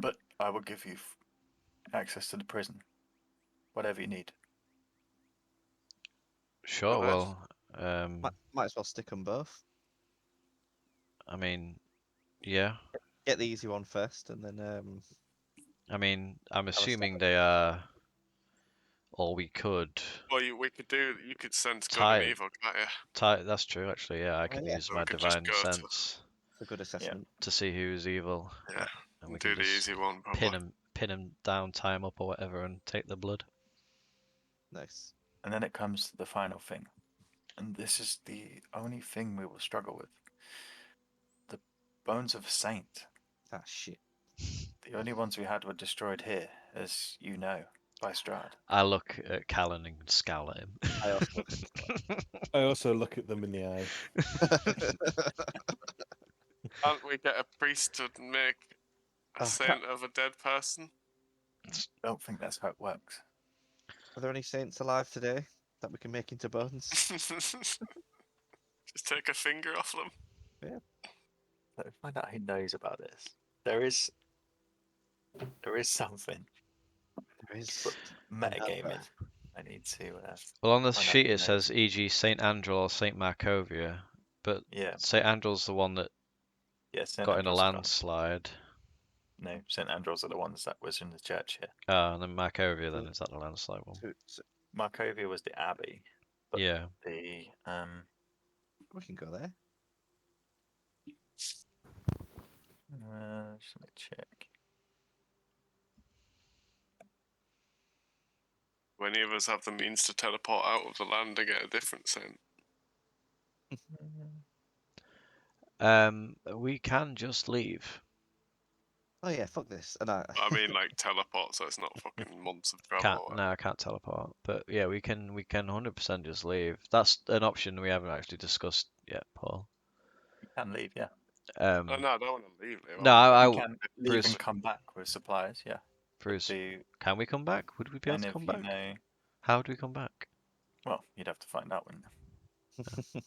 But I will give you access to the prison, whatever you need. Sure. Go ahead. Well, Might as well stick them both. I mean, yeah. Get the easy one first, and then I mean, I'm a stab assuming at they are, or we could Well, you could sense good tie and evil, can't you? tie. That's true, actually. Yeah, I can yeah. use So my we could just divine go to sense It's a good assessment. to see who's evil, yeah, and we and can do the just easy one pin probably. him down, tie him up or whatever, and take the blood. Nice. And then it comes to the final thing. And this is the only thing we will struggle with. The bones of a saint. Ah, shit. The only ones we had were destroyed here, as you know, by Strahd. I look at Callan and scowl at him. I also look at I also look at them in the eye. Can't we get a priest to make a Oh, saint of a dead person? Don't think that's how it works. Are there any saints alive today that we can make into bones? Just take a finger off them. Let's find out who knows about this. There is something. There is. But metagaming. Another. I need to. Well, on this Find out sheet who it knows. says e.g. Saint Andral or Saint Markovia, but Yeah, Saint Andral's the one that St. got in a Andrew's gone. landslide. No, St. Andrew's are the ones that was in the church here. And then Markovia, then is that the landslide one? So Markovia was the abbey. But Yeah. the we can go there. just let me check. Do any of us have the means to teleport out of the land and get a different saint? We can just leave. Oh yeah, fuck this. And I mean, like teleport, so it's not fucking months of travel. Can't or no, I can't teleport. But yeah, we can 100% just leave. That's an option we haven't actually discussed yet, Paul. You can leave, yeah. Oh, no, I don't want to leave. No, You can leave Bruce, and come back with supplies, yeah. Bruce, The, can we come back? Would we be able and to if come you back? know, How do we come back? well, you'd have to find out, wouldn't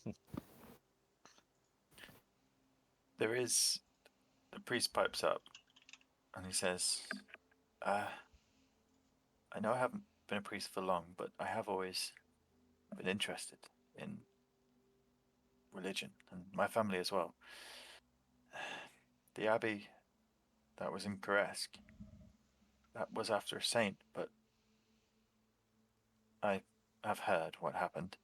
you? There is, the priest pipes up and he says, I know I haven't been a priest for long, but I have always been interested in religion, and my family as well. The abbey that was in Karesk, that was after a saint, but I have heard what happened.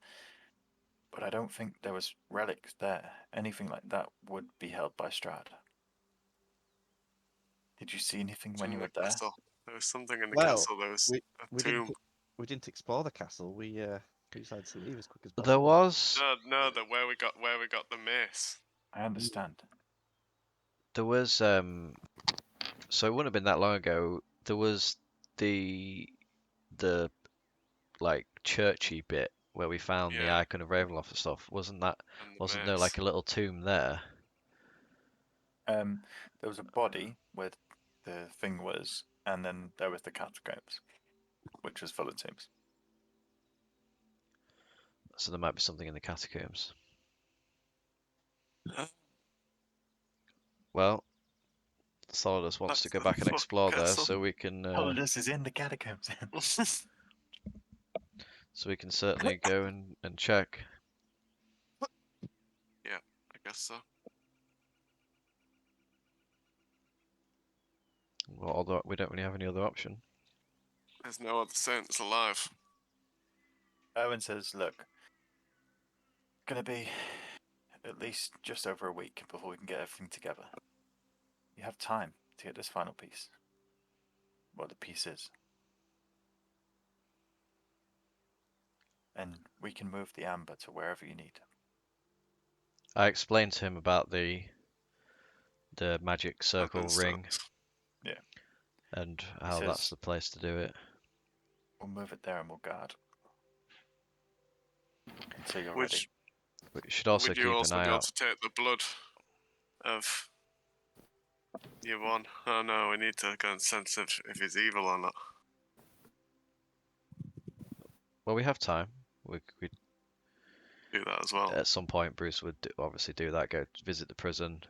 But I don't think there was relics there. Anything like that would be held by Strahd. Did you see anything when you were there? Castle. There was something in the Well, castle. There was a we tomb. didn't explore the castle. We decided to leave as quick as possible. There was No, where we got the mace. I understand. so it wouldn't have been that long ago. There was the like churchy bit where we found the Yeah. icon of Ravenloft and stuff. Wasn't there mace. like a little tomb there? There was a body where the thing was, and then there was the catacombs, which was full of tombs. So there might be something in the catacombs. Huh? Well, Solidus wants to That's go the back and fucking explore there, castle. so we can Solidus is in the catacombs. so we can certainly go and check. I guess so. Well, although we don't really have any other option. There's no other saints alive. Owen says, look, gonna be at least just over a week before we can get everything together. You have time to get this final piece. What the piece is. And we can move the amber to wherever you need. I explained to him about the magic circle Happens ring. to- Yeah. And how says- that's the place to do it. We'll move it there and we'll guard. Until you're Which But you should also would keep you an also eye be able out. to take the blood of year one? Oh no, we need to go and sense if he's evil or not. Well, we have time. We Do that as well. at some point Bruce would obviously do that. Go visit the prison. ready.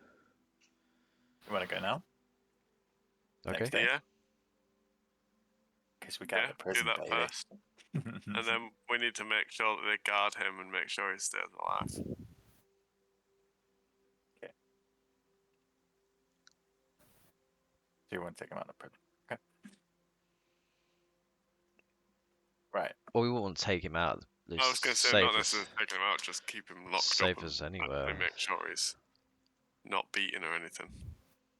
You want to go now? Okay. Next day? Yeah, In case we get the do prison that baby. first. And then we need to make sure that they guard him and make sure he stays alive. So you want to take him out of prison. Okay. Right. Well, we won't take him out. I was going to say, not necessarily take him out, just keep him locked Save up us and anywhere. actually make sure he's not beaten or anything.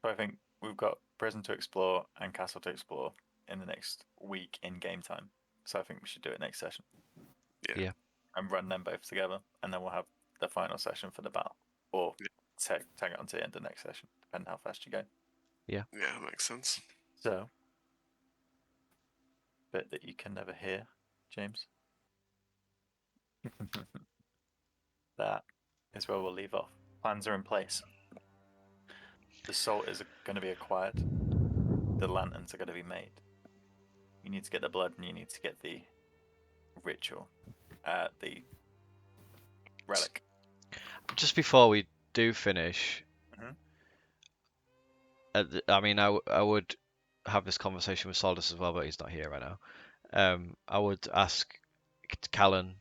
So I think we've got prison to explore and castle to explore in the next week in game time. So I think we should do it next session. Yeah. And run them both together, and then we'll have the final session for the battle, or tag it onto the end of the next session, depending how fast you go. Yeah, makes sense. So, bit that you can never hear, James. That is where we'll leave off. Plans are in place. The salt is going to be acquired. The lanterns are going to be made. You need to get the blood, and you need to get the ritual, the relic. Just before we do finish, Mhm. I mean, I would have this conversation with Saldus as well, but he's not here right now. I would ask Callan,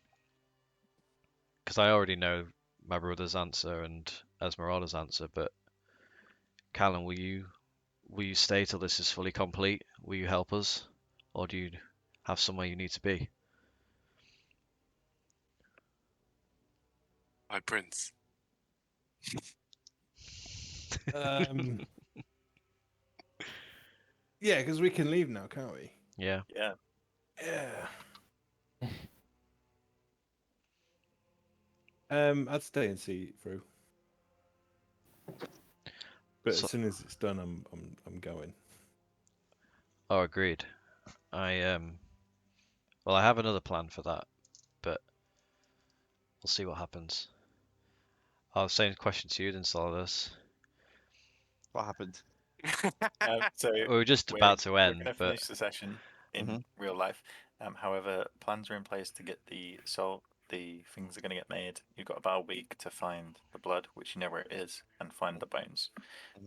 because I already know my brother's answer and Esmeralda's answer, but Callan, will you stay till this is fully complete? Will you help us, or do you have somewhere you need to be? My prince. Yeah, because we can leave now, can't we? Yeah. Yeah. Yeah. I'd stay and see it through. But So- as soon as it's done, I'm going. Oh, agreed. Well, I have another plan for that, but we'll see what happens. I'll same question to you then, Saldus. What happened? So We were just we're about to going end, to but finish the session in real life. However, plans are in place to get the salt. The things are going to get made. You've got about a week to find the blood, which you know where it is, and find the bones.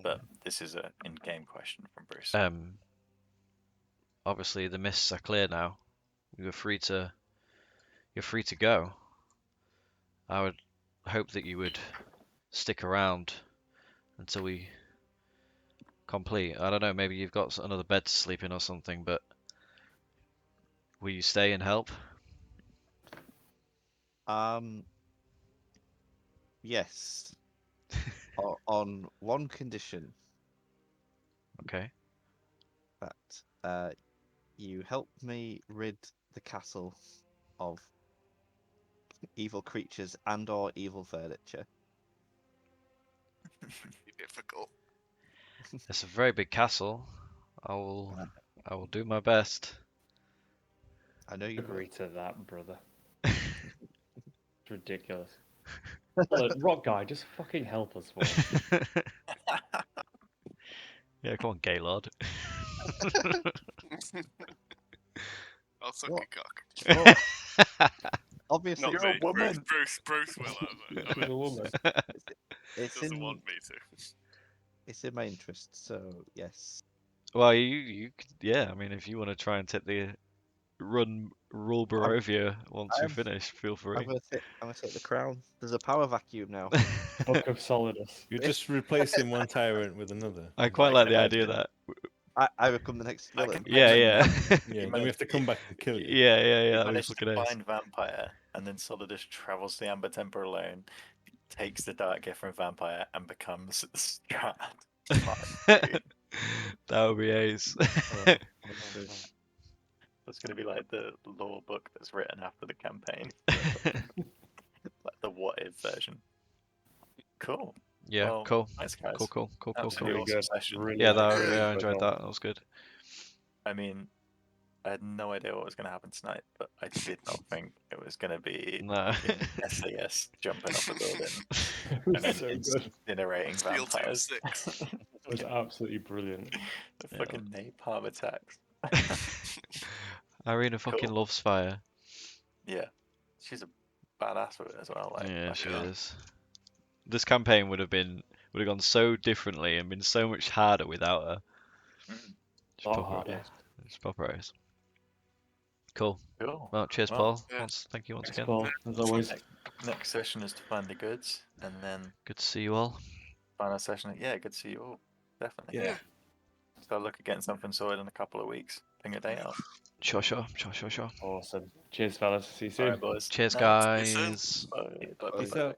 But this is an in-game question from Bruce. obviously the mists are clear now. You're free to go. I would hope that you would stick around until we complete. I don't know, maybe you've got another bed to sleep in or something, but will you stay and help? Yes. On one condition, Okay. that you help me rid the castle of evil creatures and/or evil furniture. Difficult. It's a very big castle. I will do my best. I know you Agree to that, brother. It's ridiculous. Look, Rock Guy, just fucking help us, boy. Yeah, come on, Gaylord. I'll suck What? your cock. Well, obviously, Not You're a me. woman. Bruce will have it. She's a woman. it's Doesn't in want me to. it's in my interest. So yes, Well, you yeah. I mean, if you want to try and take the rule Barovia once we I'm- finish, feel free. I'm gonna take the crown. There's a power vacuum now. Book of Solidus. You're just replacing one tyrant with another. I quite I like can the idea imagine. that. I become the next I villain. can Yeah, imagine yeah. Yeah, then we have to come back and kill you. Yeah, You that'd be manage fucking to ace. find Vampire, and then Solidus travels the Amber Temple alone, takes the Dark Gift from Vampire, and becomes Strahd. That would be ace. That's going to be like the lore book that's written after the campaign. Like the what if version. Cool. Yeah, Well, cool. Thanks, guys. Cool. Absolutely Really awesome good. session. Really Yeah, good. I enjoyed that. That was good. I mean, I had no idea what was going to happen tonight, but I did not think it was going to be No. fucking SAS jumping off a building It and was then so good. incinerating Steel Team vampires. 6. It was absolutely brilliant. The fucking napalm attacks. Irina fucking Cool. loves fire. Yeah, she's a badass with it as well. Like, Yeah, I she feel. is. This campaign would have gone so differently and been so much harder without her. Mm. It's A lot proper, harder. it's proper ace. Cool. Cool. Well, cheers, Well, Paul. yeah. Thank you once Thanks, again. Paul, as always. Next session is to find the goods, and then Good to see you all. final session. Yeah, good to see you all. Definitely. Yeah. So I'll look at getting something sorted in a couple of weeks. Ping a day out. Sure. Awesome. Cheers, fellas. See you soon. All right, boys. Cheers, Night. See you soon. guys. Bye. Bye. Bye. Bye. Peace out.